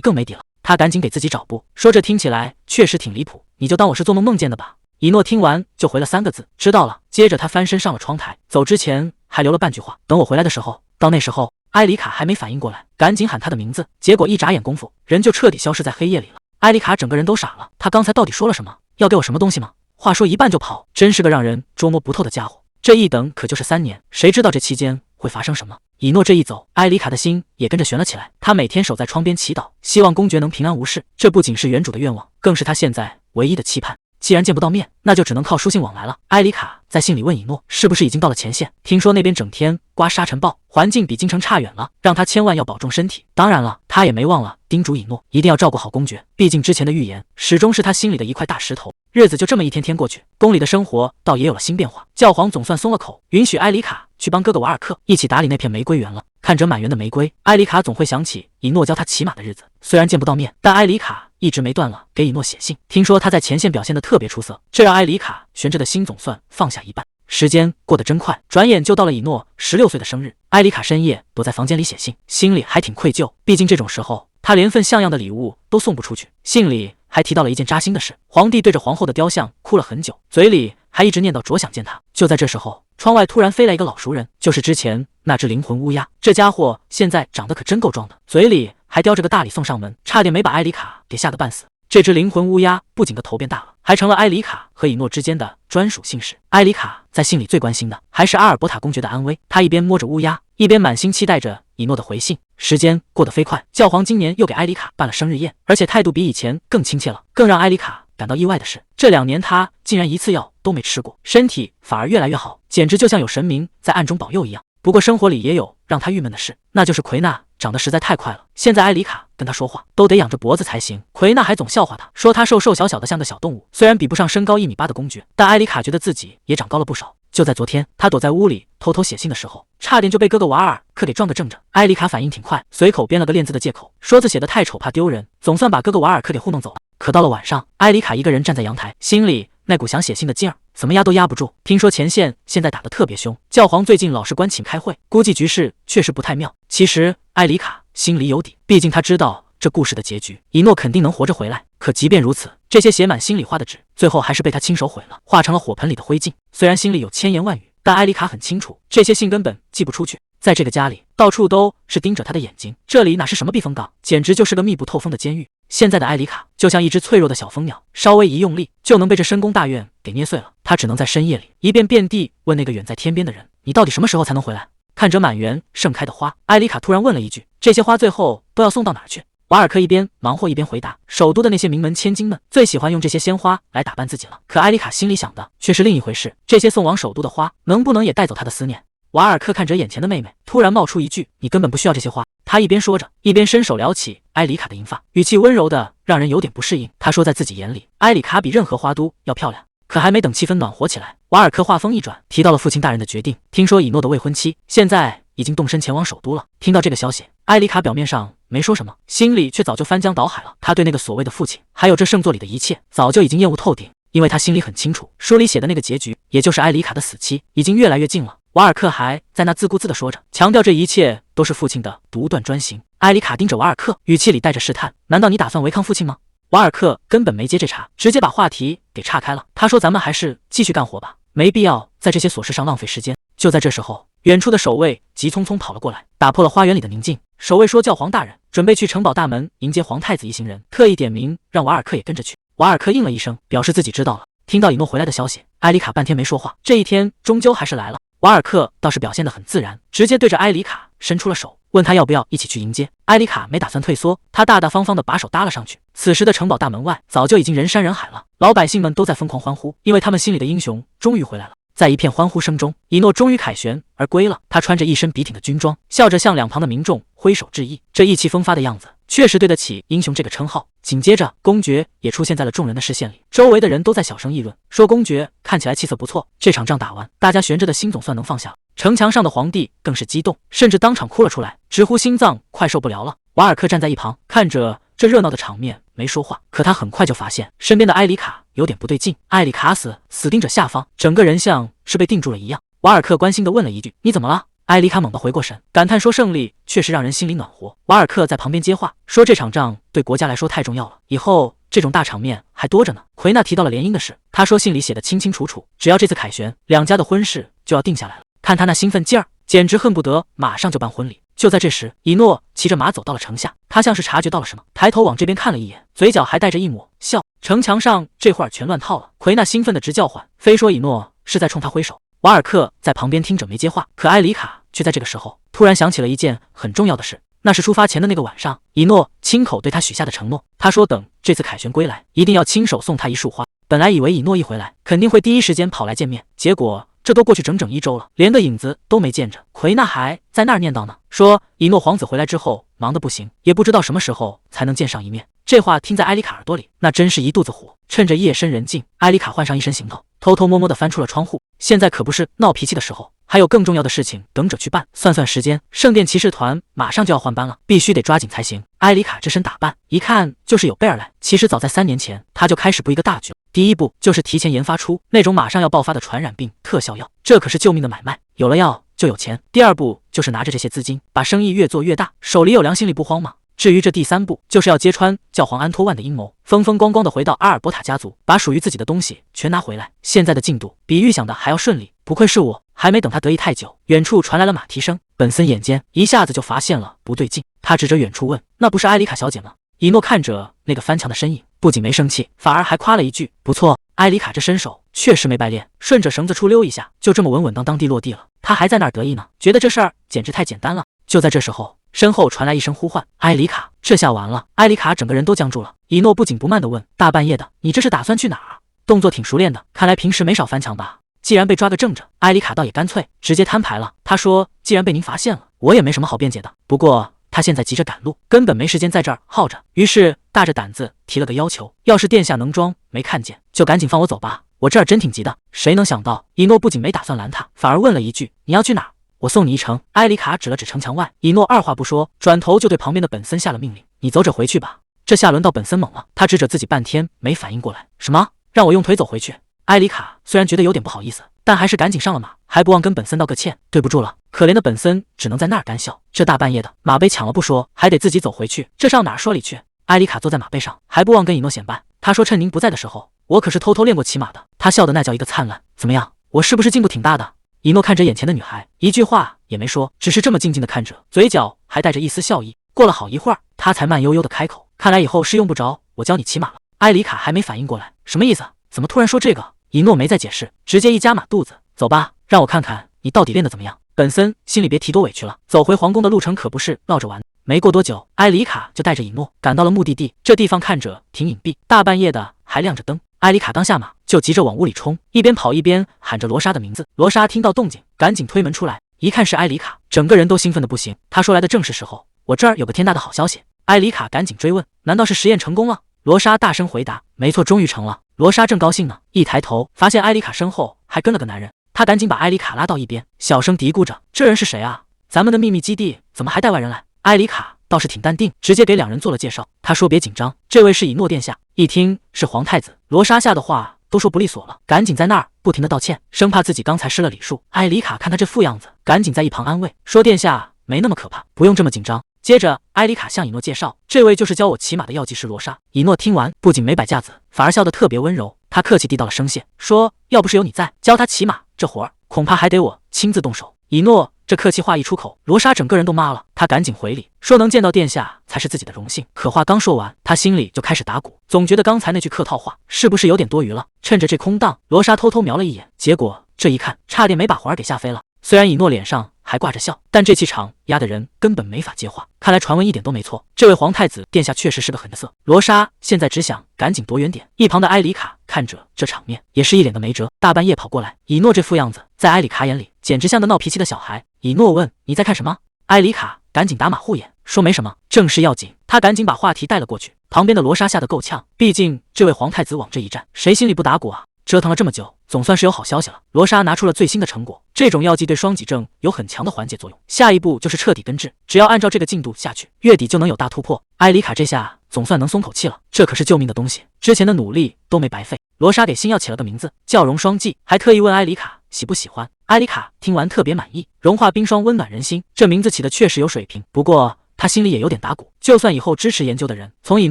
更沒底了，他趕緊給自己找補，說這聽起來確實挺離譜，你就當我是做夢夢見的吧。以諾聽完就回了3個字：知道了。接着他翻身上了窗台，走之前還留了半句話：等我回来的時候。到那時候，埃里卡還沒反應過來，趕緊喊他的名字，結果一眨眼功夫，人就徹底消失在黑夜裡了。埃里卡整個人都傻了，他剛才到底說了什麼？要給我什麼東西嗎？話說一半就跑，真是個讓人捉摸不透的家伙。這一等可就是3年，誰知道這期間會發生什麼？以諾這一走，埃里卡的心也跟着懸了起來。他每天守在窗邊祈禱，希望公爵能平安無事。這不僅是原主的願望，更是他現在唯一的期盼。既然見不到面，那就只能靠書信往來了。埃里卡在信裡問以諾，是不是已經到了前線？聽說那邊整天刮沙塵暴，環境比京城差遠了，讓他千萬要保重身體。當然了，他也沒忘了叮囑以諾一定要照顧好公爵，畢竟之前的預言始終是他心裡的一塊大石頭。日子就這麼一天天過去，宮裡的生活倒也有了新變化。教皇總算鬆了口，允許埃里卡去幫哥哥瓦爾克一起打理那片玫瑰園了。看着滿園的玫瑰，埃里卡總會想起以諾教他騎馬的日子。雖然見不到面，但埃里卡一直沒斷了給以諾寫信。聽說他在前線表現得特別出色，這讓埃里卡懸着的心總算放下一半。時間過得真快，轉眼就到了以諾16歲的生日。埃里卡深夜躲在房間裡寫信，心裡還挺愧疚，畢竟這種時候他連份像樣的禮物都送不出去。信裡還提到了一件扎心的事，皇帝對着皇後的雕像哭了很久，嘴裡還一直念叨着想見他。就在這時候，窗外突然飛來一個老熟人，就是之前那只靈魂烏鴉。這家伙現在長得可真夠壯的，嘴裡還叼着個大禮送上門，差點沒把埃里卡給嚇得半死。這只靈魂烏鴉不僅個頭變大了，還成了埃里卡和以諾之間的專屬信使。埃里卡在信裡最關心的還是阿爾伯塔公爵的安危，他一邊摸着烏鴉，一邊滿心期待着以諾的回信。時間過得飛快，教皇今年又給埃里卡辦了生日宴，而且態度比以前更親切了。更讓埃里卡感到意外的是，這2年他竟然一次藥都沒吃過，身體反而越來越好，簡直就像有神明在暗中保佑一樣。不過生活裡也有让他鬱悶的事，那就是奎娜長得實在太快了，現在埃里卡跟他說話都得仰着脖子才行。奎娜還總笑話他，說他瘦瘦小小的像個小動物，雖然比不上身高1.8米的公爵，但埃里卡覺得自己也長高了不少。就在昨天，他躲在屋裡偷偷寫信的時候，差點就被哥哥瓦爾克給撞個正着。埃里卡反應挺快，隨口編了個練字的借口，說字寫得太醜怕丟人，總算把哥哥瓦爾克給糊弄走了。可到了晚上，埃里卡一個人站在陽台，心裡那股想寫信的勁兒怎麼壓都壓不住。聽說前線現在打得特別兇，教皇最近老是關請開會，估計局勢確實不太妙。其實埃里卡心裡有底，畢竟他知道這故事的結局，以諾肯定能活着回來。可即便如此，這些寫滿心裡話的紙，最後還是被他親手毀了，化成了火盆裡的灰燼。雖然心裡有千言萬語，但埃里卡很清楚，這些信根本寄不出去。在這個家裡，到處都是盯着他的眼睛，這裡哪是什麼避風港，簡直就是個密不透風的監獄。現在的埃里卡就像一隻脆弱的小蜂鳥，稍微一用力就能被這深宮大院給捏碎了。他只能在深夜裡一遍遍地問那個遠在天邊的人：你到底什麼時候才能回來？看着滿園盛開的花，埃里卡突然問了一句：這些花最後都要送到哪兒去？瓦爾克一邊忙活一邊回答：首都的那些名門千金們最喜歡用這些鮮花來打扮自己了。可埃里卡心裡想的卻是另一回事，這些送往首都的花能不能也帶走他的思念？瓦爾克看着眼前的妹妹，突然冒出一句：你根本不需要這些花。他一邊說着，一邊伸手撩起埃里卡的銀髮，語氣溫柔的讓人有點不適應。他說在自己眼裡，埃里卡比任何花都要漂亮。可還沒等氣氛暖和起來，瓦爾克話鋒一轉，提到了父親大人的決定。聽說以諾的未婚妻現在已經動身前往首都了。聽到這個消息，埃里卡表面上沒說什麼，心裡卻早就翻江倒海了。他對那個所謂的父親，還有這聖座裡的一切，早就已經厭惡透頂。因為他心裡很清楚，書裡寫的那個結局，也就是埃里卡的死期，已經越來越近了。瓦爾克還在那自顧自地說着，強調這一切都是父親的獨斷專行。埃里卡盯着瓦爾克，語氣裡帶着試探：難道你打算違抗父親嗎？瓦爾克根本沒接這茬，直接把話題給岔開了。他說：咱們還是繼續幹活吧，沒必要在這些瑣事上浪費時間。就在這時候，遠處的守衛急匆匆跑了過來，打破了花園裡的寧靜。守衛說：教皇大人準備去城堡大門迎接皇太子一行人，特意點名讓瓦爾克也跟着去。瓦爾克應了一聲，表示自己知道了。聽到以諾回來的消息，埃里卡半天沒說話。這一天終究還是來了。瓦爾克倒是表現得很自然，直接對着埃里卡伸出了手，問他要不要一起去迎接。埃里卡沒打算退縮，他大大方方地把手搭了上去。此時的城堡大門外早就已經人山人海了，老百姓們都在瘋狂歡呼，因為他們心裡的英雄終於回來了。在一片歡呼聲中，以諾終於凱旋而歸了。他穿着一身筆挺的軍裝，笑着向兩旁的民眾揮手致意，這意氣風發的樣子確實對得起英雄這個稱號。緊接着，公爵也出現在了眾人的視線裡，周圍的人都在小聲議論，說公爵看起來氣色不錯。這場仗打完，大家懸着的心總算能放下了。城牆上的皇帝更是激動，甚至當場哭了出來，直呼心臟快受不了了。瓦爾克站在一旁看着這熱鬧的场面，沒說話。可他很快就發現身邊的埃里卡有點不對勁，埃里卡死盯着下方，整個人像是被定住了一樣。瓦爾克關心地問了一句：“你怎麼了？”埃里卡猛地回過神，感嘆說：“勝利確實讓人心裡暖和。”瓦爾克在旁邊接話說：“這場仗對國家來說太重要了，以後這種大場面還多着呢。”奎納提到了聯姻的事，他說信裡寫得清清楚楚，只要這次凱旋，兩家的婚事就要定下來了。看他那興奮勁兒，簡直恨不得馬上就辦婚禮。就在這時，以諾騎着馬走到了城下，他像是察覺到了什麼，抬頭往這邊看了一眼，嘴角還帶着一抹笑。城牆上這會兒全亂套了，奎納興奮地直叫喚，非說以諾是在衝他揮手。瓦爾克在旁邊聽着沒接話，可埃里卡卻在這個時候突然想起了一件很重要的事，那是出發前的那個晚上，以諾親口對他許下的承諾。他說等這次凱旋歸來，一定要親手送他一束花。本來以為以諾一回來肯定會第一時間跑來見面，結果這都過去整整1周了，連個影子都沒見着。奎納還在那兒念叨呢，說以諾皇子回來之後忙得不行，也不知道什麼時候才能見上一面。這話聽在埃里卡耳朵裡，那真是一肚子火。趁着夜深人靜，埃里卡換上一身行頭，偷偷摸摸地翻出了窗戶。現在可不是鬧脾氣的時候，還有更重要的事情等着去辦。算算時間，圣殿骑士团馬上就要換班了，必須得抓緊才行。埃里卡这身打扮，一看就是有备而來。其實早在3年前，他就開始布一個大局了。第一步就是提前研發出那種馬上要爆發的傳染病特效藥，這可是救命的買賣，有了藥就有錢。第二步就是拿着這些資金，把生意越做越大，手裡有糧，心裡不慌嘛。至於這第3步，就是要揭穿教皇安托萬的陰謀，風風光光的回到阿爾伯塔家族，把屬於自己的東西全拿回來。現在的進度比預想的還要順利，不愧是我。還沒等他得意太久，遠處傳來了馬蹄聲，本森眼尖，一下子就發現了不對勁，他指着遠處問：“那不是埃里卡小姐嗎？”以諾看着那個翻牆的身影，不僅沒生氣，反而還誇了一句：“不錯，埃里卡這身手確實沒白練，順着繩子出溜一下，就這麼穩穩當當地落地了。”他還在那兒得意呢，覺得這事兒簡直太簡單了。就在這時候，身後傳來一聲呼喚：“埃里卡！”這下完了，埃里卡整個人都僵住了。以諾不緊不慢地問：“大半夜的，你這是打算去哪兒？”動作挺熟練的，看來平時沒少翻牆吧？既然被抓個正着，埃里卡倒也乾脆，直接攤牌了。他說：“既然被您發現了，我也沒什麼好辯解的。不過他現在急着趕路，根本沒時間在這兒耗着。”於是大着膽子提了個要求：“要是殿下能裝沒看見，就趕緊放我走吧，我這兒真挺急的。”誰能想到，以諾不僅沒打算攔他，反而問了一句：“你要去哪兒？我送你一程。”埃里卡指了指城牆外，以諾二話不說，轉頭就對旁邊的本森下了命令：“你走着回去吧。”這下輪到本森懵了，他指着自己半天沒反應過來：“什麼？讓我用腿走回去？”埃里卡雖然覺得有點不好意思，但還是趕緊上了馬，還不忘跟本森道個歉：“對不住了。”可憐的本森只能在那兒乾笑，這大半夜的，馬被搶了不說，還得自己走回去，這上哪兒說理去？埃里卡坐在馬背上，還不忘跟以諾顯擺，他說：“趁您不在的時候，我可是偷偷練過騎馬的。”他笑得那叫一個燦爛。怎麼樣，我是不是進步挺大的？以諾看着眼前的女孩，一句話也沒說，只是這麼靜靜地看着，嘴角還帶着一絲笑意。過了好一會兒，他才慢悠悠地開口：“看來以後是用不着我教你騎馬了。”埃里卡還沒反應過來，什麼意思？怎麼突然說這個？以諾沒再解釋，直接一夾馬肚子：“走吧，讓我看看你到底練得怎麼樣。”本森心裡別提多委屈了，走回皇宮的路程可不是鬧着玩。沒過多久，埃里卡就帶着以諾趕到了目的地。這地方看着挺隱蔽，大半夜的還亮着燈。埃里卡剛下馬就急着往屋裡衝，一邊跑一邊喊着羅莎的名字。羅莎聽到動靜，趕緊推門出來，一看是埃里卡，整個人都興奮得不行。他說來的正是時候，我這兒有個天大的好消息。埃里卡趕緊追問：“難道是實驗成功了？”羅莎大聲回答：“沒錯，終於成了。”羅莎正高興呢，一抬頭發現埃里卡身後還跟了個男人，他趕緊把埃里卡拉到一邊，小聲嘀咕着：“這人是誰啊？咱們的秘密基地怎麼還帶外人來？”埃里卡倒是挺淡定，直接給兩人做了介紹。他說：“別緊張，這位是以諾殿下。”一聽是皇太子，羅莎嚇得話都說不利索了，趕緊在那兒不停地道歉，生怕自己剛才失了禮數。埃里卡看他這副樣子，趕緊在一旁安慰說：“殿下沒那麼可怕，不用這麼緊張。”接着，埃里卡向以諾介紹，這位就是教我騎馬的藥劑師羅莎。以諾聽完，不僅沒擺架子，反而笑得特別溫柔。他客氣遞到了聲線，說：“要不是有你在，教他騎馬，這活兒恐怕還得我親自動手。”以諾這客氣話一出口，羅莎整個人都麻了。他趕緊回禮，說：“能見到殿下才是自己的榮幸。”可話剛說完，他心裡就開始打鼓，總覺得剛才那句客套話是不是有點多餘了。趁着這空檔，羅莎偷偷瞄了一眼，結果這一看，差點沒把環兒給嚇飛了。雖然以諾臉上還掛着笑，但這氣場壓得人根本沒法接話。看來傳聞一點都沒錯，這位皇太子殿下確實是個狠角色。羅莎現在只想趕緊躲遠點。一旁的埃里卡看着這場面，也是一臉的沒轍。大半夜跑過來，以諾這副樣子，在埃里卡眼裡簡直像個鬧脾氣的小孩。以諾問：“你在看什麼？”埃里卡趕緊打馬虎眼，說沒什麼，正事要緊。他趕緊把話題帶了過去。旁邊的羅莎嚇得夠嗆，畢竟這位皇太子往這一站，誰心裡不打鼓啊？折騰了這麼久，總算是有好消息了。羅莎拿出了最新的成果，這種藥劑對雙脊症有很強的緩解作用。下一步就是徹底根治，只要按照這個進度下去，月底就能有大突破。埃里卡這下總算能鬆口氣了，這可是救命的東西，之前的努力都沒白費。羅莎給新藥起了個名字，叫融霜劑，還特意問埃里卡喜不喜歡。埃里卡聽完特別滿意，融化冰霜，溫暖人心，這名字起的確實有水平。不過他心裡也有點打鼓，就算以後支持研究的人從以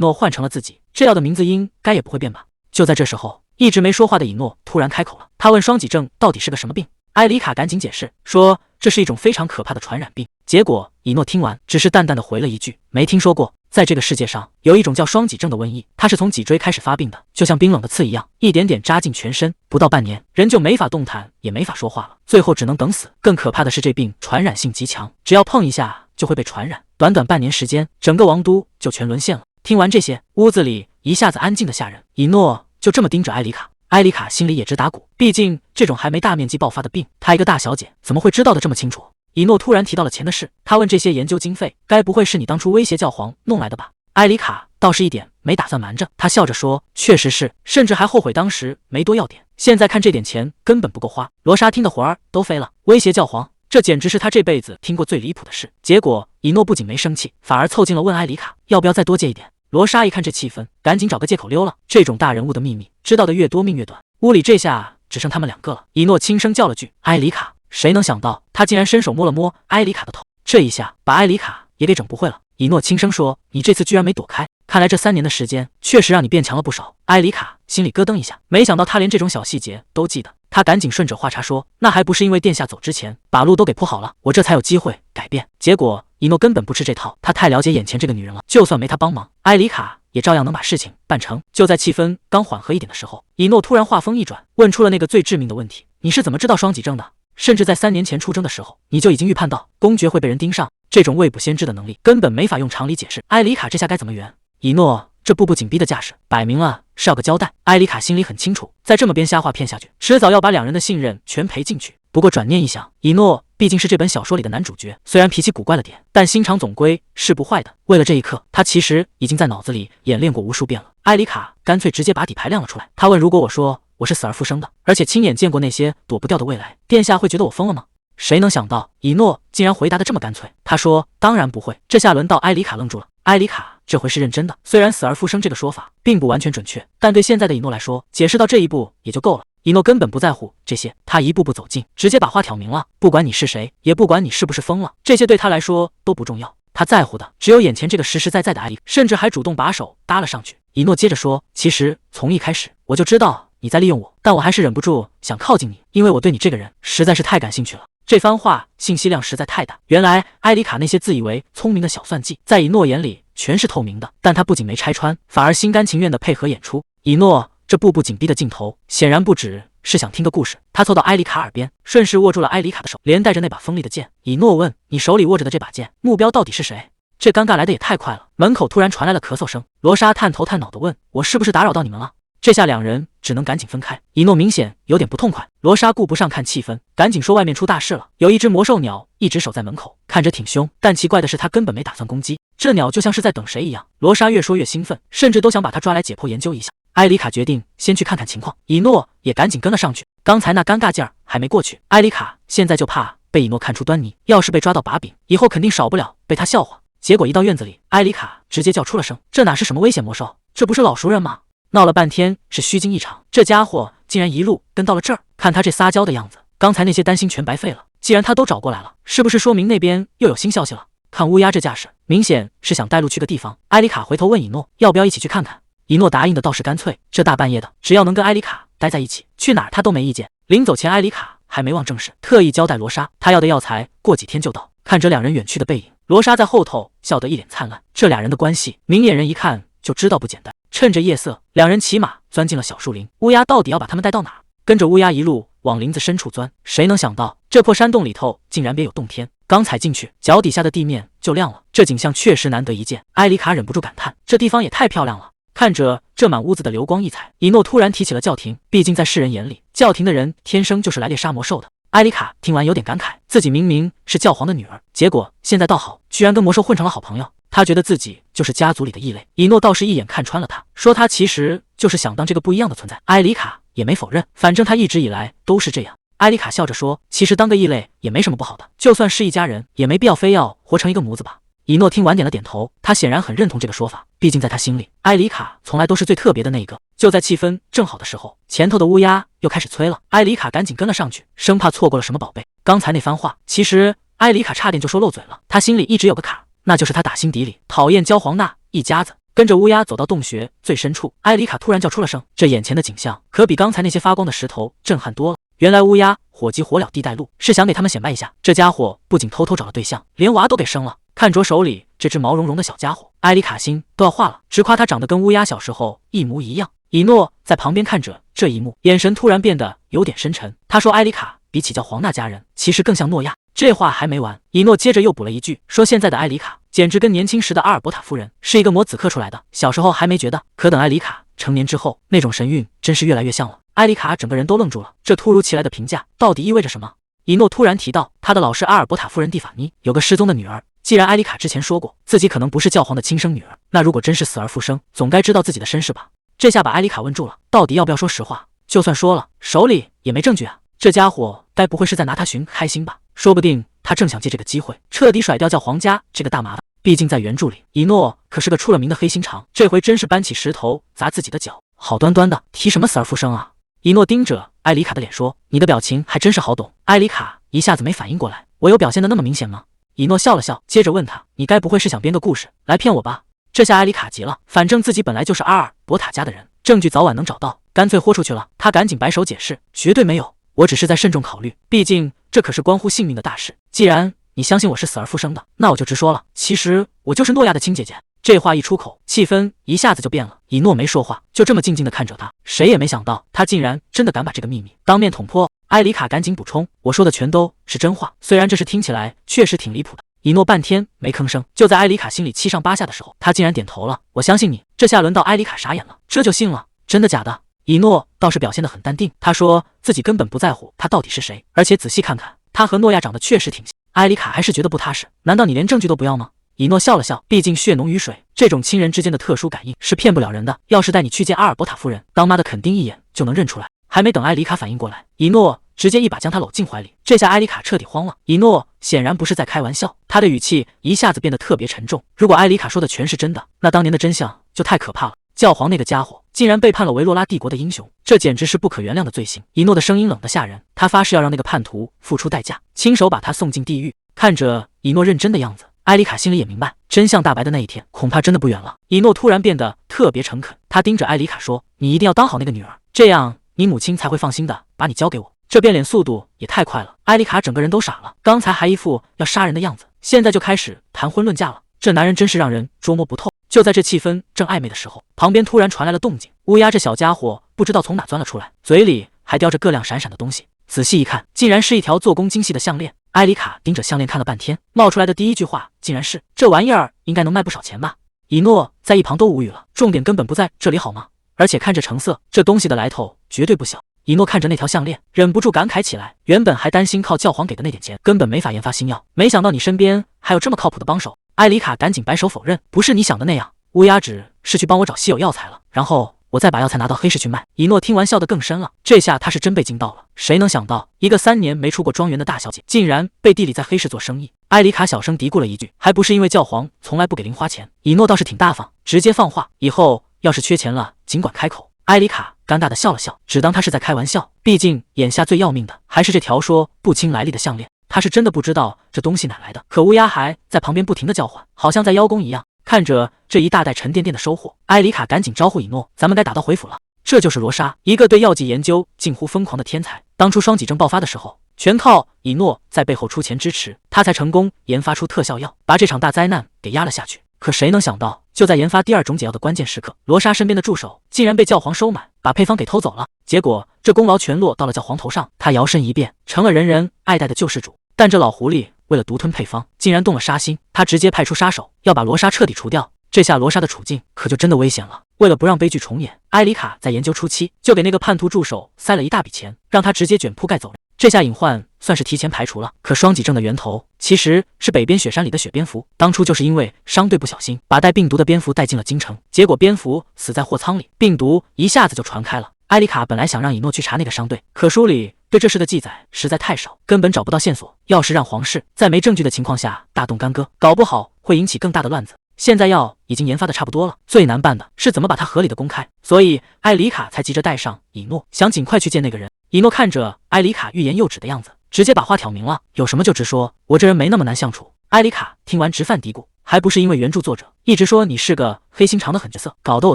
諾換成了自己，這藥的名字應該也不會變吧。就在這時候，一直沒說話的以諾突然開口了，他問雙脊症到底是個什麼病。埃里卡趕緊解釋說這是一種非常可怕的傳染病。結果以諾聽完只是淡淡的回了一句沒聽說過。在這個世界上有一種叫雙脊症的瘟疫，它是從脊椎開始發病的，就像冰冷的刺一樣，一點點扎進全身，不到半年人就沒法動彈也没法說話了，最後只能等死。更可怕的是这病傳染性極強，只要碰一下就會被傳染，短短半年時間整個王都就全淪陷了。聽完這些，屋子裡一下子安靜的嚇人。以諾就這麼盯着埃里卡，埃里卡心裡也直打鼓，畢竟這種還沒大面積爆發的病，她一個大小姐怎麼會知道的這麼清楚？以諾突然提到了錢的事，他問這些研究經費該不會是你當初威脅教皇弄來的吧？埃里卡倒是一點沒打算瞞着，他笑着說確實是，甚至還後悔當時沒多要點，現在看這點錢根本不夠花。羅莎聽得魂兒都飛了，威脅教皇，這簡直是他這輩子聽過最離譜的事。結果以諾不僅沒生氣，反而湊近了問埃里卡要不要再多借一點。羅莎一看這氣氛，趕緊找個借口溜了。這種大人物的秘密知道的越多命越短，屋裡這下只剩他們兩個了。以諾輕聲叫了句埃里卡，誰能想到他竟然伸手摸了摸埃里卡的头，這一下把埃里卡也給整不會了。以諾輕聲說你這次居然沒躲開，看來這3年的時間確實讓你变強了不少。埃里卡心裡咯噔一下，沒想到他連這種小細節都記得。他趕緊順着話茬說那還不是因為殿下走之前把路都給鋪好了，我這才有機會改變。結果以諾根本不吃這套，他太了解眼前這個女人了，就算沒他幫忙，埃里卡也照樣能把事情辦成。就在氣氛剛緩和一點的時候，以諾突然話鋒一轉，問出了那個最致命的問題，你是怎麼知道雙脊症的？甚至在3年前出征的時候，你就已經預判到公爵會被人盯上，這種未卜先知的能力根本沒法用常理解釋。埃里卡這下該怎麼圓？以諾這步步緊逼的架勢，擺明了是要個交代。埃里卡心裡很清楚，再這麼編瞎話騙下去，遲早要把兩人的信任全賠進去。不過轉念一想，以諾畢竟是這本小說裡的男主角，雖然脾氣古怪了點，但心腸總歸是不壞的。為了這一刻，他其實已經在腦子裡演練過無數遍了。埃里卡乾脆直接把底牌亮了出來，他問如果我說我是死而復生的，而且親眼見過那些躲不掉的未來，殿下會覺得我瘋了嗎？誰能想到以諾竟然回答得這麼乾脆，他說當然不會。這下輪到埃里卡愣住了，埃里卡這回是認真的，雖然死而復生這個說法並不完全準確，但對現在的以諾來說，解釋到這一步也就夠了。以諾根本不在乎這些，他一步步走近，直接把話挑明了，不管你是誰，也不管你是不是瘋了，這些對他來說都不重要，他在乎的只有眼前這個實實在在的埃里卡，甚至還主動把手搭了上去。以諾接着說，其實從一開始我就知道你在利用我，但我還是忍不住想靠近你，因為我對你這個人實在是太感興趣了。這番話信息量實在太大，原來埃里卡那些自以為聰明的小算計，在以諾眼裡全是透明的，但他不僅沒拆穿，反而心甘情願地配合演出。以諾這步步緊逼的鏡頭，顯然不只是想聽個故事。他湊到埃里卡耳邊，順勢握住了埃里卡的手，連帶着那把鋒利的劍。以諾問，你手裡握着的這把劍，目標到底是誰？這尷尬來的也太快了，門口突然傳來了咳嗽聲。羅莎探頭探腦地問，我是不是打擾到你們了？這下兩人只能趕緊分開。以諾明顯有點不痛快，羅莎顧不上看氣氛，趕緊說外面出大事了，有一只魔獸鳥一直守在門口，看着挺凶，但奇怪的是他根本沒打算攻擊，這鳥就像是在等誰一樣。羅莎越說越興奮，甚至都想把他抓來解剖研究一下。埃里卡決定先去看看情況，以諾也趕緊跟了上去。剛才那尷尬勁兒還沒過去，埃里卡現在就怕被以諾看出端倪，要是被抓到把柄，以後肯定少不了被他笑話。結果一到院子裡，埃里卡直接叫出了聲，這哪是什麼危險魔獸，這不是老熟人嗎？鬧了半天是虛驚一場，這家伙竟然一路跟到了這兒，看他這撒嬌的樣子，剛才那些擔心全白費了。既然他都找過來了，是不是說明那邊又有新消息了？看烏鴉這架勢，明顯是想帶路去個地方。埃里卡回頭問以諾要不要一起去看看，以諾答應的倒是乾脆，這大半夜的，只要能跟埃里卡待在一起，去哪兒他都沒意見。臨走前，埃里卡還沒忘正事，特意交代羅莎，他要的藥材過幾天就到。看着两人遠去的背影，羅莎在後頭笑得一臉燦爛。這倆人的關係，明眼人一看就知道不簡單。趁着夜色，兩人騎馬鑽進了小樹林。烏鴉到底要把他們帶到哪兒？跟着烏鴉一路往林子深處鑽，誰能想到這破山洞裡頭竟然別有洞天。剛踩進去，腳底下的地面就亮了，這景象確實難得一見。埃里卡忍不住感嘆，這地方也太漂亮了。看着這滿屋子的流光溢彩，以諾突然提起了教廷。畢竟在世人眼裡，教廷的人天生就是來獵殺魔獸的。艾里卡聽完有點感慨，自己明明是教皇的女兒，結果現在倒好，居然跟魔獸混成了好朋友。他覺得自己就是家族裡的異類。以諾倒是一眼看穿了他，說他其實就是想當這個不一樣的存在。艾里卡也沒否認，反正他一直以來都是這樣。艾里卡笑着說，其實當個異類也沒什麼不好的，就算是一家人，也沒必要非要活成一個模子吧。以諾聽完點了點頭，他顯然很認同這個說法，畢竟在他心裡，艾里卡從來都是最特別的那一個。就在氣氛正好的時候，前頭的烏鴉又開始催了，艾里卡趕緊跟了上去，生怕錯過了什麼寶貝。剛才那番話，其實艾里卡差點就說漏嘴了，他心裡一直有個坎，那就是他打心底裡討厭焦黃娜一家子。跟着烏鴉走到洞穴最深處，艾里卡突然叫出了聲，這眼前的景象可比剛才那些發光的石頭震撼多了。原來烏鴉火急火燎地帶路，是想給他們顯擺一下，這家伙不僅偷偷找了對象，連娃都給生了。看着手裡這只毛茸茸的小家伙，艾里卡心都要化了，直誇他長得跟烏鴉小時候一模一樣。以諾在旁邊看着這一幕，眼神突然變得有點深沉。他說艾里卡比起教皇那家人，其實更像諾亞。這話還沒完，以諾接着又補了一句，說現在的艾里卡簡直跟年輕時的阿爾伯塔夫人是一個模子刻出來的，小時候還沒覺得，可等艾里卡成年之後，那種神韻真是越來越像了。艾里卡整個人都愣住了，這突如其來的評價到底意味着什麼？以諾突然提到他的老師阿爾伯塔夫人蒂法妮有個失蹤的女兒，既然艾里卡之前說過自己可能不是教皇的親生女兒，那如果真是死而復生，總該知道自己的身世吧？這下把艾里卡問住了，到底要不要說實話？就算說了，手裡也沒證據啊，這家伙該不會是在拿他尋開心吧？說不定他正想借這個機會徹底甩掉教皇家這個大麻煩。畢竟在原著裡，以諾可是個出了名的黑心腸，這回真是搬起石頭砸自己的腳。好端端的提什麼死而復生啊？以諾盯着艾里卡的臉說，你的表情還真是好懂。艾里卡一下子沒反應過來，我有表現得那麼明顯嗎？以諾笑了笑，接着問他，你該不會是想編個故事來騙我吧？這下艾里卡急了，反正自己本來就是阿爾伯塔家的人，證據早晚能找到，乾脆豁出去了。他趕緊擺手解釋，絕對沒有，我只是在慎重考慮，畢竟這可是關乎性命的大事。既然你相信我是死而復生的，那我就直說了，其實我就是諾亞的親姐姐。這話一出口，氣氛一下子就變了。以諾沒說話，就這麼靜靜地看着他，誰也沒想到他竟然真的敢把這個秘密當面捅破。艾里卡趕緊補充，我說的全都是真話，雖然這事聽起來確實挺離譜的。以諾半天沒吭聲，就在艾里卡心裡七上八下的時候，他竟然點頭了，我相信你。這下輪到艾里卡傻眼了，這就信了？真的假的？以諾倒是表現得很淡定，他說自己根本不在乎他到底是誰，而且仔細看看，他和諾亞長得確實挺像。艾里卡還是覺得不踏實，難道你連證據都不要嗎？以諾笑了笑，畢竟血濃於水，這種親人之間的特殊感應是騙不了人的。要是帶你去見阿爾伯塔夫人，當媽的肯定一眼就能認出來。還沒等艾里卡反應過來，以諾直接一把將他摟進懷裡。這下艾里卡徹底慌了。以諾顯然不是在開玩笑，他的語氣一下子變得特別沉重。如果艾里卡說的全是真的，那當年的真相就太可怕了。教皇那個家伙竟然背叛了維洛拉帝國的英雄，這簡直是不可原諒的罪行。以諾的聲音冷得嚇人，他發誓要讓那個叛徒付出代價，親手把他送進地獄。看着以諾認真的樣子，艾里卡心裡也明白，真相大白的那一天恐怕真的不遠了。以諾突然變得特別誠懇，他盯着艾里卡說，你一定要當好那個女兒，這樣你母親才會放心的把你交給我。這變臉速度也太快了，艾里卡整個人都傻了，剛才還一副要殺人的樣子，現在就開始談婚論嫁了，這男人真是讓人捉摸不透。就在這氣氛正曖昧的時候，旁邊突然傳來了動靜，烏鴉這小家伙不知道從哪鑽了出來，嘴裡還叼着各亮閃閃的東西，仔細一看，竟然是一條做工精細的項鏈。艾里卡盯着項鏈看了半天，冒出來的第一句話竟然是，這玩意兒應該能賣不少錢吧？以諾在一旁都無語了，重點根本不在這裡好嗎？而且看這成色，這東西的來頭絕對不小。以諾看着那條項鏈，忍不住感慨起來，原本還擔心靠教皇給的那點錢根本沒法研發新藥，沒想到你身邊還有這麼靠譜的幫手。艾里卡趕緊擺手否認，不是你想的那樣，烏鴉只是去幫我找稀有藥材了，然後我再把藥材拿到黑市去賣。以諾聽完笑得更深了，這下他是真被驚到了，誰能想到一個3年沒出過莊園的大小姐，竟然背地裡在黑市做生意。艾里卡小聲嘀咕了一句，還不是因為教皇從來不給零花錢。以諾倒是挺大方，直接放話，以後要是缺錢了儘管開口。艾里卡尷尬地笑了笑，只當他是在開玩笑，畢竟眼下最要命的還是這條說不清來歷的項鏈，他是真的不知道這東西哪來的。可烏鴉還在旁邊不停地叫喚，好像在邀功一樣。看着這一大袋沉甸甸的收穫，艾里卡趕緊招呼以諾，咱們該打道回府了。這就是羅莎，一個對藥劑研究近乎瘋狂的天才。當初雙脊症爆發的時候，全靠以諾在背後出錢支持，他才成功研發出特效藥，把這場大災難給壓了下去。可誰能想到，就在研發第2種解藥的關鍵時刻，羅莎身邊的助手竟然被教皇收買，把配方給偷走了。結果這功勞全落到了教皇頭上，他摇身一變成了人人愛戴的救世主。但這老狐狸為了獨吞配方，竟然動了殺心，他直接派出殺手要把羅莎徹底除掉。這下羅莎的處境可就真的危險了。為了不讓悲劇重演，艾里卡在研究初期就給那個叛徒助手塞了一大筆錢，讓他直接卷鋪蓋走人。這下隱患算是提前排除了。可雙脊症的源頭其實是北邊雪山裡的雪蝙蝠，當初就是因為商隊不小心把带病毒的蝙蝠带進了京城，結果蝙蝠死在貨倉裡，病毒一下子就傳開了。埃里卡本來想讓以諾去查那個商隊，可書裡對這事的記載實在太少，根本找不到線索。要是讓皇室在沒證據的情況下大動干戈，搞不好會引起更大的亂子。現在藥已經研發的差不多了，最難辦的是怎麼把它合理的公開，所以埃里卡才急着帶上以諾，想盡快去見那個人。以諾看着埃里卡欲言又止的樣子，直接把話挑明了，有什麼就直說，我這人沒那麼難相處。埃里卡聽完直犯嘀咕，還不是因為原著作者一直說你是個黑心肠的狠角色，搞得我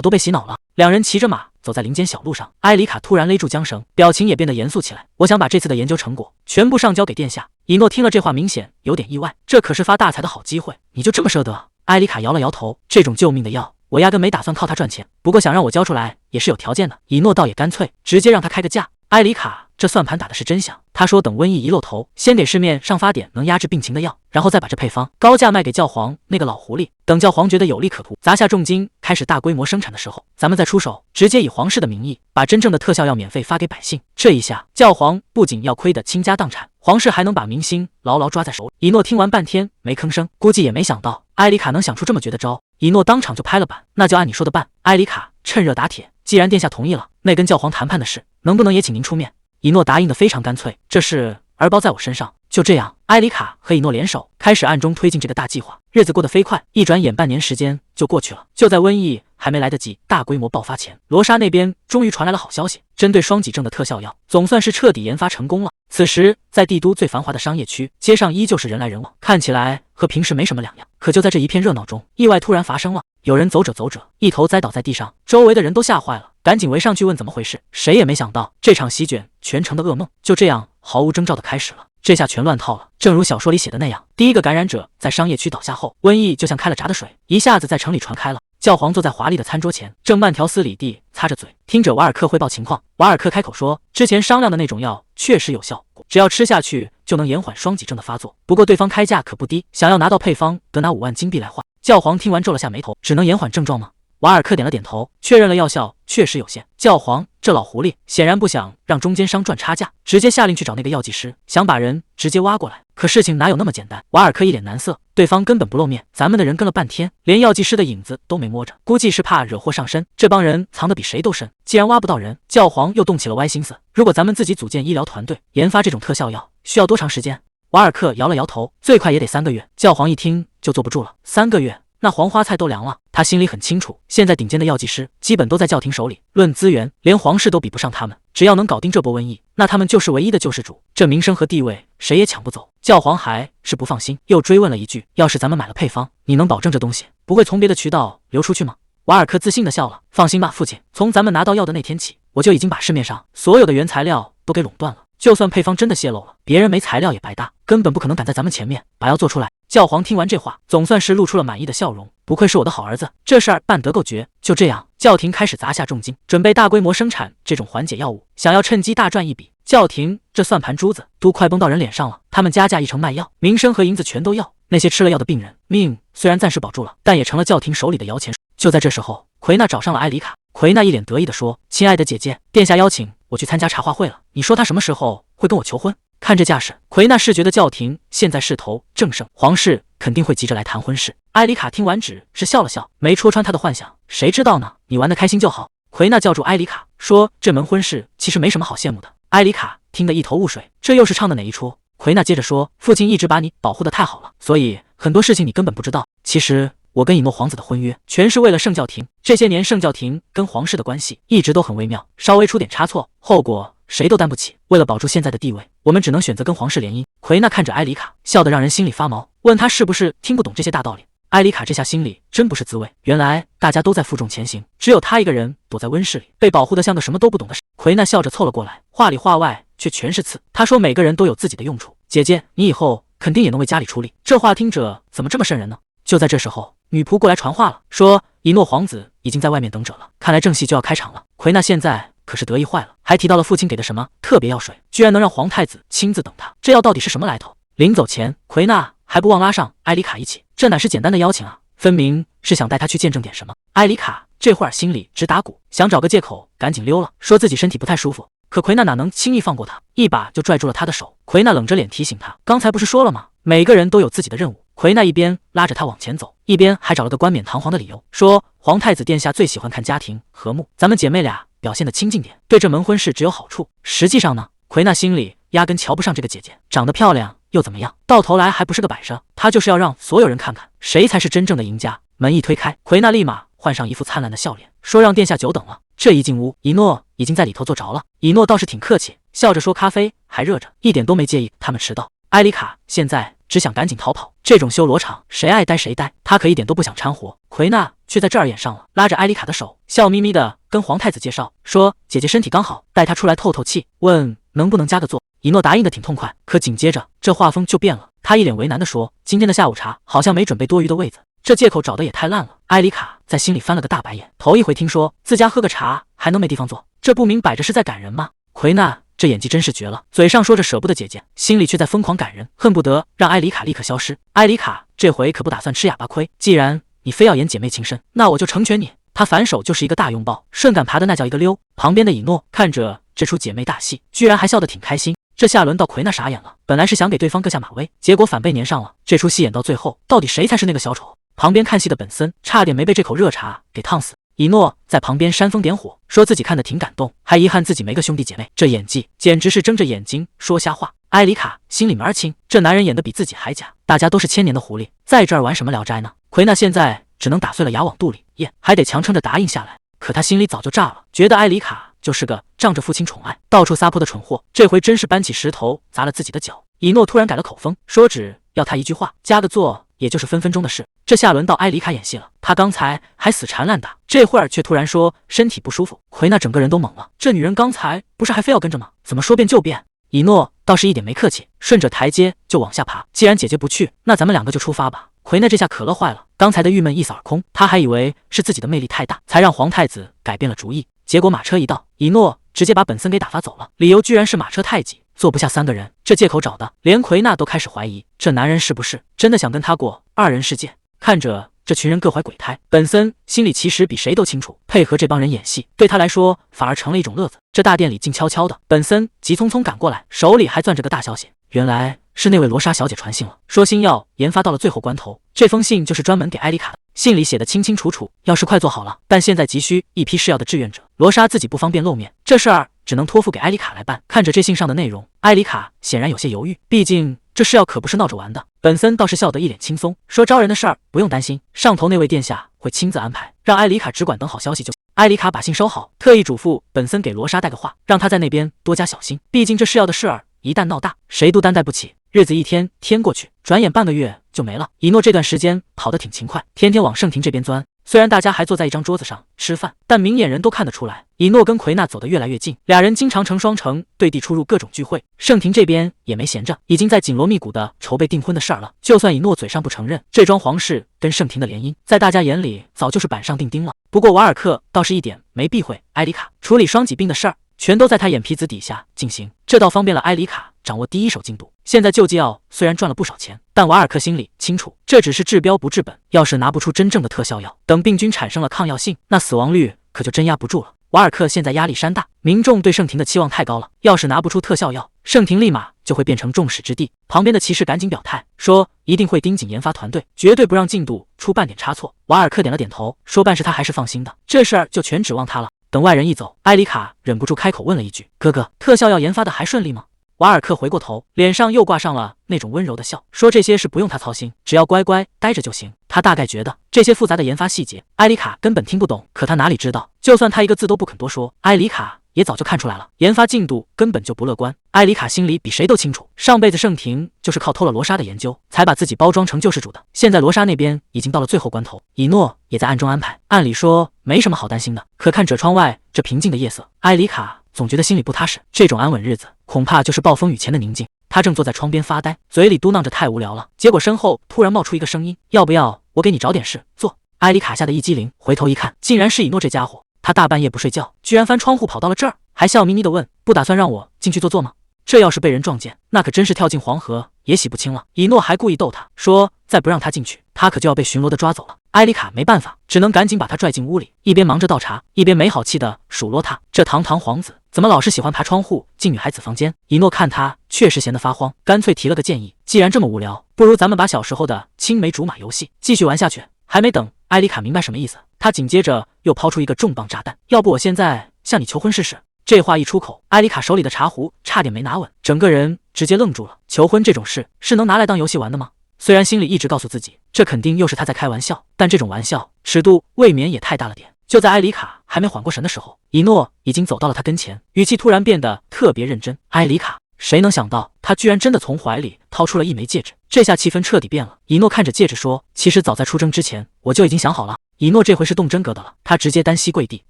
都被洗腦了。兩人骑着馬走在林間小路上，埃里卡突然勒住韁繩，表情也變得嚴肅起來。我想把這次的研究成果全部上交給殿下。以諾聽了這話，明顯有點意外，這可是發大財的好機會，你就這麼捨得？埃里卡搖了搖頭，這種救命的藥，我壓根沒打算靠它賺錢，不過想讓我交出來也是有條件的。以諾倒也乾脆，直接讓他開個價。埃里卡這算盤打的是真響，他說等瘟疫一露頭，先給市面上發點能壓制病情的藥，然后再把這配方高價賣給教皇那個老狐狸，等教皇覺得有利可圖，砸下重金開始大規模生產的時候，咱們再出手，直接以皇室的名義把真正的特效藥免費發給百姓。這一下教皇不僅要虧得傾家蕩產，皇室還能把民心牢牢抓在手裡。以諾聽完半天沒吭聲，估計也沒想到埃里卡能想出這麼絕的招。以諾當場就拍了板，那就按你說的辦。埃里卡趁熱打鐵，既然殿下同意了，那跟教皇談判的事能不能也請您出面？以諾答應得非常乾脆，這事兒包在我身上。就這樣，埃里卡和以諾聯手，開始暗中推進這個大計劃。日子過得飛快，一轉眼半年時間就過去了。就在瘟疫還沒來得及大規模爆發前，羅莎那邊終於傳來了好消息，針對雙脊症的特效藥總算是徹底研發成功了。此時，在帝都最繁華的商業區，街上依舊是人來人往，看起來和平時沒什麼兩樣。可就在這一片熱鬧中，意外突然發生了，有人走着走着，一頭栽倒在地上，周圍的人都嚇壞了，趕緊圍上去問怎麼回事。誰也沒想到，這場席捲全城的噩夢就這樣毫無徵兆的開始了。這下全亂套了，正如小說裡寫的那樣，第一個感染者在商業區倒下後，瘟疫就像開了閘的水，一下子在城裡傳開了。教皇坐在華麗的餐桌前，正慢條斯理地擦着嘴，聽着瓦爾克匯報情況。瓦爾克開口說，之前商量的那種藥確實有效果，只要吃下去就能延緩雙脊症的發作，不過對方開價可不低，想要拿到配方得拿5萬金幣來換。教皇聽完皺了下眉頭，只能延緩症狀嗎？瓦爾克點了點頭，確認了藥效確實有限。教皇這老狐狸顯然不想讓中間商賺差價，直接下令去找那個藥劑師，想把人直接挖過來。可事情哪有那麼簡單？瓦爾克一臉難色，對方根本不露面，咱們的人跟了半天，連藥劑師的影子都沒摸着，估計是怕惹禍上身。這幫人藏得比誰都深，既然挖不到人，教皇又動起了歪心思。如果咱們自己組建醫療團隊，研發這種特效藥，需要多長時間？瓦爾克搖了搖頭，最快也得3個月。教皇一聽就坐不住了，3個月？那黃花菜都涼了。他心裡很清楚，現在頂尖的藥劑師基本都在教廷手裡，論資源，連皇室都比不上他們。只要能搞定這波瘟疫，那他們就是唯一的救世主，這名聲和地位誰也搶不走。教皇還是不放心，又追問了一句：要是咱們買了配方，你能保證這東西不會從別的渠道流出去嗎？瓦爾克自信地笑了，放心吧，父親，從咱們拿到藥的那天起，我就已經把市面上所有的原材料都給壟斷了。就算配方真的泄露了，別人沒材料也白搭，根本不可能趕在咱們前面把藥做出來。教皇聽完這話，總算是露出了滿意的笑容，不愧是我的好兒子，這事兒辦得夠絕。就這樣，教廷開始砸下重金，準備大規模生產這種緩解藥物，想要趁機大賺一筆。教廷這算盤珠子都快崩到人臉上了，他們加價一成賣藥，名聲和银子全都要。那些吃了藥的病人命雖然暫時保住了，但也成了教廷手裡的搖錢樹。就在這時候，奎娜找上了埃里卡。奎娜一臉得意地說：親愛的姐姐，殿下邀請我去參加茶話會了，你說他什麼時候會跟我求婚？看這架勢，奎娜是覺得教廷現在勢頭正盛，皇室肯定會急着來談婚事。埃里卡聽完只是笑了笑，沒戳穿他的幻想。誰知道呢？你玩得開心就好。奎娜叫住埃里卡，說這門婚事其實沒什麼好羨慕的。埃里卡聽得一頭霧水，這又是唱的哪一出？奎娜接着說，父親一直把你保護得太好了，所以很多事情你根本不知道。其實我跟以諾皇子的婚約全是為了聖教廷，這些年聖教廷跟皇室的關係一直都很微妙，稍微出點差錯，後果誰都擔不起。為了保住現在的地位，我們只能選擇跟皇室聯姻。奎娜看着埃里卡，笑得讓人心裡發毛，問他是不是聽不懂這些大道理。埃里卡這下心裡真不是滋味，原來大家都在負重前行，只有他一個人躲在溫室裡，被保護得像個什麼都不懂的事。奎娜笑着湊了過來，話裡話外卻全是刺。他說每個人都有自己的用處，姐姐你以後肯定也能為家裡出力。這話聽着怎麼這麼瘆人呢？就在這時候，女僕過來傳話了，說以諾皇子已經在外面等着了，看來正戲就要開場了。奎娜現在可是得意壞了，還提到了父親給的什麼特別藥水，居然能讓皇太子親自等他，這藥到底是什麼來頭？臨走前，奎娜還不忘拉上埃里卡一起，這哪是簡單的邀請啊，分明是想帶他去見證點什麼。埃里卡這會兒心裡直打鼓，想找個借口趕緊溜了，說自己身體不太舒服。可奎娜哪能輕易放過他，一把就拽住了他的手。奎娜冷着臉提醒他，剛才不是說了嗎？每個人都有自己的任務。奎娜一邊拉着他往前走，一邊還找了個冠冕堂皇的理由，說皇太子殿下最喜歡看家庭和睦，咱們姐妹倆表現得親近點，对這門婚事只有好處。實際上呢，奎娜心裡壓根瞧不上這個姐姐，長得漂亮又怎麼樣？到頭來還不是個擺設。她就是要讓所有人看看誰才是真正的贏家。門一推開，奎娜立馬換上一副燦爛的笑臉，說讓殿下久等了。這一進屋，以諾已經在裡頭坐着了。以諾倒是挺客氣，笑着說咖啡還熱着，一點都沒介意他們遲到。埃里卡現在只想趕緊逃跑，這種修羅場誰愛待誰待，他可一點都不想摻和。奎娜卻在這兒演上了，拉着埃里卡的手，笑眯眯的跟皇太子介紹說姐姐身體剛好，帶她出來透透氣，問能不能加個座。以諾答應的挺痛快，可緊接着這畫風就變了，他一臉為難的說今天的下午茶好像沒準備多餘的位子，這借口找的也太爛了。埃里卡在心裡翻了個大白眼，頭一回聽說自家喝個茶還能沒地方坐，這不明擺着是在趕人嗎？奎娜這演技真是絕了，嘴上說着捨不得姐姐，心裡卻在瘋狂趕人，恨不得讓埃里卡立刻消失。埃里卡這回可不打算吃啞巴虧，既然你非要演姐妹情深，那我就成全你。他反手就是一個大擁抱，順感爬的那叫一個溜。旁邊的以諾看着這出姐妹大戲，居然還笑得挺開心。這下輪到奎娜傻眼了，本來是想給對方割下馬威，結果反被粘上了。這出戲演到最後，到底誰才是那個小丑？旁邊看戲的本森差點沒被這口熱茶給燙死。以諾在旁邊煽風點火，說自己看得挺感動，還遺憾自己沒個兄弟姐妹。這演技簡直是睜着眼睛說瞎話。埃里卡心裡門兒清，這男人演得比自己還假，大家都是千年的狐狸，在這兒玩什麼聊齋呢？奎娜現在只能打碎了牙往肚裡咽，還得強撐着答應下來。可他心裡早就炸了，覺得埃里卡就是個仗着父親寵愛到處撒潑的蠢貨，這回真是搬起石頭砸了自己的腳。以諾突然改了口風，說只要他一句話，加個座也就是分分鐘的事。這下輪到埃里卡演戲了，他剛才還死纏爛打，這會兒卻突然說身體不舒服。奎娜整個人都懵了，這女人剛才不是還非要跟着嗎？怎麼說變就變？以諾倒是一點沒客氣，順着台階就往下爬。既然姐姐不去，那咱們兩個就出發吧。奎娜這下可樂壞了，剛才的鬱悶一掃而空，他還以為是自己的魅力太大，才讓皇太子改變了主意。結果馬車一到，以諾直接把本森給打發走了，理由居然是馬車太擠，坐不下3個人。這借口找的，連奎娜都開始懷疑，這男人是不是真的想跟他過2人世界？看着這群人各懷鬼胎，本森心裡其實比誰都清楚，配合這幫人演戲，對他來說反而成了一種樂子。這大殿裡靜悄悄的，本森急匆匆趕過來，手裡還攥着個大消息，原來是那位羅莎小姐傳信了，說新藥研發到了最後關頭。這封信就是專门給埃里卡的，信裡寫得清清楚楚，要是快做好了，但現在急需一批試藥的志願者，羅莎自己不方便露面，這事兒只能托付給埃里卡來办。看着這信上的內容，埃里卡顯然有些猶豫，畢竟這試藥可不是鬧着玩的。本森倒是笑得一臉輕鬆，說招人的事兒不用擔心，上頭那位殿下會親自安排，讓埃里卡只管等好消息就行。埃里卡把信收好，特意囑咐本森給羅莎帶個話，讓他在那邊多加小心，畢竟這試藥的事兒一旦鬧大，誰都擔待不起。日子一天天過去，轉眼半個月就沒了。以諾這段時間跑得挺勤快，天天往聖庭這邊鑽。雖然大家還坐在一張桌子上吃飯，但明眼人都看得出來，以諾跟奎娜走得越來越近，倆人經常成雙成對地出入各種聚會。聖庭這邊也沒閒着，已經在緊鑼密鼓的籌備訂婚的事兒了。就算以諾嘴上不承認，這樁皇室跟聖庭的聯姻，在大家眼裡早就是板上釘釘了。不過瓦爾克倒是一點沒避諱埃里卡，處理雙脊病的事兒全都在他眼皮子底下進行，這倒方便了埃里卡掌握第一手进度。現在救济药雖然賺了不少錢，但瓦爾克心裡清楚，這只是治標不治本。要是拿不出真正的特效藥，等病菌產生了抗藥性，那死亡率可就真壓不住了。瓦爾克現在壓力山大，民眾對聖庭的期望太高了，要是拿不出特效藥，聖庭立馬就會變成众矢之的。旁邊的骑士趕緊表態，說一定會盯緊研發團隊，絕對不讓進度出半點差錯。瓦爾克點了點頭，說辦事他還是放心的，這事兒就全指望他了。等外人一走，埃里卡忍不住開口問了一句：哥哥，特效藥研發的還順利嗎？瓦爾克回過頭，臉上又掛上了那種溫柔的笑，說這些事不用他操心，只要乖乖待着就行。他大概覺得這些複雜的研發細節，埃里卡根本聽不懂，可他哪裡知道，就算他一個字都不肯多說，埃里卡也早就看出來了，研發進度根本就不樂觀。埃里卡心裡比誰都清楚，上輩子聖庭就是靠偷了羅莎的研究，才把自己包裝成救世主的。現在羅莎那邊已經到了最後關頭，以諾也在暗中安排，按理說沒什麼好擔心的。可看着窗外這平靜的夜色，埃里卡總覺得心裡不踏實，這種安穩日子恐怕就是暴風雨前的寧靜。他正坐在窗邊發呆，嘴裡嘟囔着太無聊了，結果身後突然冒出一個聲音：要不要我給你找點事做？埃里卡嚇得一激靈，回頭一看，竟然是以諾這家伙。他大半夜不睡覺，居然翻窗戶跑到了這兒，還笑眯眯地問：不打算讓我進去坐坐嗎？這要是被人撞見，那可真是跳進黃河也洗不清了。以諾還故意逗他說，再不讓他進去，他可就要被巡逻的抓走了。埃里卡沒辦法，只能趕緊把他拽進屋裡，一邊忙着倒茶，一邊没好气的數落他，這堂堂皇子怎么老是喜歡爬窗戶進女孩子房間。以諾看他確實閒得發慌，乾脆提了個建議，既然這麼無聊，不如咱們把小時候的青梅竹馬遊戲繼續玩下去。還沒等埃里卡明白什麼意思，他緊接着又拋出一個重磅炸彈，要不我現在向你求婚試試。這話一出口，埃里卡手裡的茶壺差點沒拿穩，整個人直接愣住了。求婚這種事是能拿來當遊戲玩的嗎？雖然心裡一直告訴自己，這肯定又是他在開玩笑，但這種玩笑尺度未免也太大了點。就在埃里卡還沒緩過神的時候，以諾已經走到了他跟前，語氣突然變得特別認真。埃里卡，誰能想到他居然真的從懷裡掏出了一枚戒指，這下氣氛徹底變了。以諾看着戒指說，其實早在出征之前我就已經想好了。以諾這回是動真格的了，他直接單膝跪地，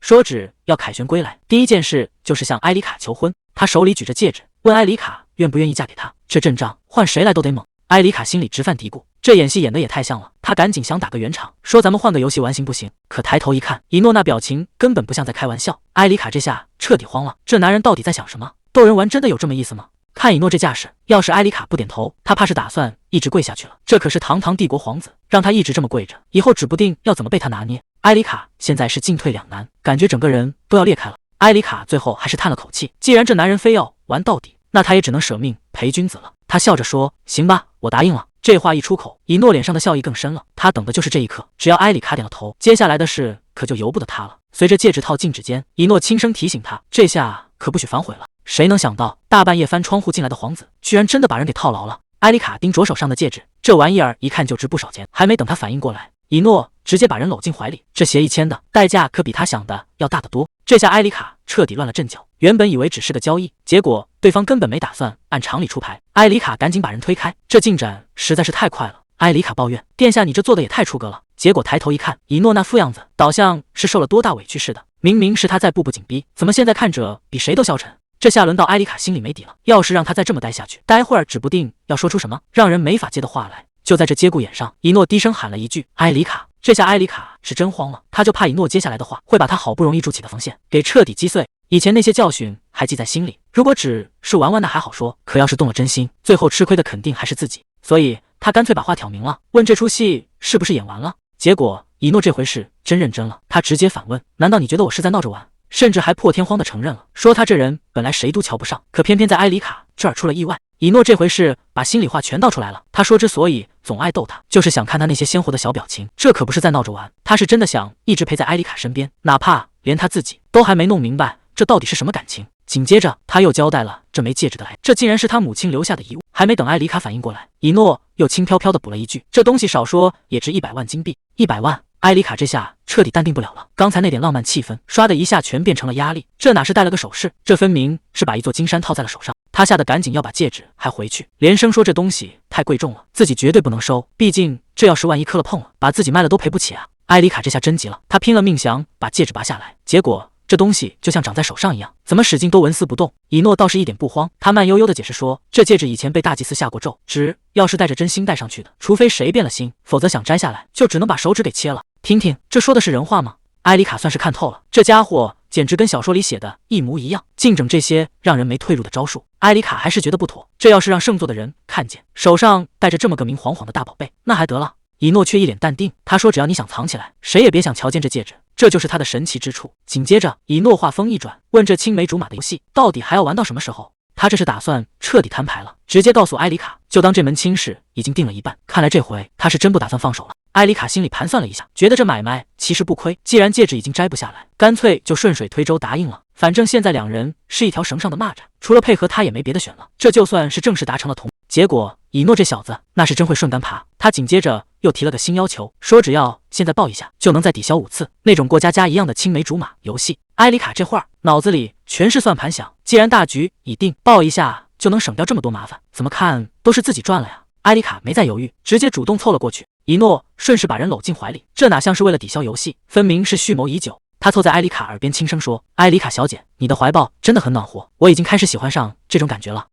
說只要凱旋歸來，第一件事就是向埃里卡求婚。他手裡舉着戒指，問埃里卡願不願意嫁給他。這陣仗換誰來都得猛。埃里卡心裡直犯嘀咕，這演戲演得也太像了。他趕緊想打個圓場，說咱們換個遊戲玩行不行？可抬頭一看，以諾那表情根本不像在開玩笑。埃里卡這下徹底慌了，這男人到底在想什麼？逗人玩真的有這麼意思嗎？看以諾這架勢，要是埃里卡不點頭，他怕是打算一直跪下去了。這可是堂堂帝國皇子，讓他一直這麼跪着，以後指不定要怎麼被他拿捏。埃里卡現在是进退兩難，感覺整個人都要裂開了。埃里卡最後還是嘆了口氣，既然這男人非要玩到底，那他也只能捨命陪君子了。他笑着說，行吧，我答應了。這話一出口，以諾臉上的笑意更深了，他等的就是這一刻，只要埃里卡點了頭，接下來的事可就由不得他了。隨着戒指套進指間，以諾輕聲提醒他，這下可不許反悔了。誰能想到大半夜翻窗戶進來的皇子居然真的把人給套牢了。埃里卡盯着手上的戒指，這玩意兒一看就值不少錢。還沒等他反應過來，以諾直接把人摟進懷裡，這協議簽的代價可比他想的要大得多。這下埃里卡徹底亂了陣腳，原本以為只是個交易，結果對方根本沒打算按常理出牌。埃里卡趕緊把人推開，這進展實在是太快了。埃里卡抱怨，殿下你這做的也太出格了。結果抬頭一看，以諾那副樣子倒像是受了多大委屈似的，明明是他在步步緊逼，怎麼現在看着比誰都消沉？這下輪到埃里卡心裡沒底了，要是讓他再這麼待下去，待會兒指不定要說出什麼讓人沒法接的話來。就在這節骨眼上，以諾低聲喊了一句，埃里卡。這下埃里卡是真慌了，他就怕以諾接下來的話會把他好不容易築起的防線給徹底擊碎。以前那些教訓還記在心裡，如果只是玩玩那還好說，可要是動了真心，最後吃虧的肯定還是自己。所以他乾脆把話挑明了，問這出戲是不是演完了。結果以諾這回是真認真了，他直接反問，難道你覺得我是在鬧着玩？甚至還破天荒地承認了，說他這人本來誰都瞧不上，可偏偏在埃里卡這兒出了意外。以諾這回是把心裡話全道出來了，他說之所以總愛逗他，就是想看他那些鮮活的小表情，這可不是在鬧着玩，他是真的想一直陪在埃里卡身邊，哪怕連他自己都還沒弄明白這到底是什麼感情。緊接着他又交代了這枚戒指的來，這竟然是他母親留下的遺物。還沒等埃里卡反應過來，以諾又輕飄飄地補了一句，這東西少說也值100萬金幣。100萬！埃里卡這下徹底淡定不了了，剛才那點浪漫氣氛唰的一下全變成了壓力，這哪是戴了個首飾，這分明是把一座金山套在了手上。他嚇得趕緊要把戒指還回去，連聲說這東西太貴重了，自己絕對不能收，畢竟這要是萬一磕了碰了，把自己賣了都賠不起啊。埃里卡這下真急了，他拼了命想把戒指拔下來，結果這東西就像長在手上一樣，怎麼使勁都紋絲不動。以諾倒是一點不慌，他慢悠悠地解釋說，這戒指以前被大祭司下過咒，只要是帶着真心戴上去的，除非誰變了心，否則想摘下來就只能把手指給切了。听听，这說的是人話嗎？埃里卡算是看透了，這家伙簡直跟小說裡寫的一模一樣，淨整這些讓人沒退路的招數。埃里卡還是覺得不妥，這要是讓聖座的人看見手上帶着這麼個明晃晃的大寶貝，那還得了。以諾卻一臉淡定，他說只要你想藏起來，誰也別想瞧見這戒指，這就是他的神奇之處。緊接着以諾話鋒一轉，問這青梅竹馬的遊戲到底還要玩到什麼時候？他這是打算徹底攤牌了，直接告訴埃里卡，就當這門親事已經定了一半，看來這回他是真不打算放手了。埃里卡心裡盤算了一下，覺得這買賣其實不虧，既然戒指已經摘不下來，乾脆就順水推舟答應了。反正現在兩人是一條繩上的螞蚱，除了配合他也沒別的選了，這就算是正式達成了同。結果以諾這小子那是真會順桿爬，他緊接着又提了個新要求，說只要現在抱一下就能再抵消5次，那種過家家一樣的青梅竹馬遊戲。埃里卡這會兒腦子裡全是算盤響，既然大局已定，抱一下就能省掉這麼多麻煩，怎麼看都是自己賺了呀。埃里卡沒再猶豫，直接主動湊了過去，以諾順勢把人摟進懷裡，這哪像是為了抵消遊戲，分明是蓄謀已久。他湊在埃里卡耳邊輕聲說，埃里卡小姐，你的懷抱真的很暖和，我已經開始喜歡上這種感覺了。